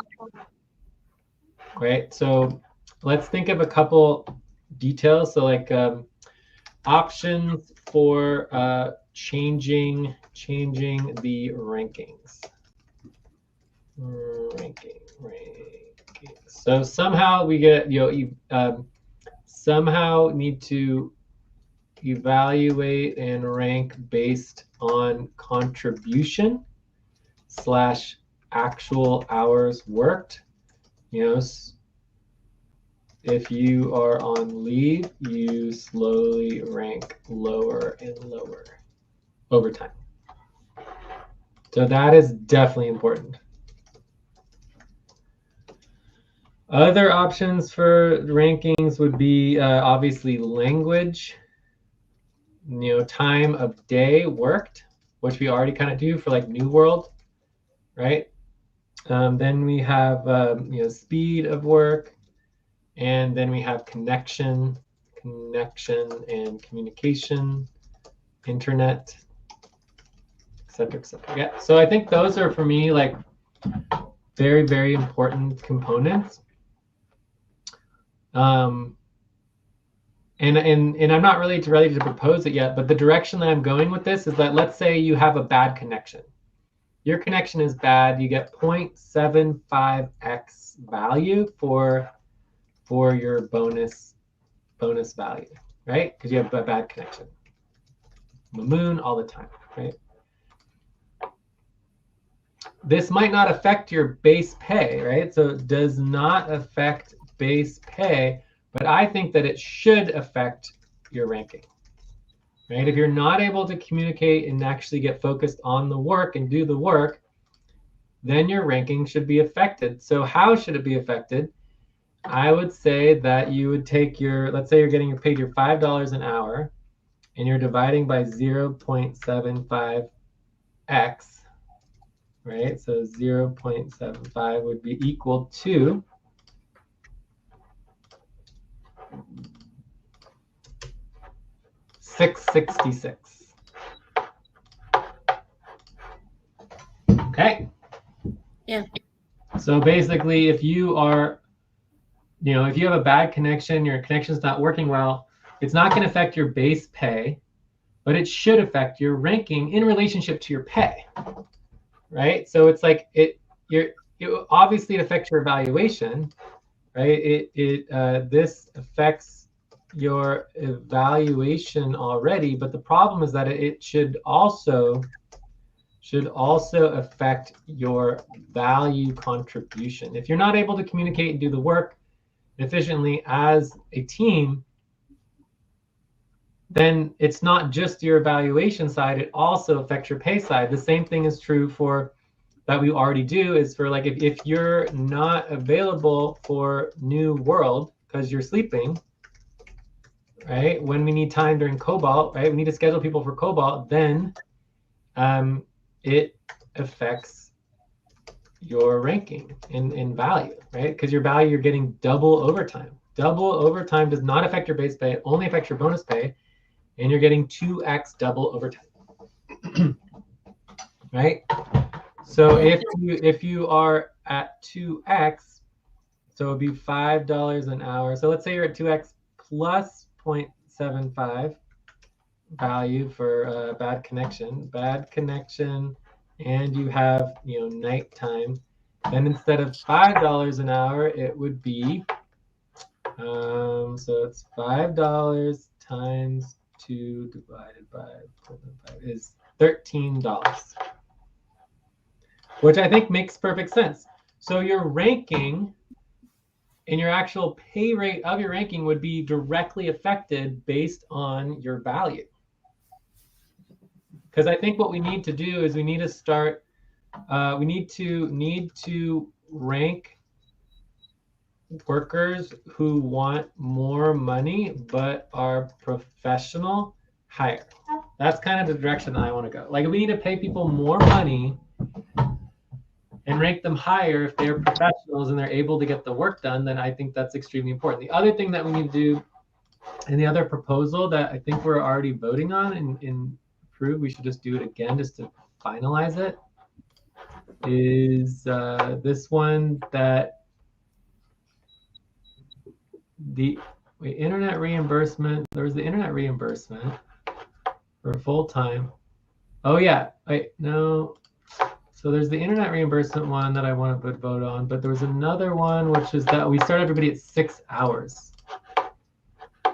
Right? So let's think of a couple details. So like options for changing the rankings. Rankings. So somehow we get, somehow need to evaluate and rank based on contribution, / actual hours worked. You know, if you are on leave, you slowly rank lower and lower over time. So that is definitely important. Other options for rankings would be obviously language, you know, time of day worked, which we already kind of do for like New World, right? Then we have you know, speed of work, and then we have connection and communication, internet, et cetera, Yeah. So I think those are for me like very, very important components. And I'm not really ready to propose it yet, but the direction that I'm going with this is that let's say you have a bad connection. Your connection is bad. You get 0.75x value for your bonus value, right? Because you have a bad connection. The moon all the time, right? This might not affect your base pay, right? So it does not affect base pay, but I think that it should affect your ranking, right? If you're not able to communicate and actually get focused on the work and do the work, then your ranking should be affected. So how should it be affected? I would say that you would take your, let's say you're getting paid your $5 an hour and you're dividing by 0.75x, right? So 0.75 would be equal to $6.66. Okay. Yeah. So basically, if you are, you know, if you have a bad connection, your connection's not working well, it's not going to affect your base pay, but it should affect your ranking in relationship to your pay, right? So it's like obviously it affects your evaluation, right? This affects your evaluation already, but the problem is that it should also affect your value contribution. If you're not able to communicate and do the work efficiently as a team, then it's not just your evaluation side, it also affects your pay side. The same thing is true for that we already do is for like if you're not available for New World because you're sleeping, right? When we need time during Cobalt, right? We need to schedule people for Cobalt, then it affects your ranking in value, right? Because your value, you're getting double overtime. Double overtime does not affect your base pay, it only affects your bonus pay, and you're getting 2x double overtime, right? So if you are at 2x, so it'd be $5 an hour. So let's say you're at 2x plus 0.75 value for bad connection, and you have, you know, nighttime. Then instead of $5 an hour, it would be so it's $5 times 2 divided by 0.5 is $13, which I think makes perfect sense. So your ranking and your actual pay rate of your ranking would be directly affected based on your value. Because I think what we need to do is we need to start, we need to rank workers who want more money but are professional higher. That's kind of the direction I want to go. Like, we need to pay people more money and rank them higher if they're professionals and they're able to get the work done, then I think that's extremely important. The other thing that we need to do, and the other proposal that I think we're already voting on and approve, we should just do it again just to finalize it, is this one that the internet reimbursement, there was the internet reimbursement for full-time. Oh yeah, wait, no. So there's the internet reimbursement one that I want to vote on, but there was another one, which is that we start everybody at 6 hours.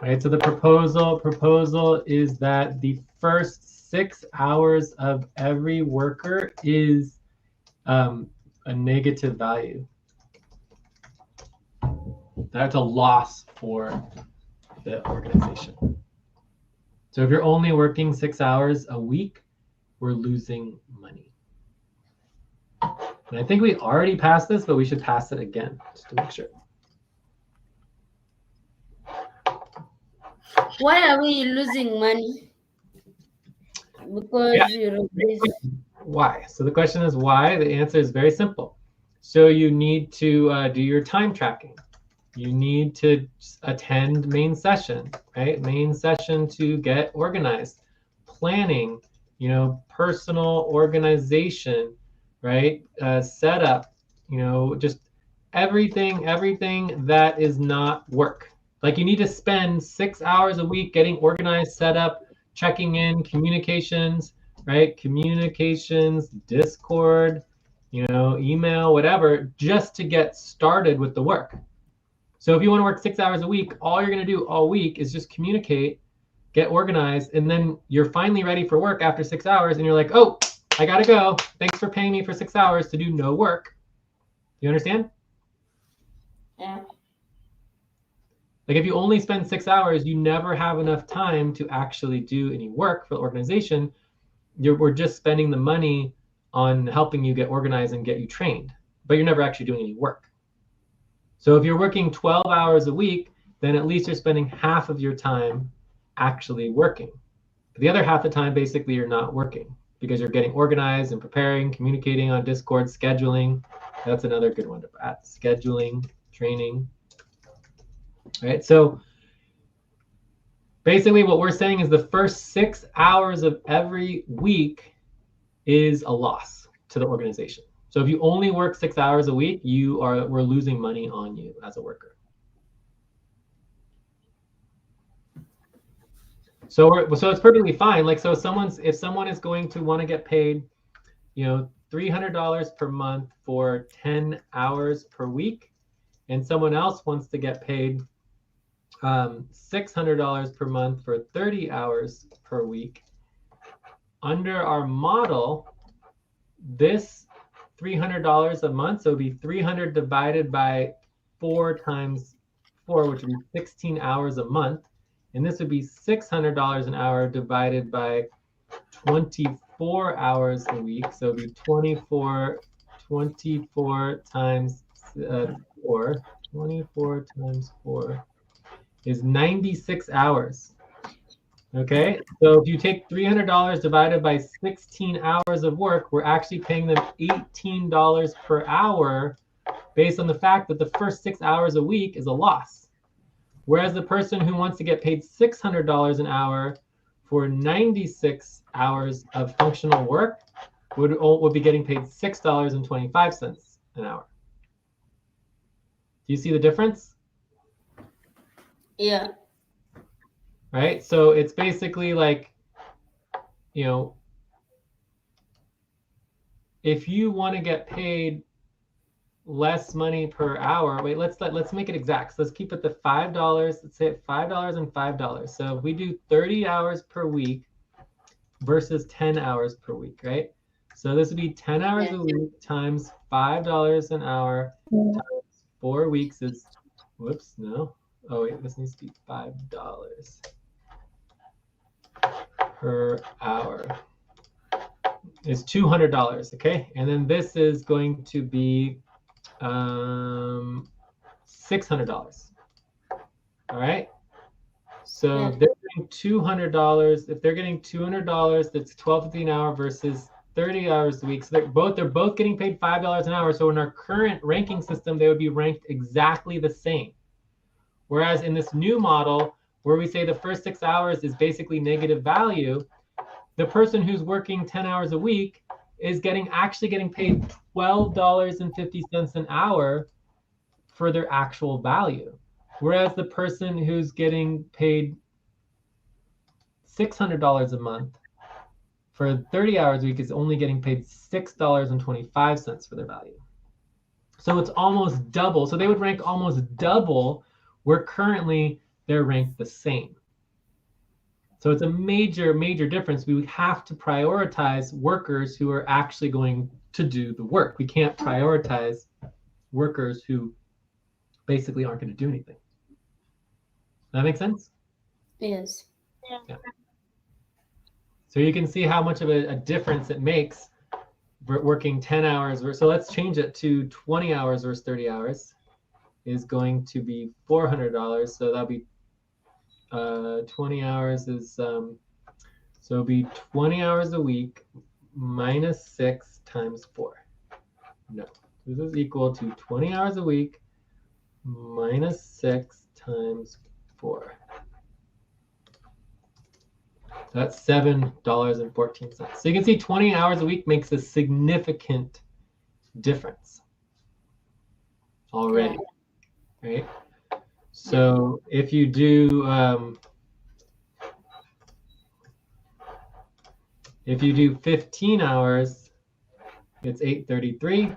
Right, so the proposal is that the first 6 hours of every worker is a negative value. That's a loss for the organization. So if you're only working 6 hours a week, we're losing money. And I think we already passed this, but we should pass it again just to make sure. Why are we losing money? Because why? So the question is why? The answer is very simple. So you need to do your time tracking. You need to attend main session, right? Main session to get organized, planning, personal organization, right? Setup, just everything that is not work. Like you need to spend 6 hours a week getting organized, set up, checking in, communications, right? Communications, Discord, email, whatever, just to get started with the work. So if you want to work 6 hours a week, all you're going to do all week is just communicate, get organized, and then you're finally ready for work after 6 hours, and you're like, oh, I got to go. Thanks for paying me for 6 hours to do no work. You understand? Yeah. Like if you only spend 6 hours, you never have enough time to actually do any work for the organization. We're just spending the money on helping you get organized and get you trained, but you're never actually doing any work. So if you're working 12 hours a week, then at least you're spending half of your time actually working. The other half of the time, basically, you're not working because you're getting organized and preparing, communicating on Discord, scheduling. That's another good one to add. Scheduling, training. All right, so basically what we're saying is the first 6 hours of every week is a loss to the organization. So if you only work 6 hours a week, we're losing money on you as a worker. So it's perfectly fine. Like, so if someone is going to want to get paid, $300 per month for 10 hours per week, and someone else wants to get paid $600 per month for 30 hours per week, under our model, this $300 a month, so it would be 300 divided by 4 times 4, which would be 16 hours a month. And this would be $600 an hour divided by 24 hours a week. So it would be 24 times 4. 24 times 4 is 96 hours. Okay, so if you take $300 divided by 16 hours of work, we're actually paying them $18 per hour based on the fact that the first 6 hours a week is a loss. Whereas the person who wants to get paid $600 an hour for 96 hours of functional work would be getting paid $6.25 an hour. Do you see the difference? Yeah. Right, so it's basically like, if you want to get paid less money per hour, wait, let's make it exact. So let's keep it the $5. Let's say $5 and $5. So if we do 30 hours per week versus 10 hours per week, right? So this would be 10 hours a week times $5 an hour times 4 weeks is, whoops, no. Oh wait, this needs to be $5 per hour is $200, okay? And then this is going to be $600. All right. So if they're getting $200, if they're getting $200, that's $12.50 an hour versus 30 hours a week. So they're both getting paid $5 an hour. So in our current ranking system, they would be ranked exactly the same. Whereas in this new model, where we say the first 6 hours is basically negative value, the person who's working 10 hours a week is actually getting paid $12.50 an hour for their actual value. Whereas the person who's getting paid $600 a month for 30 hours a week is only getting paid $6.25 for their value. So it's almost double. So they would rank almost double where currently they're ranked the same. So it's a major, major difference. We would have to prioritize workers who are actually going to do the work. We can't prioritize workers who basically aren't going to do anything. Does that make sense? Yes. Yeah. So you can see how much of a difference it makes working 10 hours. So let's change it to 20 hours versus 30 hours is going to be $400. So that'll be 20 hours is, so it'll be 20 hours a week minus 6 times 4. No, this is equal to 20 hours a week minus 6 times 4. That's $7.14. So you can see 20 hours a week makes a significant difference already, right? So if you do 15 hours, it's $8.33.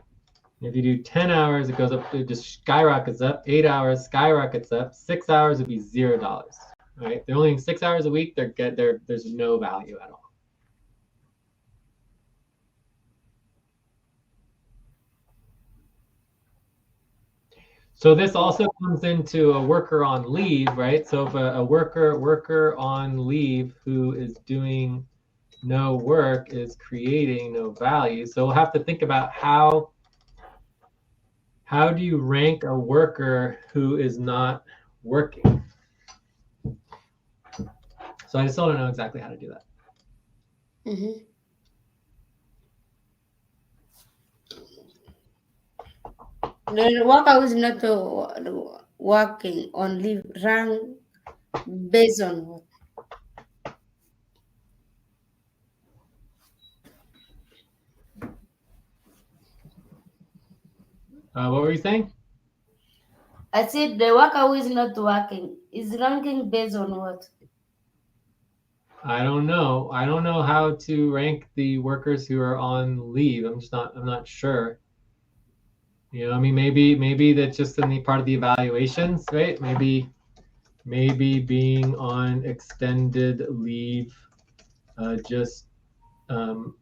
If you do 10 hours, it goes up, it just skyrockets up. 8 hours skyrockets up. 6 hours would be $0. Right? They're only 6 hours a week. There's no value at all. So this also comes into a worker on leave, right? So if a worker on leave who is doing no work is creating no value. So we'll have to think about how do you rank a worker who is not working? So I still don't know exactly how to do that. Mm-hmm. The worker who is not working on leave rank based on what? What were you saying? I said the worker who is not working is ranking based on what? I don't know. I don't know how to rank the workers who are on leave. I'm not sure. You know, I mean, maybe that's just in the part of the evaluations, right? Maybe being on extended leave just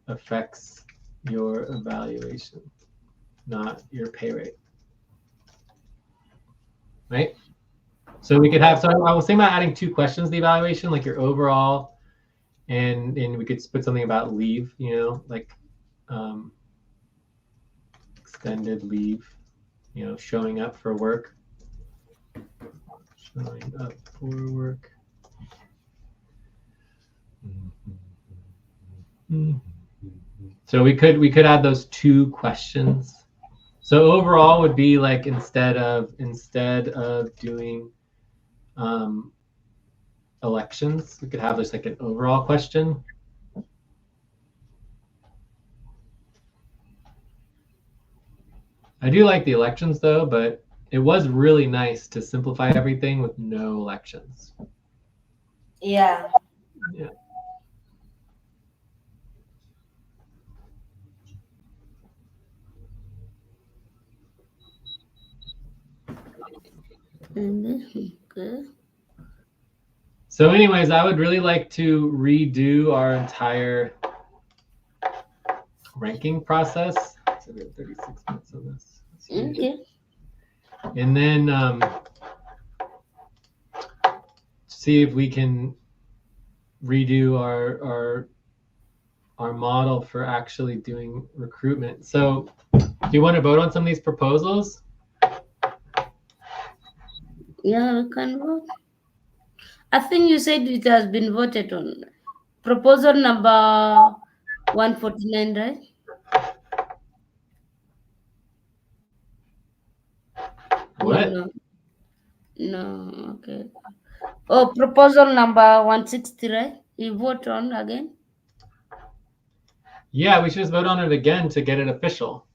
affects your evaluation, not your pay rate, right? So we could have, so I was thinking about adding 2 questions to the evaluation, like your overall, and we could put something about leave, you know, like extended leave, you know, showing up for work. Showing up for work. So we could add those 2 questions. So overall would be like instead of doing elections, we could have just like an overall question. I do like the elections though, but it was really nice to simplify everything with no elections. Yeah. Yeah. Okay. So anyways, I would really like to redo our entire ranking process. So we have 36 minutes on this. Okay. And then see if we can redo our model for actually doing recruitment. So do you want to vote on some of these proposals? Yeah, we can vote. I think you said it has been voted on. Proposal number 149, right? What? No, okay. Oh, proposal number 160, right? You vote on again? Yeah, we should just vote on it again to get it official.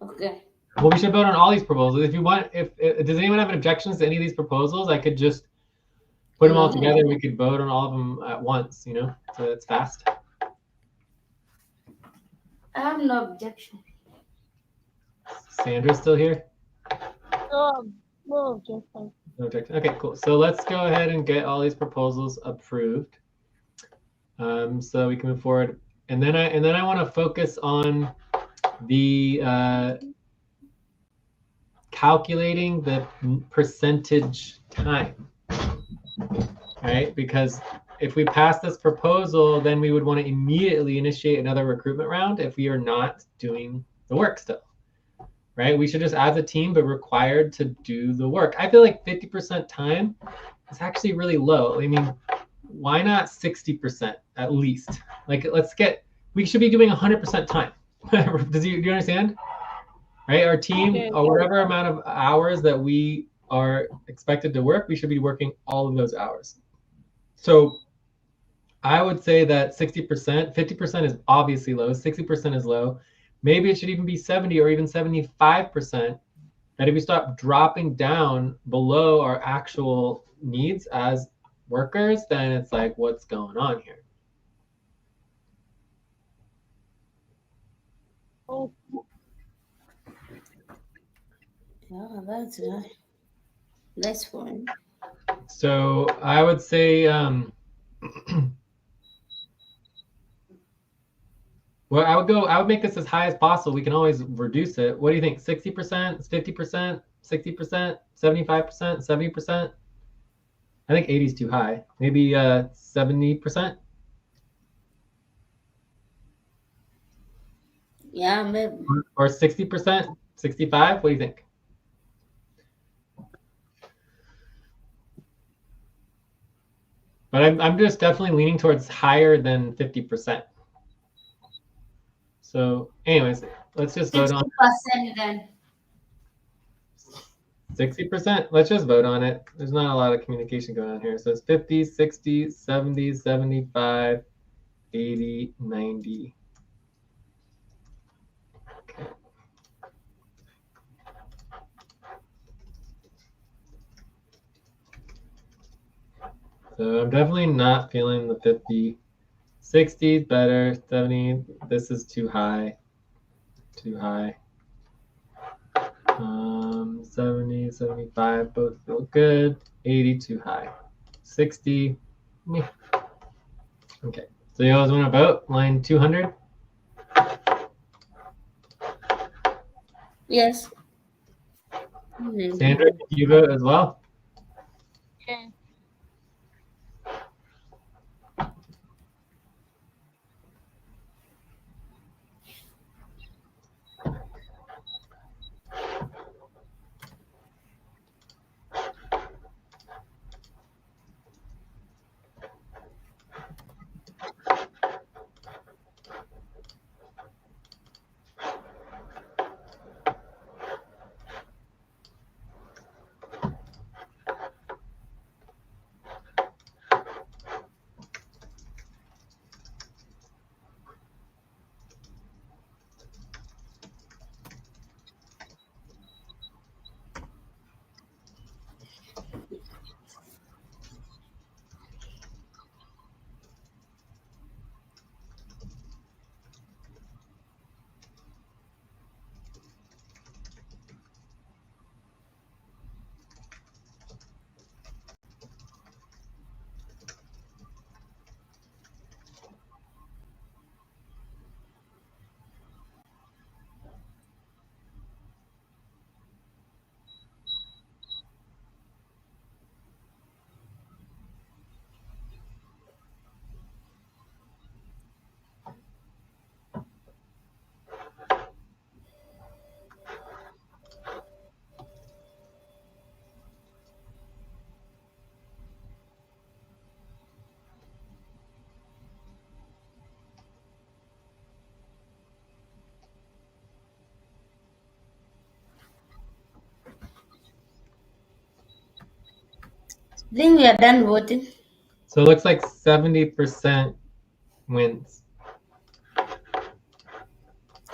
Okay. Well, we should vote on all these proposals. If you want, if does anyone have objections to any of these proposals, I could just put them all together. We could vote on all of them at once, you know, so it's fast. I have no objection. Sandra's still here? No objection. No objection. Okay, cool. So let's go ahead and get all these proposals approved. So we can move forward. And then I want to focus on the calculating the percentage time, right? Because if we pass this proposal, then we would want to immediately initiate another recruitment round if we are not doing the work still, right? We should just, as a team, be required to do the work. I feel like 50% time is actually really low. I mean, why not 60% at least? Like, we should be doing 100% time. Do you understand? Right? Our team, Yes. or whatever amount of hours that we are expected to work, we should be working all of those hours. So I would say that 60%, 50% is obviously low, 60% is low. Maybe it should even be 70 or even 75%. That if we start dropping down below our actual needs as workers, then it's like, what's going on here? Oh, Yeah, that's fine. So I would say, well, I would make this as high as possible. We can always reduce it. What do you think? 60%, 50%, 60%, 75%, 70%? I think 80 is too high. Maybe 70%? Yeah, maybe. Or 60%, 65? What do you think? But I'm just definitely leaning towards higher than 50%. So anyways, let's just vote on 60% then. 60%. Let's just vote on it. There's not a lot of communication going on here. So it's 50, 60, 70, 75, 80, 90. Okay. So I'm definitely not feeling the 50. 60 is better. 70, this is too high. Too high. 70, 75, both feel good. 80, too high. 60, meh. Okay. So you guys want to vote? Line 200? Yes. Sandra, did you vote as well? yeah. I think we are done voting. So it looks like 70% wins.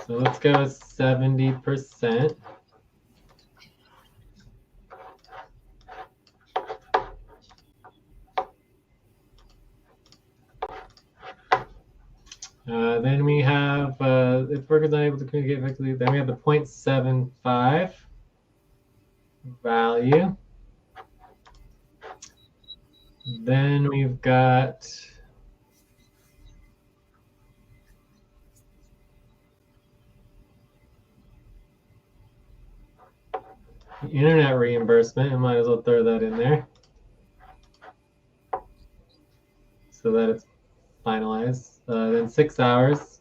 So let's go with 70%. Then we have, if workers are unable to communicate effectively, then we have the 0.75. value. Then we've got the internet reimbursement. I might as well throw that in there so that it's finalized. Then 6 hours.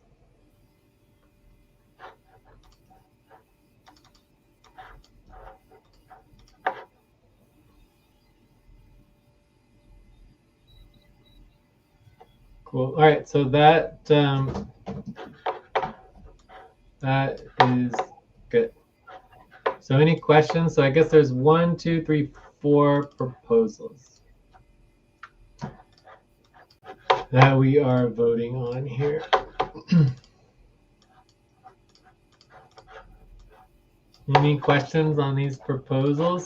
Cool. All right, so that is good. So any questions? So I guess there's 1, 2, 3, 4 proposals that we are voting on here. Any questions on these proposals?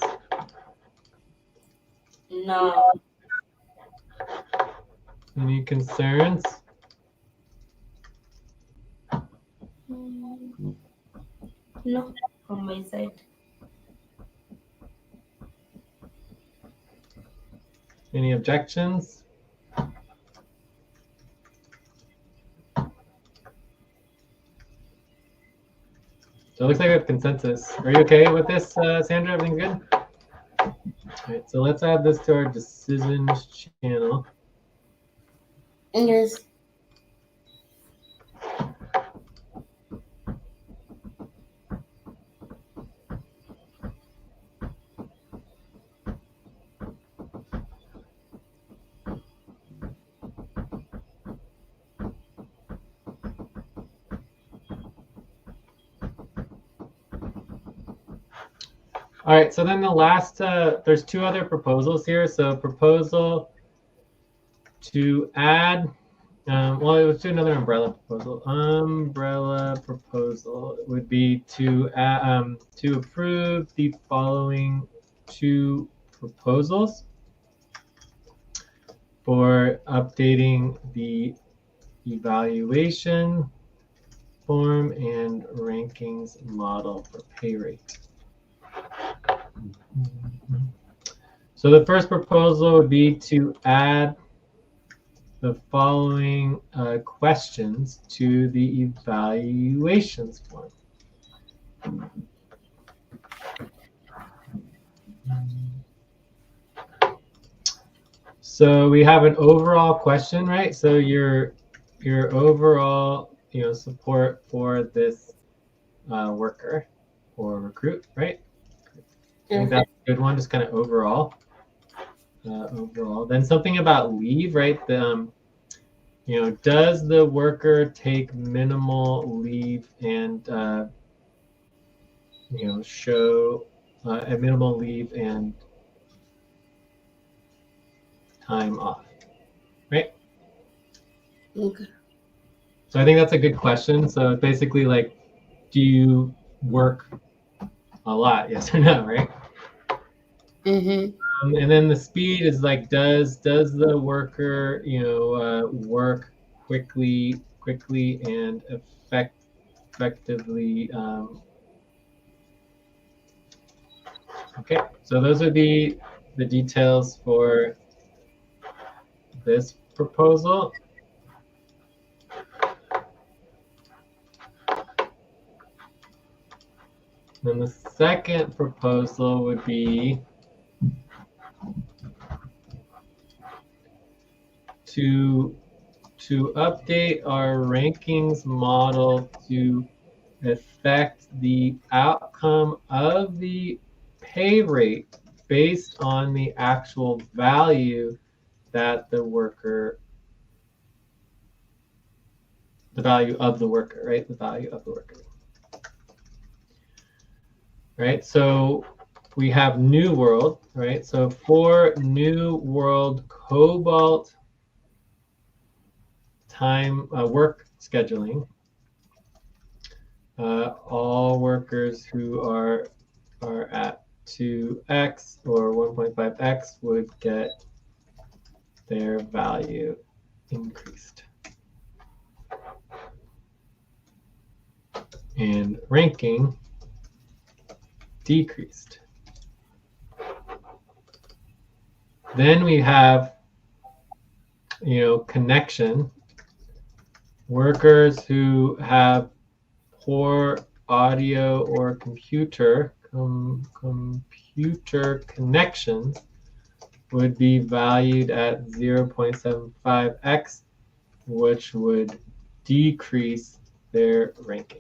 No. Any concerns? No, from my side. Any objections? So it looks like we have consensus. Are you okay with this, Sandra? Everything's good? All right, so let's add this to our decisions channel. Yes. All right, so then the last, there's 2 other proposals here. So proposal to add, well, let's do another umbrella proposal. Umbrella proposal would be to approve the following 2 proposals for updating the evaluation form and rankings model for pay rate. So the first proposal would be to add the following questions to the evaluations form. So we have an overall question, right? So your overall, support for this worker or recruit, right? I think that's a good one, just kind of overall. Overall. Then something about leave, right? Does the worker take minimal leave and show a minimal leave and time off, right? Okay. So I think that's a good question. So basically, like, do you work a lot? Yes or no, right? Mm-hmm. And then the speed is like, does the worker, work quickly and effectively? Okay, so those would be the details for this proposal. Then the second proposal would be to update our rankings model to affect the outcome of the pay rate based on the actual value that the value of the worker, right? The value of the worker. Right, so we have New World, right? So for New World Cobalt time work scheduling, all workers who are at 2x or 1.5x would get their value increased. And ranking decreased. Then we have, connection. Workers who have poor audio or computer connections would be valued at 0.75x, which would decrease their ranking.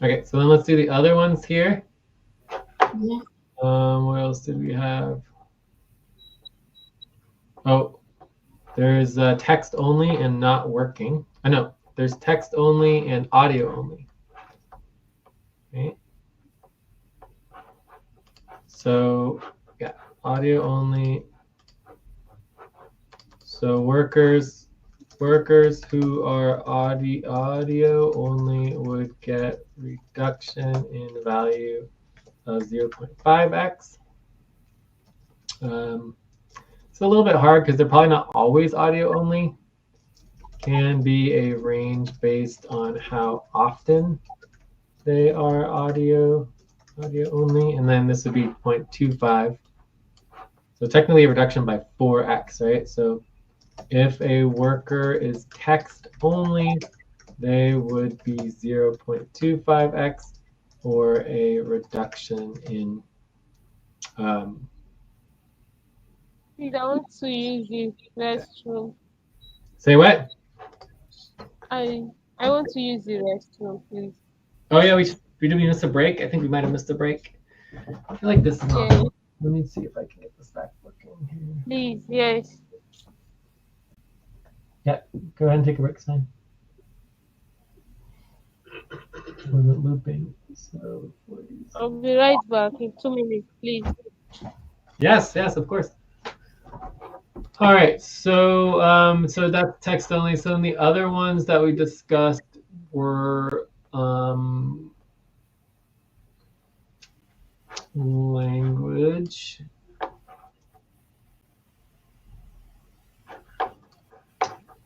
Okay, so then let's do the other ones here. Yeah. What else did we have? Oh, there's text only and not working. No, there's text only and audio only. Okay. So yeah, audio only. So workers who are audio only would get reduction in value of 0.5x. It's a little bit hard because they're probably not always audio only. Can be a range based on how often they are audio only, and then this would be 0.25. So technically a reduction by 4x, right? So if a worker is text only, they would be 0.25x, or a reduction in. We don't to use the restroom. Say what? I want to use the restroom, please. Oh yeah, did we miss a break? I think we might have missed a break. I feel like this is not. Yeah. Let me see if I can get this back working here. Please, yes. Yeah, go ahead and take a break, sign. Wasn't looping, so 40. I'll be right back in 2 minutes, please. Yes, of course. All right, so so that's text only. So then the other ones that we discussed were language.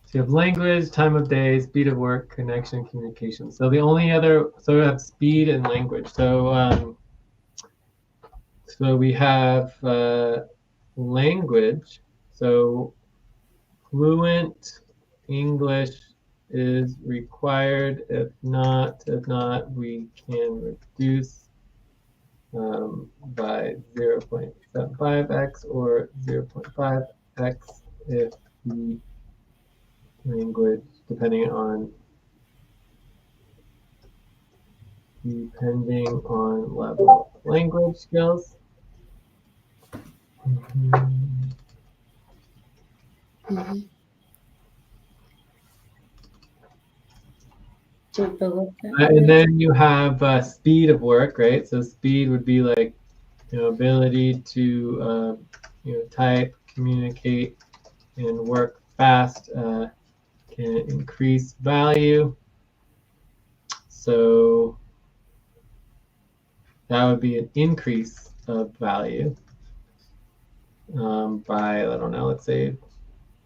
So you have language, time of day, speed of work, connection, communication. So the only other, so we have speed and language. So so we have language. So fluent English is required. If not, we can reduce by 0.75x or 0.5x if the language, depending on level of language skills. And then you have speed of work, right? So speed would be like, ability to, type, communicate, and work fast can increase value. So that would be an increase of value by, I don't know, let's say.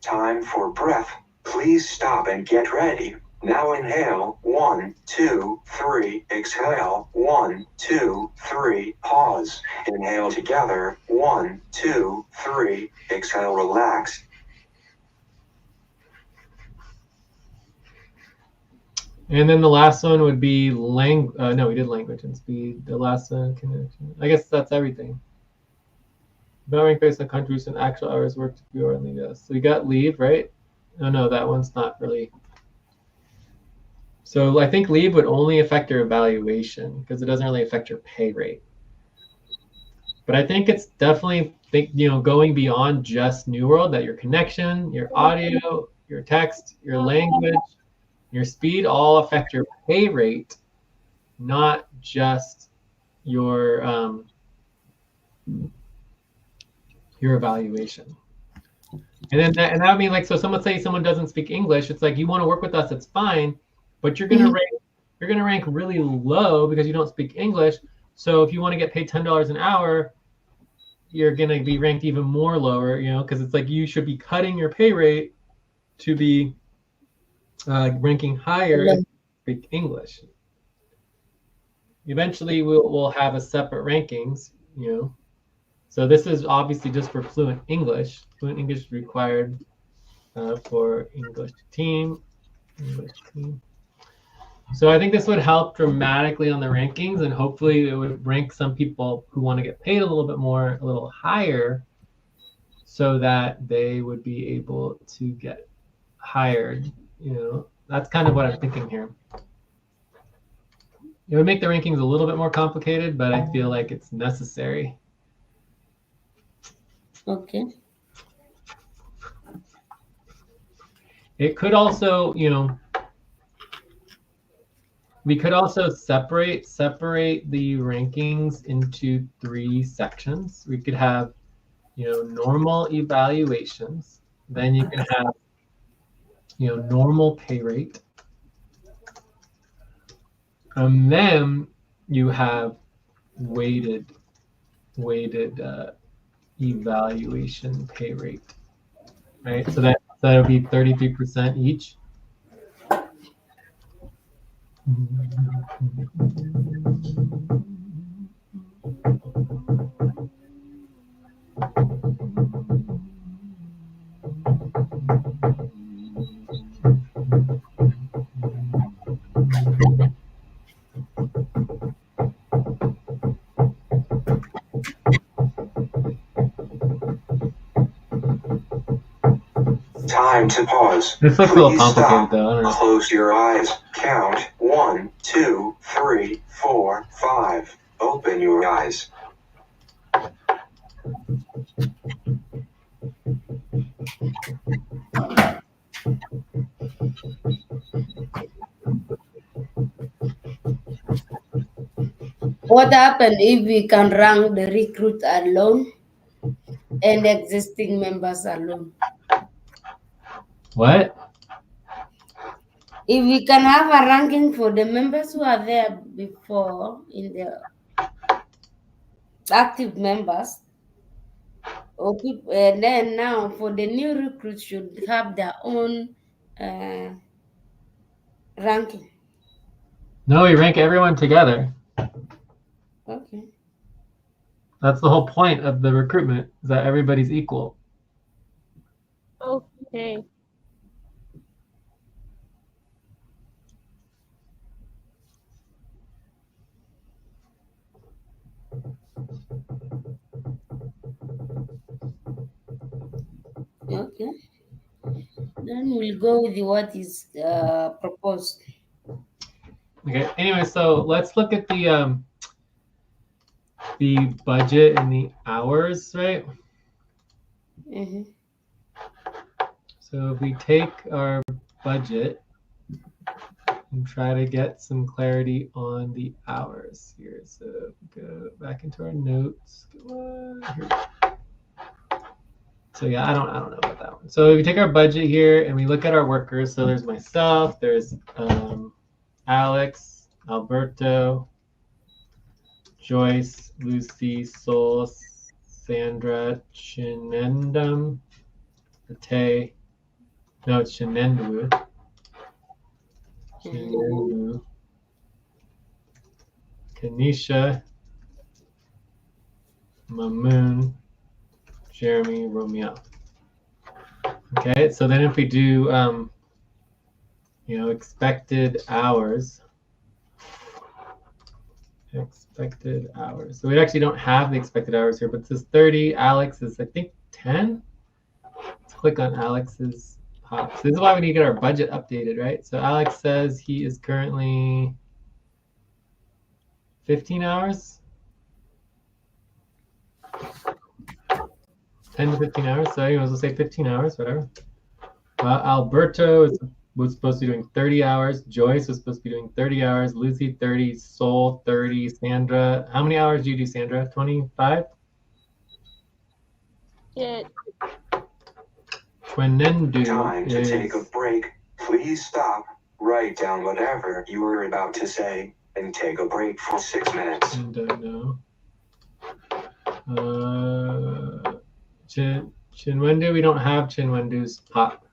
Time for breath. Please stop and get ready. Now inhale, 1, 2, 3, exhale, 1, 2, 3, pause. Inhale together, 1, 2, 3, exhale, relax. And then the last one would be no, we did language and speed. The last one, connection. I guess that's everything. Varying based on countries and actual hours worked to be or leave us. So we got leave, right? Oh no, that one's not really. So I think leave would only affect your evaluation because it doesn't really affect your pay rate. But I think it's definitely going beyond just New World, that your connection, your audio, your text, your language, your speed all affect your pay rate, not just your evaluation. And then that would mean, like, so someone doesn't speak English, it's like, you want to work with us, it's fine, but you're gonna rank really low because you don't speak English. So if you want to get paid $10 an hour, you're going to be ranked even more lower, you know, because it's like you should be cutting your pay rate to be ranking higher if you speak English. Eventually, we'll have a separate rankings, you know. So this is obviously just for fluent English. Fluent English is required for English team. So I think this would help dramatically on the rankings, and hopefully it would rank some people who want to get paid a little bit more, a little higher, so that they would be able to get hired. You know, that's kind of what I'm thinking here. It would make the rankings a little bit more complicated, but I feel like it's necessary. Okay. It could also, you know, we could also separate the rankings into 3 sections. We could have, you know, normal evaluations. Then you can have, you know, normal pay rate. And then you have weighted evaluation pay rate, right? So that'll be 33% each. Time to pause. This looks a little Please complicated stop. though. I don't know. Close your eyes. Count 1, 2, 3, 4, 5. Open your eyes. What happens if we can rank the recruit alone and existing members alone? What? If we can have a ranking for the members who are there before in the active members, or people, and then now for the new recruits should have their own ranking. No, we rank everyone together. Okay. That's the whole point of the recruitment, is that everybody's equal. Okay. Okay. Then we'll go with what is proposed. Okay. Anyway, so let's look at the budget and the hours, right? Mm-hmm. So if we take our budget and try to get some clarity on the hours here. So go back into our notes. Here. So yeah, I don't know about that one. So if we take our budget here and we look at our workers, so there's myself, there's Alex, Alberto, Joyce, Lucy, Sol, Sandra, Chinendum, Ate, no, it's Chinendu. Chinendu, Kanisha, Mamoon, Jeremy, Romeo. Okay, so then if we do, you know, expected hours. So we actually don't have the expected hours here, but it says 30. Alex is, I think, 10. Let's click on Alex's pop. So this is why we need to get our budget updated, right? So Alex says he is currently 15 hours. 10 to 15 hours. So anyways, we'll say 15 hours, whatever. Alberto was supposed to be doing 30 hours. Joyce was supposed to be doing 30 hours. Lucy, 30. Sol, 30. Sandra, how many hours do you do, Sandra? 25? Yeah. Chinendu Time to is... take a break. Please stop. Write down whatever you were about to say. and take a break for 6 minutes. I don't know. Chinwendu, we don't have Chinwendu's pop.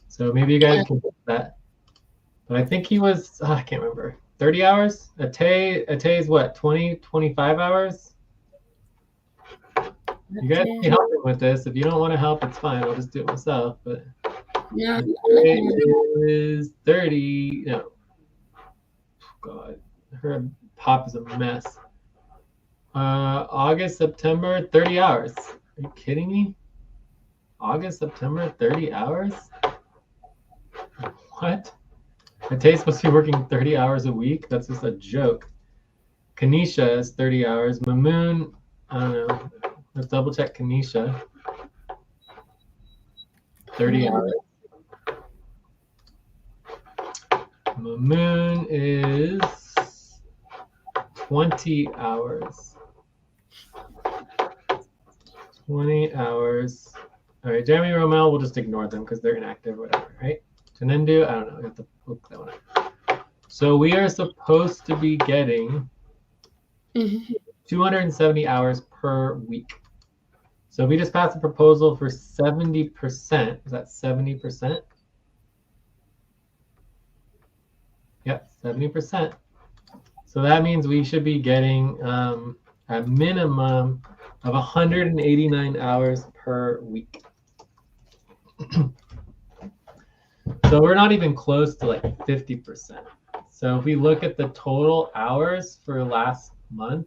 So maybe you guys can put that. But I think he was, I can't remember, 30 hours? Ate's what, 20, 25 hours? You guys can help me with this. If you don't want to help, it's fine. I'll just do it myself. But No, it is 30, no. God, her pop is a mess. August, September, 30 hours. Are you kidding me? August, September, 30 hours? What? Ate's supposed to be working 30 hours a week? That's just a joke. Kanisha is 30 hours. Mamoon, I don't know. Let's double check Kanisha. 30 hours. Mamoon is 20 hours. 20 hours. All right, Jeremy Romel, we'll just ignore them because they're inactive or whatever, right? Tenendu, I don't know. We have to look that one up. So we are supposed to be getting 270 hours per week. So we just passed a proposal for 70%. Is that 70%? Yep, 70%. So that means we should be getting a minimum of 189 hours per week. So we're not even close to like 50%. So if we look at the total hours for last month,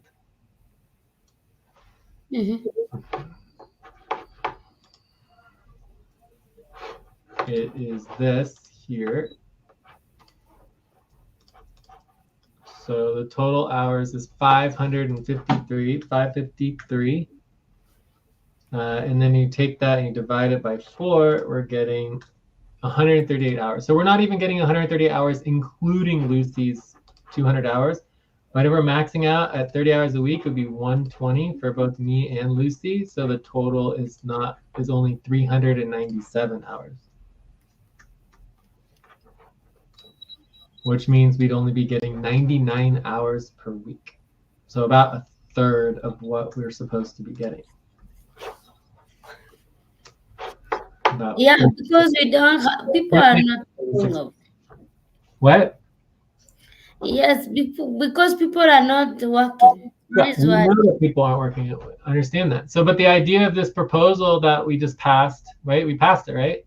it is this here. So the total hours is 553. And then you take that and you divide it by 4, we're getting 138 hours. So we're not even getting 138 hours, including Lucy's 200 hours. But if we're maxing out at 30 hours a week, it would be 120 for both me and Lucy. So the total is only 397 hours. Which means we'd only be getting 99 hours per week. So about a third of what we're supposed to be getting. Yeah, because we don't have, people are not thinking of. What? Yes, because people are not working. That is why. We know that people aren't working. I understand that. So, but the idea of this proposal that we just passed, right? We passed it, right?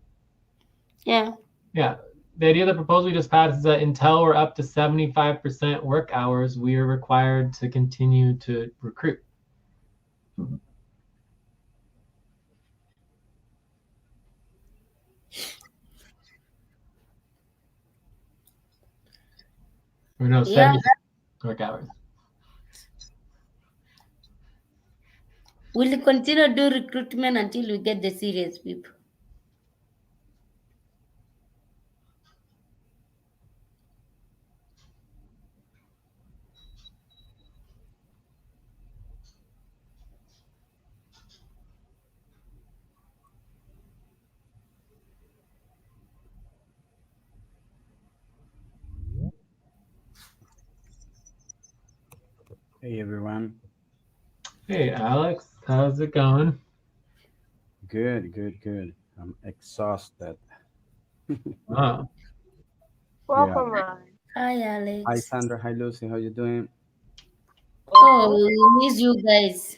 Yeah. Yeah. The idea of the proposal we just passed is that until we're up to 75% work hours, we are required to continue to recruit. Or no, 70 work hours. We'll continue to do recruitment until we get the serious people. Hey everyone. Hey Alex, how's it going? Good. I'm exhausted. Wow. Welcome, Hi, Alex. Hi Sandra, hi Lucy, how you doing? Oh, we miss you guys.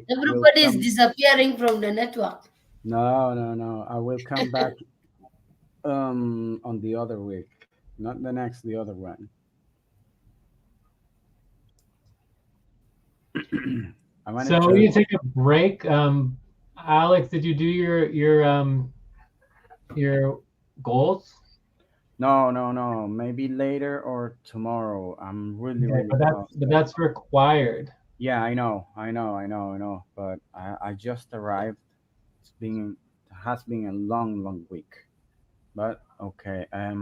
Everybody is disappearing from the network. No. I will come back on the other week. Not the next, the other one. So we take a break. Alex, did you do your goals? No. Maybe later or tomorrow. I'm really but that's required. Yeah, I know. But I just arrived. Has been a long week. But okay. I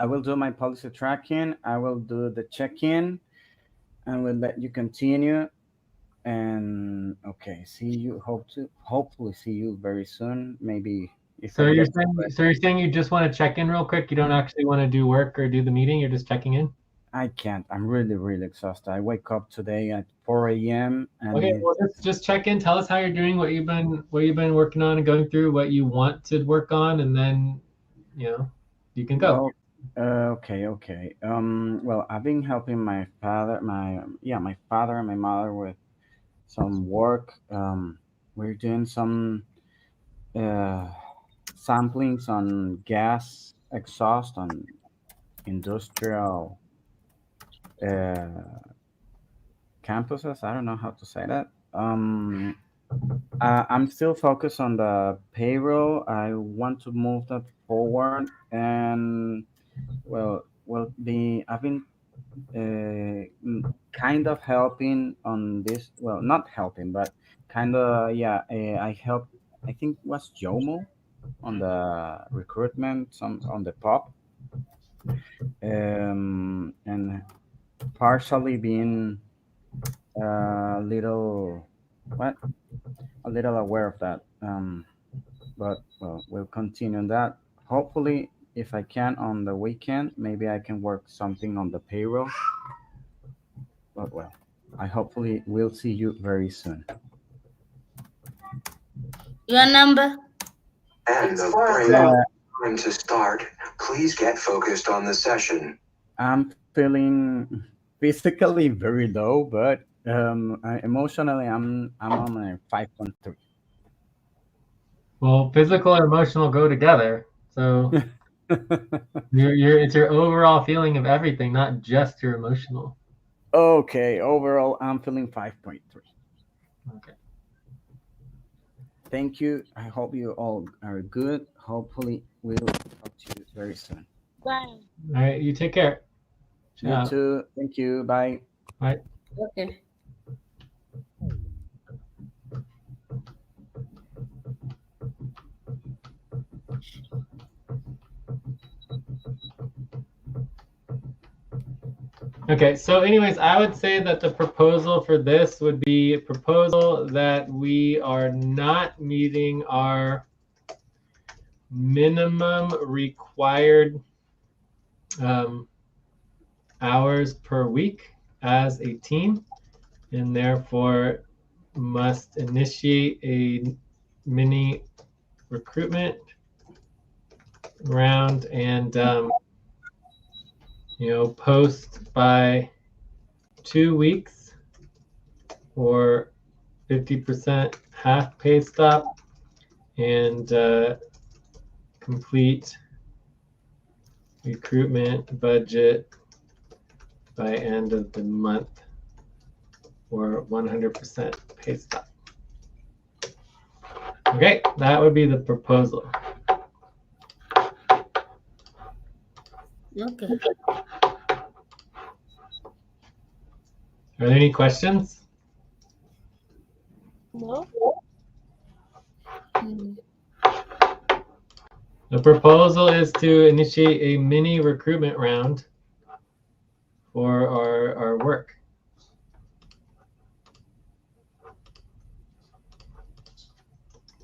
will do my policy tracking. I will do the check-in, and will let you continue. And okay, see you. Hopefully see you very soon. Maybe if So I you're get to saying, it. so you're saying you just want to check in real quick. You don't actually want to do work or do the meeting. You're just checking in. I can't. I'm really, really exhausted. I wake up today at 4 a.m. and Okay, well, just check in. Tell us how you're doing, what you've been working on and going through, what you want to work on, and then you can go. well, okay. Well, I've been helping my father, my father and my mother with some work. We're doing some uh, samplings on gas exhaust on industrial uh, campuses. I don't know how to say that. I'm still focused on the payroll. I want to move that forward, and I've been kind of helping on this. Well, not helping, but kind of, yeah. I helped. I think it was Jomo on the recruitment, some on the pop, and partially being a little what a little aware of that. But well, we'll continue on that. Hopefully, if I can on the weekend, maybe I can work something on the payroll. But well, I hopefully will see you very soon. Your number? And the time to start. Please get focused on the session. I'm feeling physically very low, but emotionally, I'm on a 5.3. Well, physical and emotional go together. So it's your overall feeling of everything, not just your emotional. Okay, overall, I'm feeling 5.3. Okay. Thank you. I hope you all are good. Hopefully, we'll talk to you very soon. Bye. All right. You take care. You Ciao. too. Thank you. Bye. Bye. Okay. Okay, so anyways, I would say that the proposal for this would be a proposal that we are not meeting our minimum required hours per week as a team, and therefore must initiate a mini recruitment round and post by 2 weeks or 50% half pay stop, and complete recruitment budget by end of the month or 100% pay stop. Okay, that would be the proposal. Okay. Are there any questions? No? The proposal is to initiate a mini recruitment round for our work.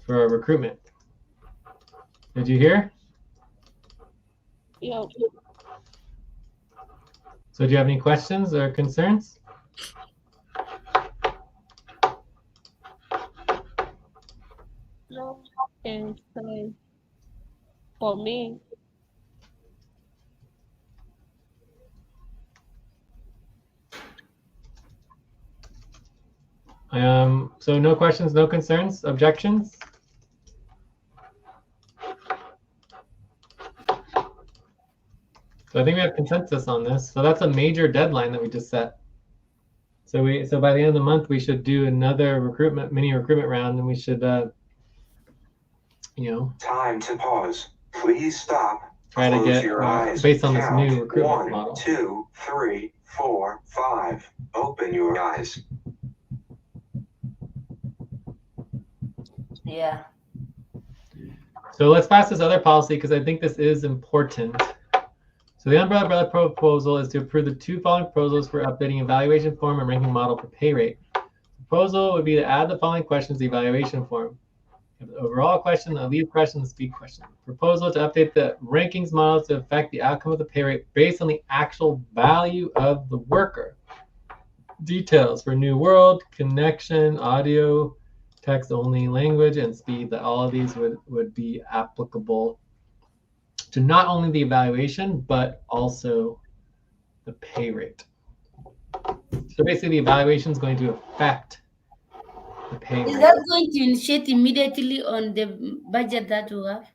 For our recruitment. Did you hear? Yeah. So do you have any questions or concerns? No concern for me. So no questions, no concerns, objections? So I think we have consensus on this. So that's a major deadline that we just set. So by the end of the month, we should do another mini recruitment round, and we should, Time to pause. Please stop. try to Close get your eyes. based on this Count. new recruitment 1, model. 2, 3, 4, 5. Open your eyes. Yeah. So let's pass this other policy because I think this is important. So the umbrella proposal is to approve the 2 following proposals for updating evaluation form and ranking model for pay rate. Proposal would be to add the following questions to the evaluation form. The overall question, the lead question, the speed question. Proposal to update the rankings model to affect the outcome of the pay rate based on the actual value of the worker. Details for new world, connection, audio, text only, language, and speed. That all of these would be applicable to not only the evaluation, but also the pay rate. So basically the evaluation is going to affect the pay Is rate. that going to initiate immediately on the budget that we have?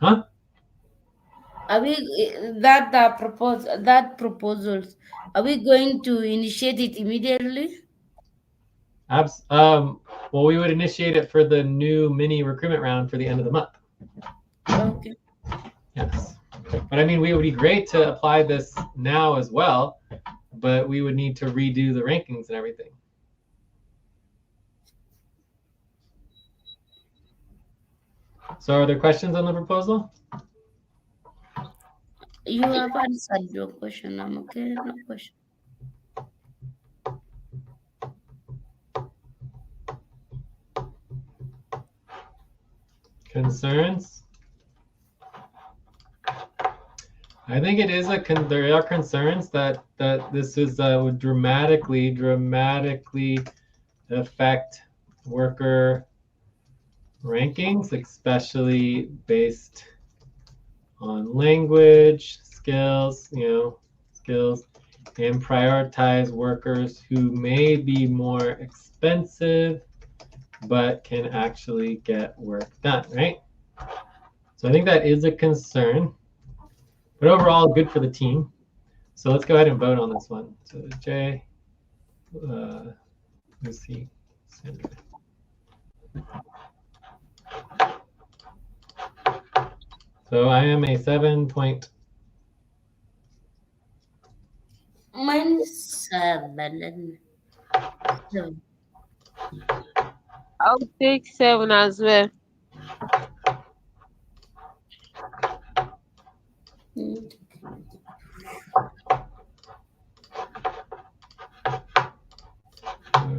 Huh? Are we proposals? Are we going to initiate it immediately? Well, we would initiate it for the new mini recruitment round for the end of the month. Okay. Yes. But I mean, we would be great to apply this now as well, but we would need to redo the rankings and everything. So are there questions on the proposal? You have answered your question. I'm okay. No question. Concerns? I think it is there are concerns that this is would dramatically affect worker rankings, especially based on language, skills, and prioritize workers who may be more expensive but can actually get work done, right? So I think that is a concern, but overall good for the team. So let's go ahead and vote on this one. So Jay, Lucy, Sandra. So I am a 7 Mine is 7. I'll take 7 as well.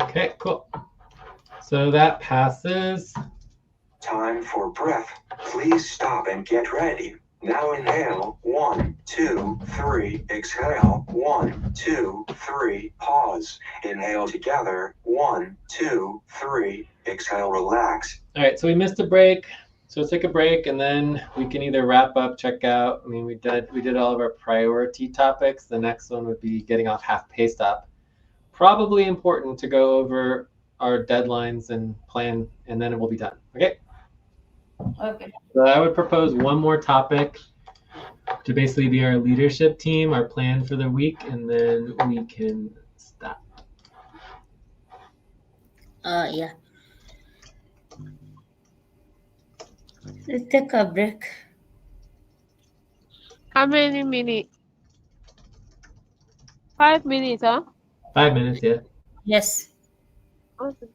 Okay, cool. So that passes. Time for breath. Please stop and get ready. Now inhale, 1, 2, 3, exhale, 1, 2, 3, pause. Inhale together, 1, 2, 3, exhale, relax. All right, so we missed a break. So let's take a break and then we can either wrap up, check out. I mean, we did all of our priority topics. The next one would be getting off half pay stop. Probably important to go over our deadlines and plan, and then it will be done. Okay? Okay. So I would propose one more topic to basically be our leadership team, our plan for the week, and then we can stop. Yeah. Let's take a break. How many minutes? 5 minutes, huh? 5 minutes, yeah. Yes. Okay.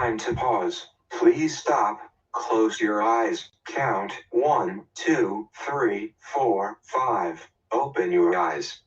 Time to pause. Please stop. Close your eyes. Count 1, 2, 3, 4, 5. Open your eyes.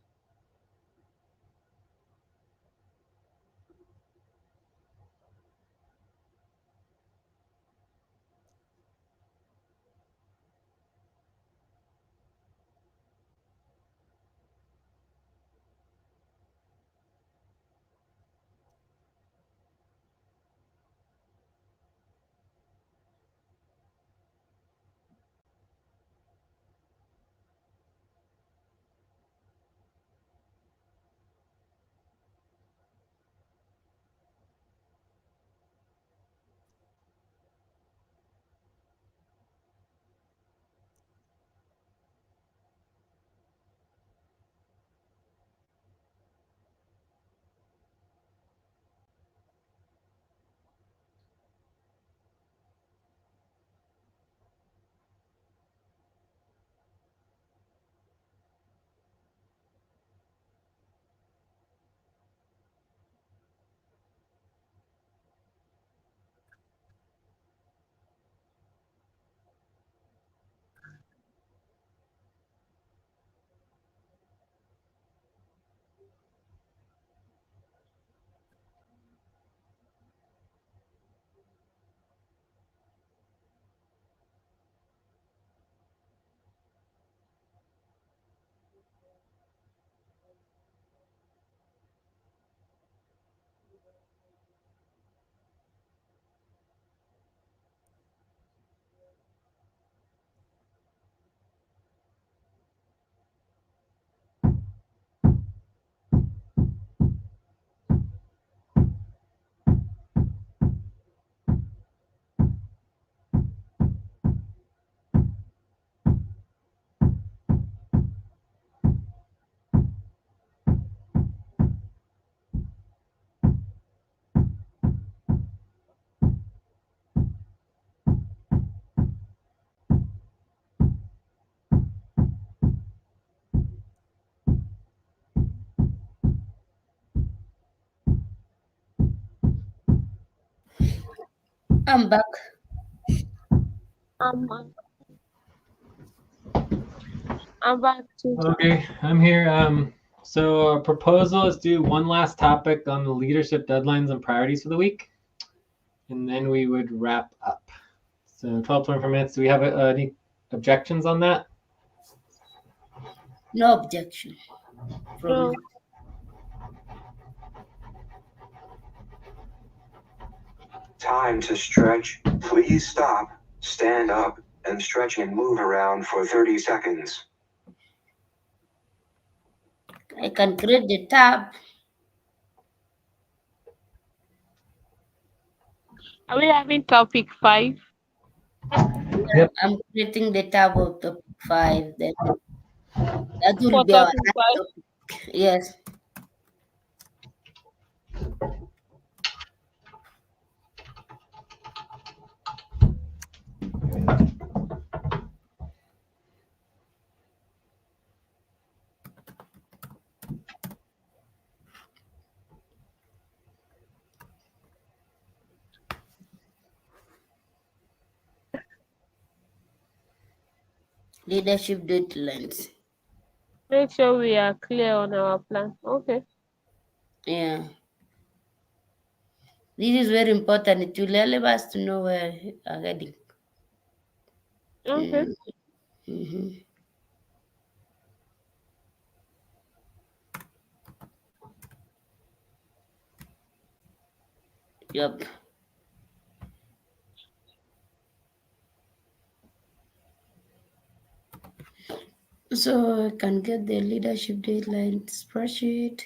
I'm back. I'm I'm back to. Okay, I'm here. So our proposal is to do one last topic on the leadership deadlines and priorities for the week, and then we would wrap up. So 12, 24 minutes. Do we have any objections on that? No objection from No. me. Time to stretch. Please stop, stand up, and stretch and move around for 30 seconds. I can create the tab. Are we having topic 5? Yep. I'm creating the tab of topic 5. Then that will For be our topic last 5? topic. Yes. Leadership deadlines. Make sure we are clear on our plan. Okay. Yeah. This is very important. It will help us to know where we are heading. Okay. Mm-hmm. Yep. So I can get the leadership deadline spreadsheet.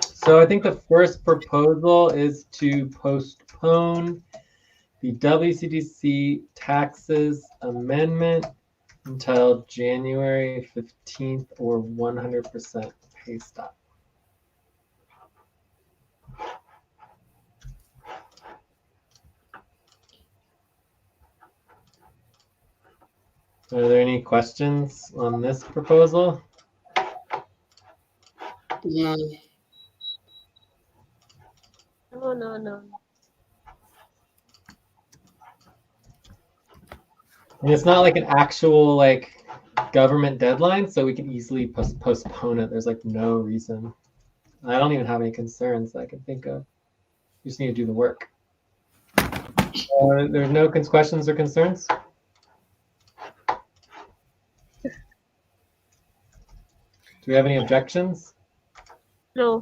So I think the first proposal is to postpone the WCDC taxes amendment until January 15th or 100% pay stop. Are there any questions on this proposal? No. No. And it's not like an actual like government deadline, so we can easily postpone it. There's like no reason. I don't even have any concerns that I can think of. You just need to do the work. There's no questions or concerns? Do we have any objections? No.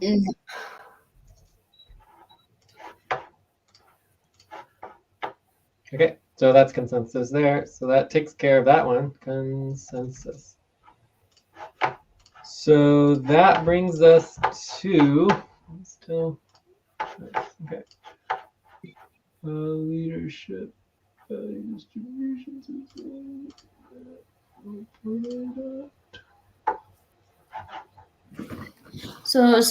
Okay, so that's consensus there. So that takes care of that one. Consensus. So that brings us to still okay. Leadership distributions. So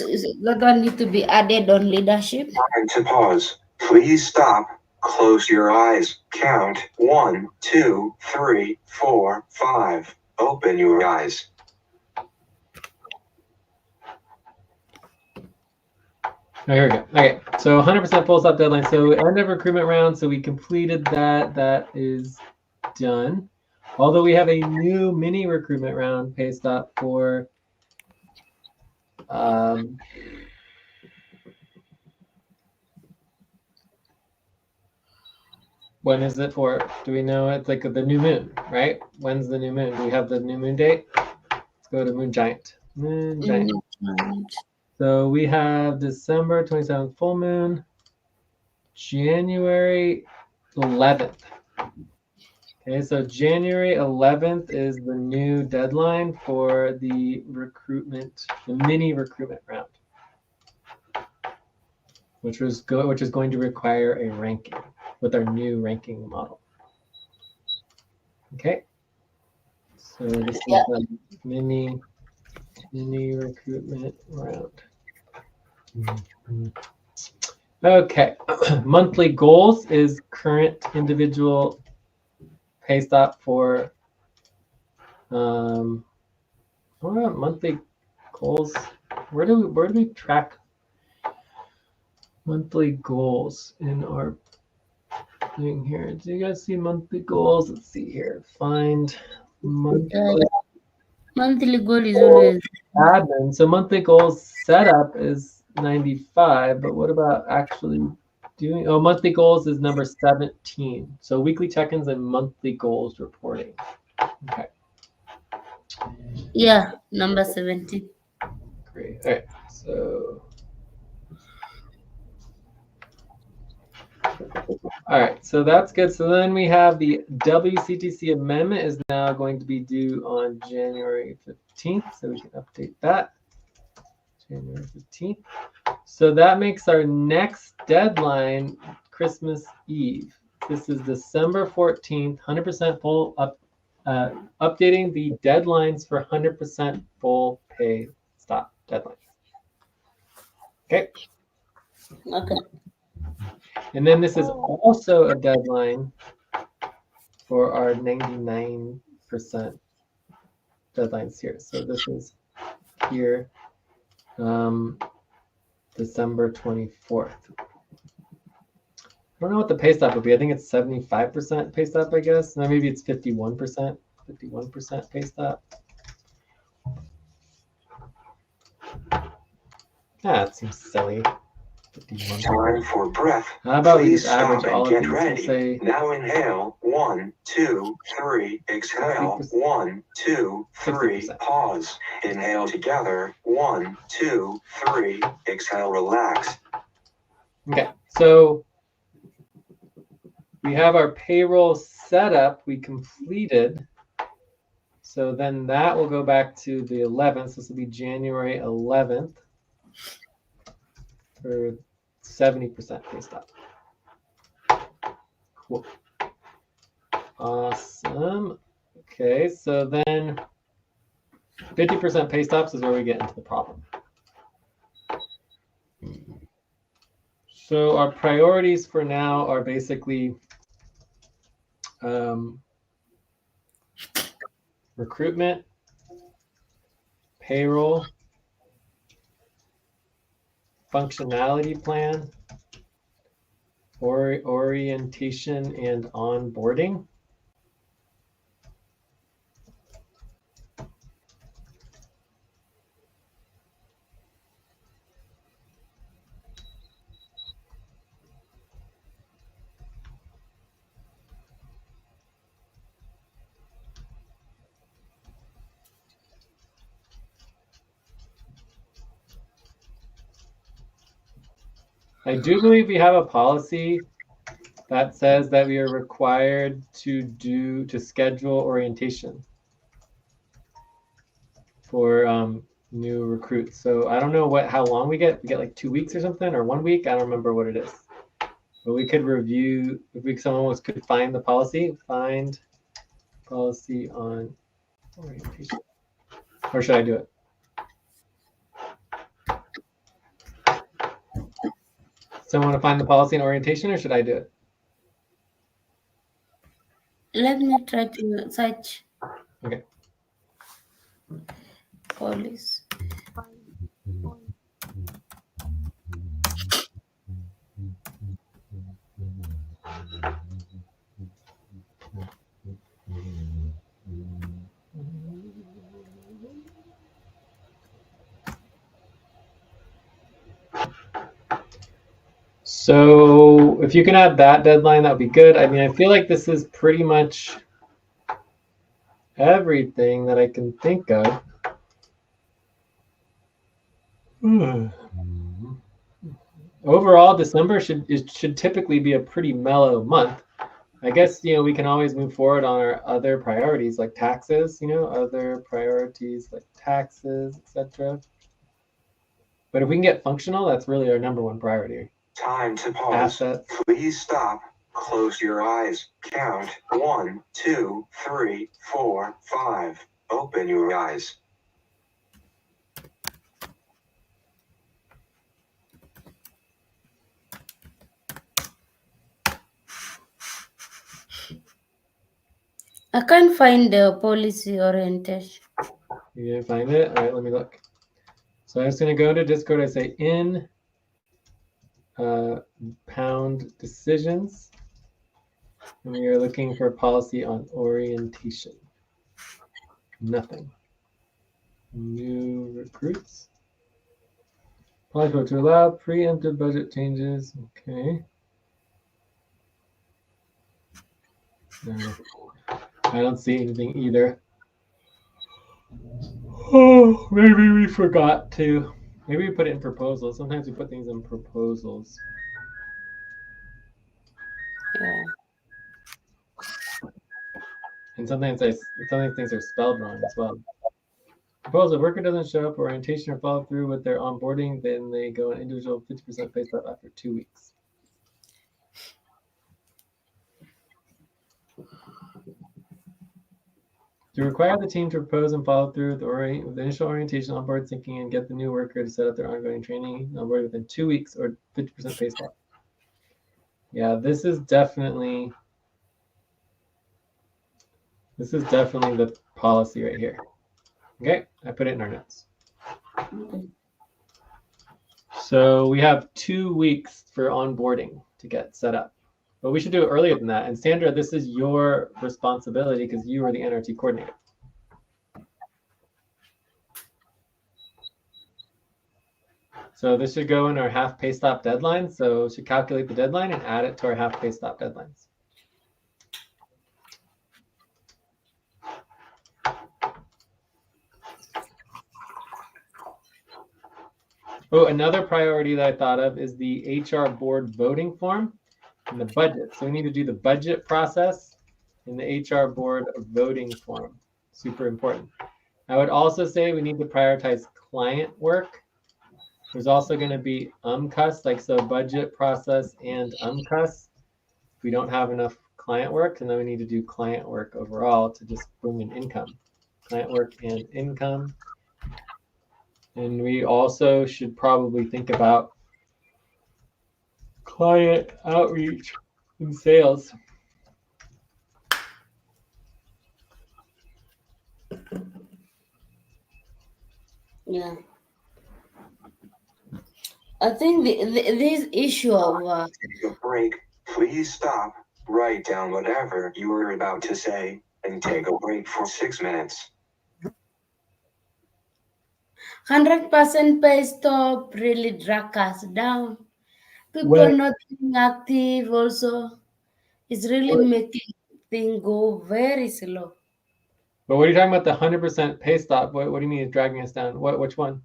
that one need to be added on leadership. Time to pause. Please stop. Close your eyes. Count 1, 2, 3, 4, 5. Open your eyes. Oh, here we go. Okay, so 100% full stop deadline. So end of recruitment round. So we completed that. That is done. Although we have a new mini recruitment round pay stop for when is it for? Do we know? It's like the new moon, right? When's the new moon? Do we have the new moon date? Let's go to Moon Giant. Moon Giant. So we have December 27th full moon, January 11th. Okay, so January 11th is the new deadline for the recruitment, the mini recruitment round, which is going to require a ranking with our new ranking model. Okay, so this is the mini recruitment round. Okay, monthly goals is current individual pay stop for what about monthly goals? Where do we track monthly goals in our thing here? Do you guys see monthly goals? Let's see here. Find monthly goal is always admin. So monthly goals setup is 95, but what about actually doing? Oh, monthly goals is number 17. So weekly check-ins and monthly goals reporting. Okay. Yeah, number 17. Great. All right. So, all right. So that's good. So then we have the WCTC amendment is now going to be due on January 15th. So we can update that. January 15th. So that makes our next deadline Christmas Eve. This is December 14th, 100% full updating the deadlines for 100% full pay stop deadline. Okay. Okay. And then this is also a deadline for our 99% deadlines here. So this is here, December 24th. I don't know what the pay stop would be. I think it's 75% pay stop, I guess. No, maybe it's 51%. 51% pay stop. That seems silly. 51. Time for breath. How about we Please just average stop all and of get these? ready. Say Now inhale. 1, 2, 3. Exhale. 1, 2, 3. 60%. Pause. Inhale together. 1, 2, 3. Exhale. Relax. Okay, so we have our payroll setup. We completed. So then that will go back to the 11th. So this will be January 11th for 70% pay stop. Cool. Awesome. Okay, so then 50% pay stops is where we get into the problem. So our priorities for now are basically recruitment, payroll, functionality plan, orientation and onboarding. I do believe we have a policy that says that we are required to schedule orientation for new recruits. So I don't know how long we get. We get like 2 weeks or something, or 1 week. I don't remember what it is. But we could review if someone could find the policy. Find policy on orientation, or should I do it? Someone want to find the policy on orientation, or should I do it? Let me try to search. Okay. Police. So if you can add that deadline, that would be good. I mean, I feel like this is pretty much everything that I can think of. Overall, December should typically be a pretty mellow month. I guess, we can always move forward on our other priorities like taxes, other priorities like taxes, etc. But if we can get functional, that's really our number one priority. Time to pause. Assets. Please stop. Close your eyes. Count 1, 2, 3, 4, 5. Open your eyes. I can't find the policy orientation. You didn't find it? All right, let me look. So I'm just going to go to Discord. I say in pound decisions. And we are looking for policy on orientation. Nothing. New recruits. Policy to allow preemptive budget changes. Okay. No, I don't see anything either. Oh, maybe we forgot to. Maybe we put it in proposals. Sometimes we put things in proposals. Yeah. And sometimes things are spelled wrong as well. Suppose a worker doesn't show up for orientation or follow through with their onboarding, then they go an individual 50% pay stub after 2 weeks. To require the team to propose and follow through with the initial orientation, onboard thinking, and get the new worker to set up their ongoing training onboard within 2 weeks or 50% pay stub. Yeah, this is definitely the policy right here. Okay, I put it in our notes. Okay. So we have 2 weeks for onboarding to get set up. But we should do it earlier than that. And Sandra, this is your responsibility because you are the NRT coordinator. So this should go in our half pay stop deadline. So we should calculate the deadline and add it to our half pay stop deadlines. Oh, another priority that I thought of is the HR board voting form and the budget. So we need to do the budget process in the HR board voting form. Super important. I would also say we need to prioritize client work. There's also going to be UMCUS, like so budget process and UMCUS. If we don't have enough client work, and then we need to do client work overall to just bring in income. Client work and income. And we also should probably think about client outreach and sales. Yeah. I think this issue of Take a break. Please stop, write down whatever you were about to say, and take a break for 6 minutes. 100% pay stop really drag us down. People What? not being active also. It's really making things go very slow. But what are you talking about? The 100% pay stop? What do you mean it's dragging us down? Which one?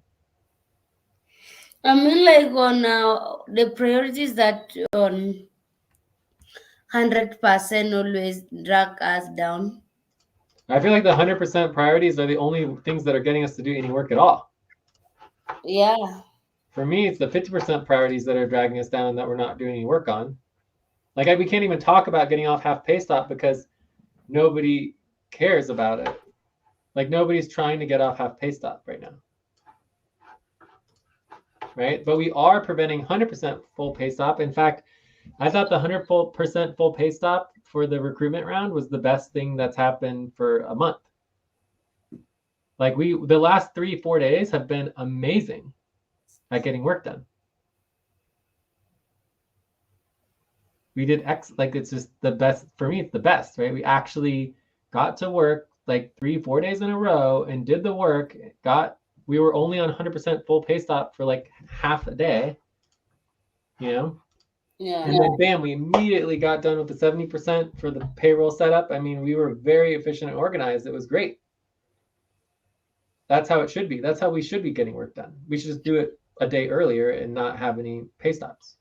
I mean, like on the priorities that on 100% always drag us down. I feel like the 100% priorities are the only things that are getting us to do any work at all. Yeah. For me, it's the 50% priorities that are dragging us down that we're not doing any work on. Like we can't even talk about getting off half pay stop because nobody cares about it. Like nobody's trying to get off half pay stop right now. Right? But we are preventing 100% full pay stop. In fact, I thought the 100% full pay stop for the recruitment round was the best thing that's happened for a month. Like the last 3-4 days have been amazing at getting work done. We did like it's just the best for me. It's the best, right? We actually got to work like 3-4 days in a row and did the work. We were only on 100% full pay stop for like half a day, you know. Yeah. And then bam, we immediately got done with the 70% for the payroll setup. I mean, we were very efficient and organized. It was great. That's how it should be. That's how we should be getting work done. We should just do it a day earlier and not have any pay stops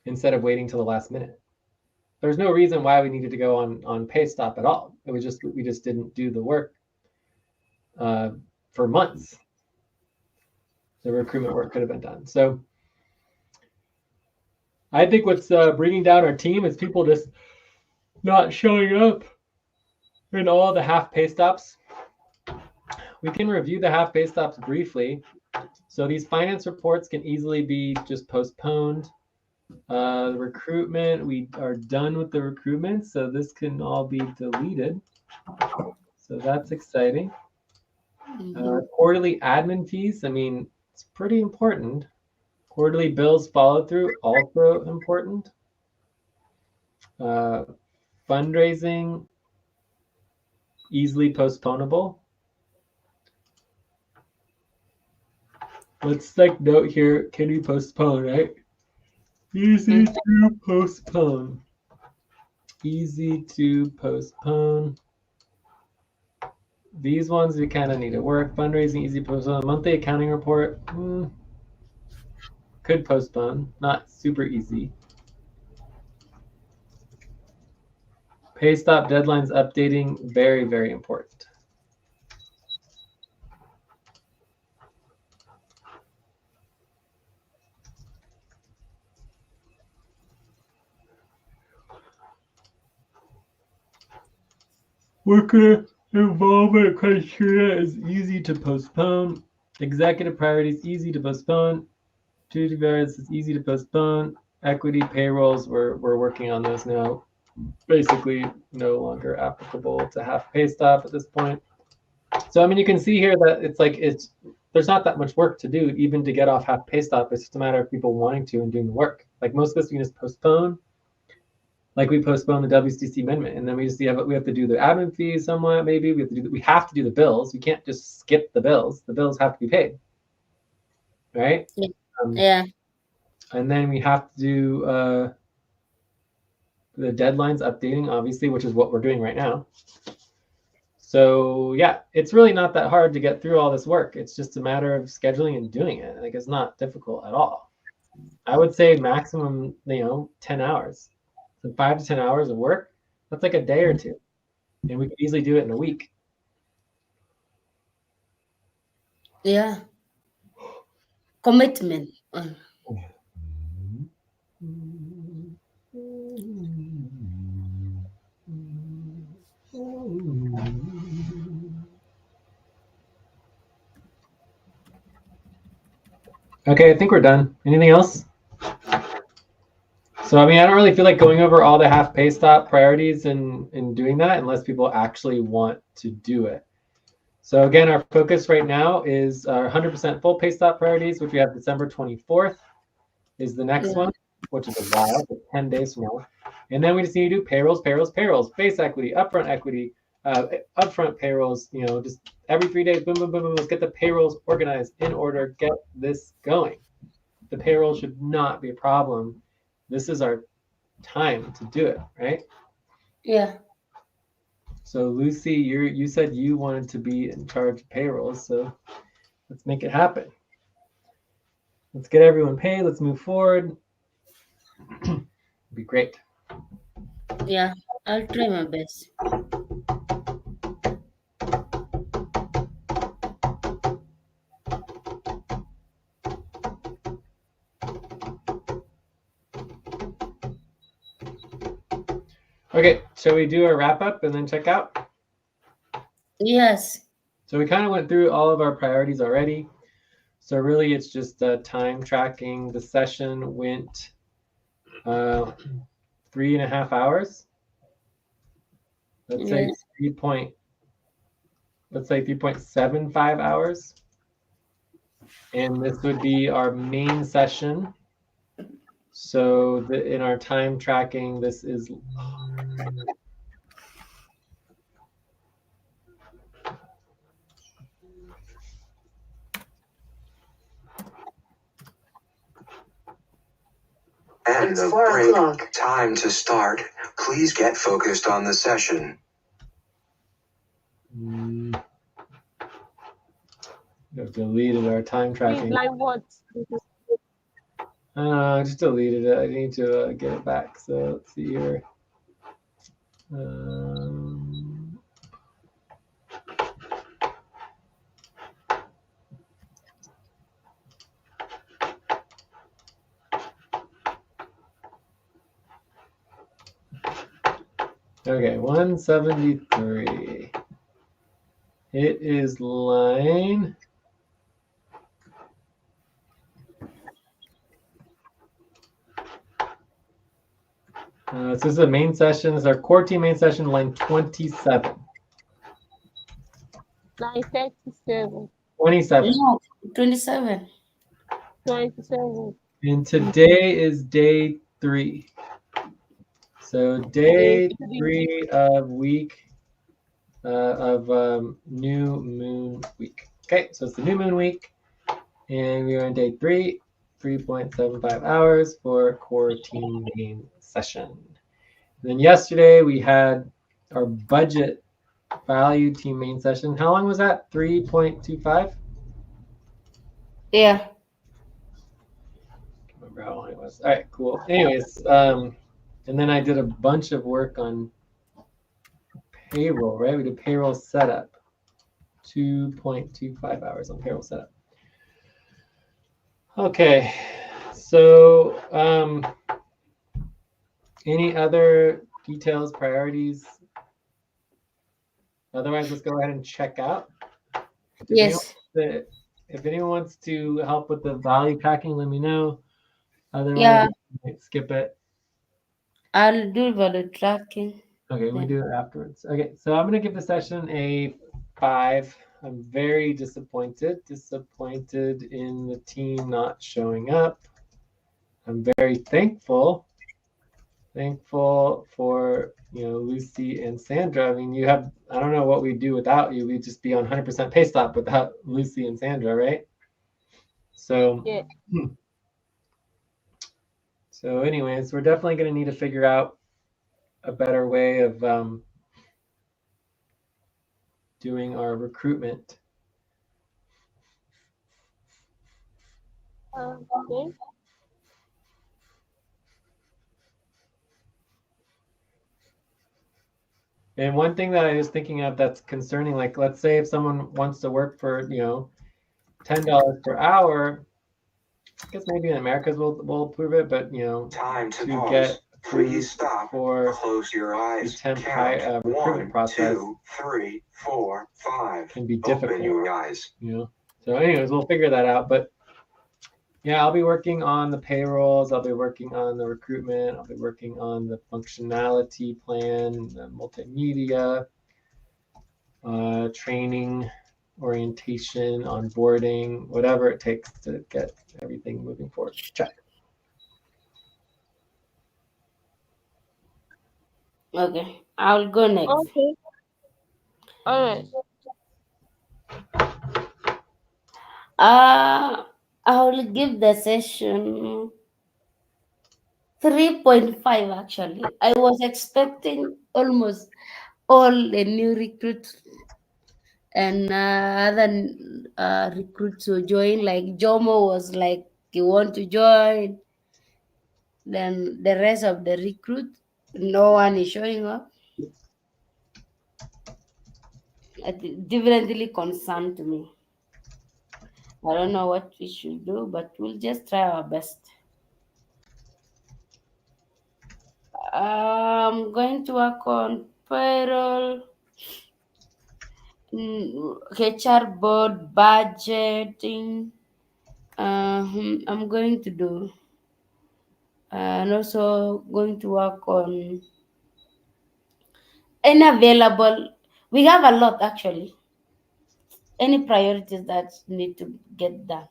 instead of waiting till the last minute. There's no reason why we needed to go on pay stop at all. It was just we just didn't do the work for months. The recruitment work could have been done. So I think what's bringing down our team is people just not showing up in all the half pay stops. We can review the half pay stops briefly. So these finance reports can easily be just postponed. The recruitment, we are done with the recruitment, so this can all be deleted. So that's exciting. Quarterly admin fees, I mean, it's pretty important. Quarterly bills follow through, also important. Fundraising, easily postponable. Let's like note here, can we postpone, right? Easy to postpone. Easy to postpone. These ones we kind of need to work. Fundraising, easy to postpone. Monthly accounting report, could postpone. Not super easy. Pay stop deadlines updating, very, very important. Worker involvement criteria is easy to postpone. Executive priorities, easy to postpone. Duty variance is easy to postpone. Equity payrolls, we're working on those now. Basically no longer applicable to half pay stop at this point. So I mean, you can see here that it's like there's not that much work to do even to get off half pay stop. It's just a matter of people wanting to and doing the work. Like most of us, we just postpone. Like we postpone the WCC amendment, and then we have to do the admin fees somewhat. Maybe we have to do the bills. We can't just skip the bills. The bills have to be paid, right? Yeah. And then we have to do the deadlines updating, obviously, which is what we're doing right now. So yeah, it's really not that hard to get through all this work. It's just a matter of scheduling and doing it. Like it's not difficult at all. I would say maximum, 10 hours. So 5 to 10 hours of work, that's like a day or two. And we can easily do it in a week. Yeah. Commitment. Okay, I think we're done. Anything else? So, I mean, I don't really feel like going over all the half pay stop priorities and doing that unless people actually want to do it. So again, our focus right now is our 100% full pay stop priorities, which we have December 24th is the next one. which is a while, but 10 days from now. And then we just need to do payrolls, base equity, upfront equity, upfront payrolls, just every 3 days, boom, boom, boom, boom. Let's get the payrolls organized in order, get this going. The payroll should not be a problem. This is our time to do it, right? Yeah. So Lucy, you said you wanted to be in charge of payrolls, so let's make it happen. Let's get everyone paid. Let's move forward. It'd be great. Yeah. I'll try my best. Okay, shall we do a wrap up and then check out? Yes. So we kind of went through all of our priorities already. So really it's just time tracking. The session went 3.5 hours. Let's say Yes. 3.75 hours. And this would be our main session. So in our time tracking, this is End It's of 4 break. o'clock. Time to start. Please get focused on the session. I've deleted our time Please, tracking. like what? I just deleted it. I need to get it back. So let's see here. Okay, 173. It is line. So this is the main session. This is our core team main session, line 27. 9:37, 27. No, 27. 27. And today is day 3. So day 3 of week of new moon week. Okay, so it's the new moon week, and we are on day 3, 3.75 hours for core team main session. And then yesterday we had our budget value team main session. How long was that? 3.25? Yeah. Remember how long it was. All right, cool. Anyways, and then I did a bunch of work on payroll, right? We did payroll setup. 2.25 hours on payroll setup. Okay, so any other details, priorities? Otherwise, let's go ahead and check out. Yes. If anyone wants to help with the value tracking, let me know. Otherwise, Yeah. we might skip it. I'll do value tracking. Okay, we do it afterwards. Okay, so I'm going to give the session a 5. I'm very disappointed in the team not showing up. I'm very thankful for Lucy and Sandra. I mean, I don't know what we'd do without you. We'd just be on 100% pay stop without Lucy and Sandra, right? So Yeah. So anyways, we're definitely going to need to figure out a better way of doing our recruitment. Okay. And one thing that I was thinking of that's concerning, like let's say if someone wants to work for, $10 per hour, I guess maybe in Americas we'll approve it, but Time to pause. get Please stop. for Close your eyes. the temp Count. recruitment 1, process 2, 3, 4, 5. can be Open difficult. your eyes. So anyways, we'll figure that out. But yeah, I'll be working on the payrolls. I'll be working on the recruitment. I'll be working on the functionality plan, the multimedia, training, orientation, onboarding, whatever it takes to get everything moving forward. Check. Okay, I'll go next. Okay. All right. I will give the session 3.5 actually. I was expecting almost all the new recruits and other recruits who join. Like Jomo was like, you want to join. Then the rest of the recruit, no one is showing up. It differently concerned me. I don't know what we should do, but we'll just try our best. I'm going to work on payroll, HR board, budgeting. I'm going to do, and also going to work on any available. We have a lot actually. Any priorities that need to get done.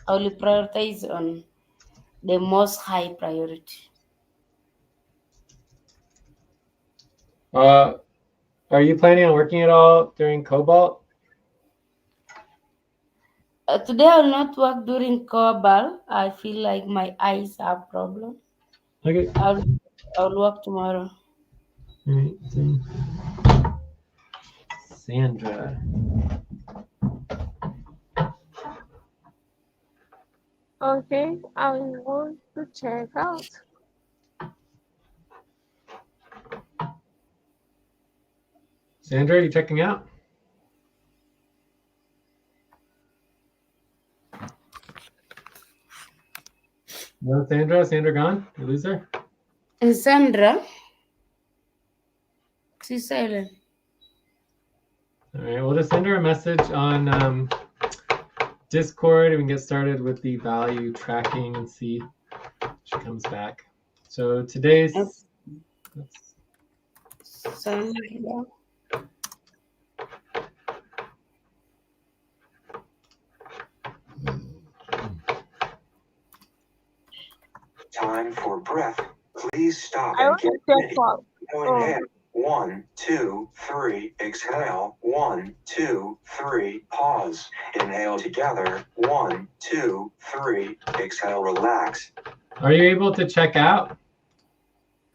I will prioritize on the most high priority. Are you planning on working at all during Cobalt? Today I will not work during Cobalt. I feel like my eyes have problem. Okay. I'll work tomorrow. All right, so Sandra. Okay. I want to check out. Sandra, are you checking out? No, Sandra? Sandra gone? You lose her? And Sandra, she's silent. All right, we'll just send her a message on Discord and we can get started with the value tracking and see if she comes back. So today's Sandra. Time for breath. Please stop I and want get to check ready. out. Now Oh, inhale. 1, 2, 3. Exhale. 1, 2, 3. Pause. Inhale together. 1, 2, 3. Exhale. Relax. Are you able to check out?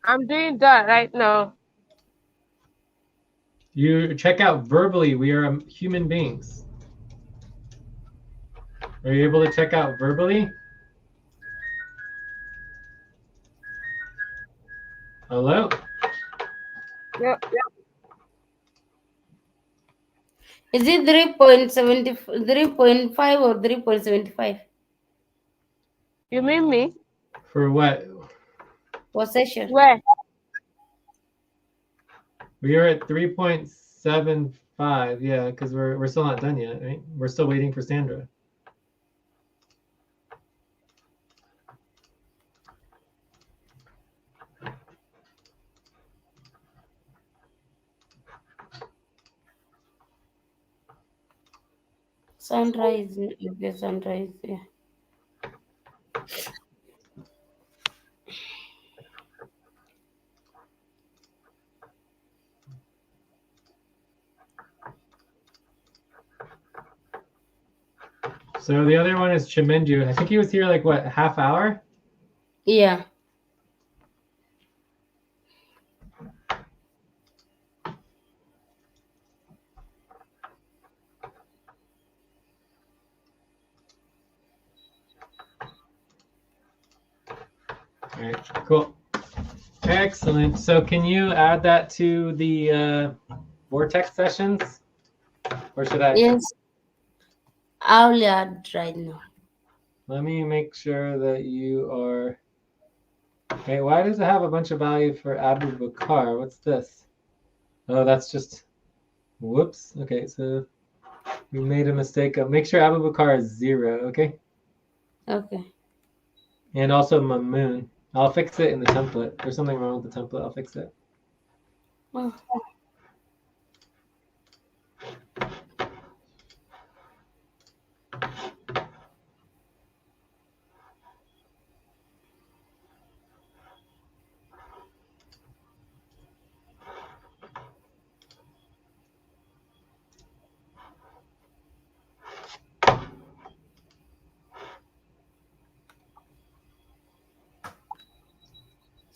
I'm doing that right now. You check out verbally. We are human beings. Are you able to check out verbally? Hello? Yep. Is it 3.5 or 3.75 You mean me? For what? possession? Where? We are at 3.75. Yeah, because we're still not done yet, right? We're still waiting for Sandra. Sunrise. Okay, sunrise. Yeah. So the other one is Chimendu. I think he was here like what, half hour? Yeah. All right, cool. Excellent. So can you add that to the Vortex sessions? Or should I? Yes. I'll add right now. Let me make sure that you are. Okay, why does it have a bunch of value for Abu Bakar? What's this? Oh, that's just. Whoops. Okay, so we made a mistake. Make sure Abu Bakar is 0, okay? Okay. And also Mamoon. I'll fix it in the template. There's something wrong with the template. I'll fix it. Oh.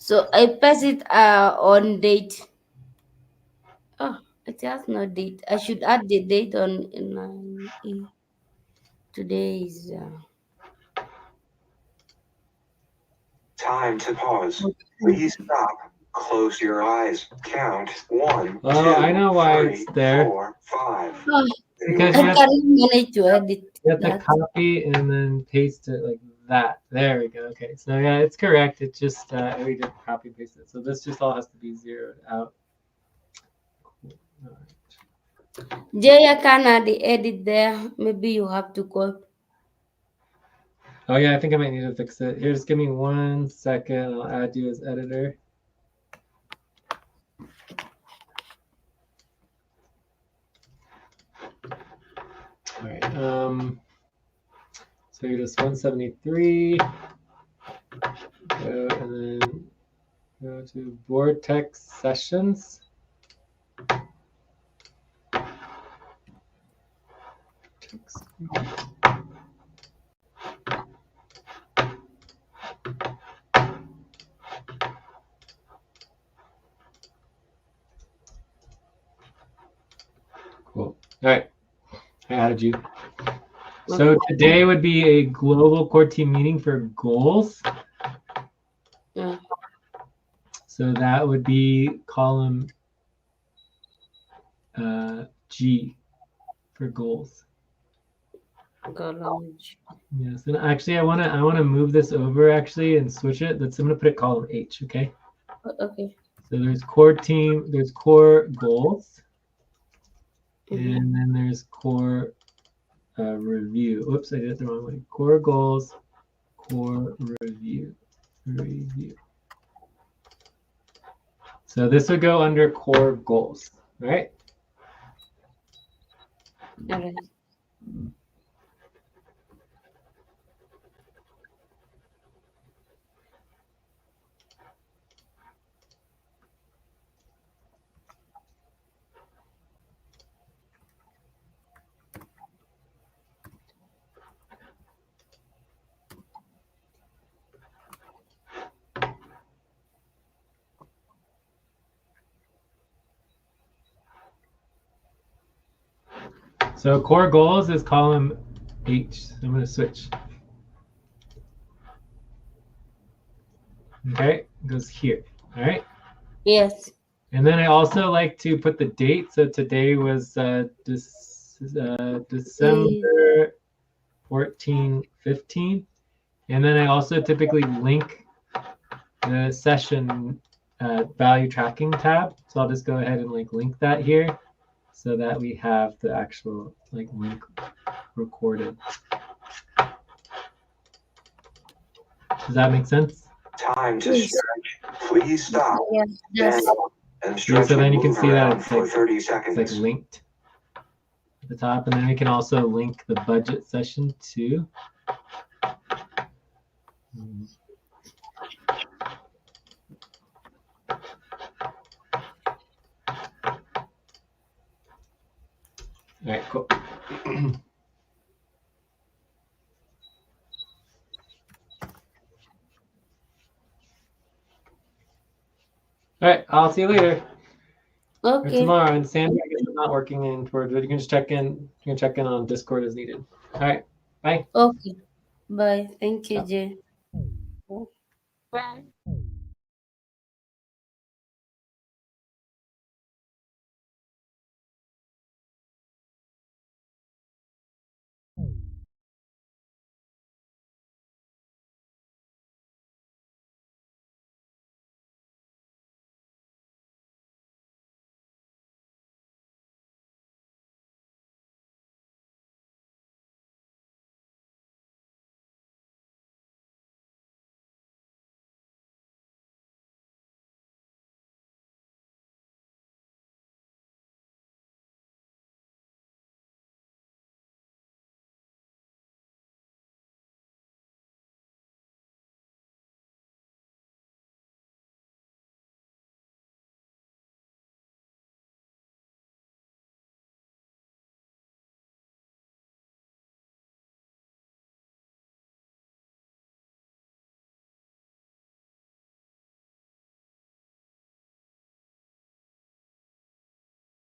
So I pass it on date. Oh, it has no date. I should add the date on in my today is Time to pause. Please stop. Close your eyes. Count 1, Oh, 2, I know why 3, it's there. 4, 5. oh, Because I you have, can't manage to edit you have to that. copy and then paste it like that. There we go. Okay, so yeah, it's correct. It's just we did copy paste it. So this just all has to be zeroed out. Cool. All right. Jay, I can't add the edit there. Maybe you have to call. Oh yeah, I think I might need to fix it. Here, just give me 1 second. I'll add you as editor. All right. So you're just 173. Go and then go to Vortex Sessions. Cool. All right. I added you. So today would be a global core team meeting for goals. Yeah. So that would be column G for goals. Column G. Yes, and actually I wanna move this over actually and switch it. I'm gonna put it column H, okay? Okay. So there's core team, there's core goals, Mhm. and then there's core review. Oops, I did it the wrong way. Core goals, core review. So this would go under core goals, right? All right. So core goals is column H. I'm going to switch. Okay, it goes here. All right. Yes. And then I also like to put the date. So today was December 14, 15. And then I also typically link the session value tracking tab. So I'll just go ahead and link that here so that we have the actual link recorded. Does that make sense? Time to Yes. stretch. Please stop. Yes. Then Yes. and Yeah, stretch so then and you can move see that around it's for 30 it's seconds. linked at the top, and then we can also link the budget session too. All right, cool. All right, I'll see you later or Okay. tomorrow. And Sandra, I guess I'm not working in towards it. You can just check in. You can check in on Discord as needed. All right, bye. Okay. Bye. Thank you, Ciao. Jay. Bye.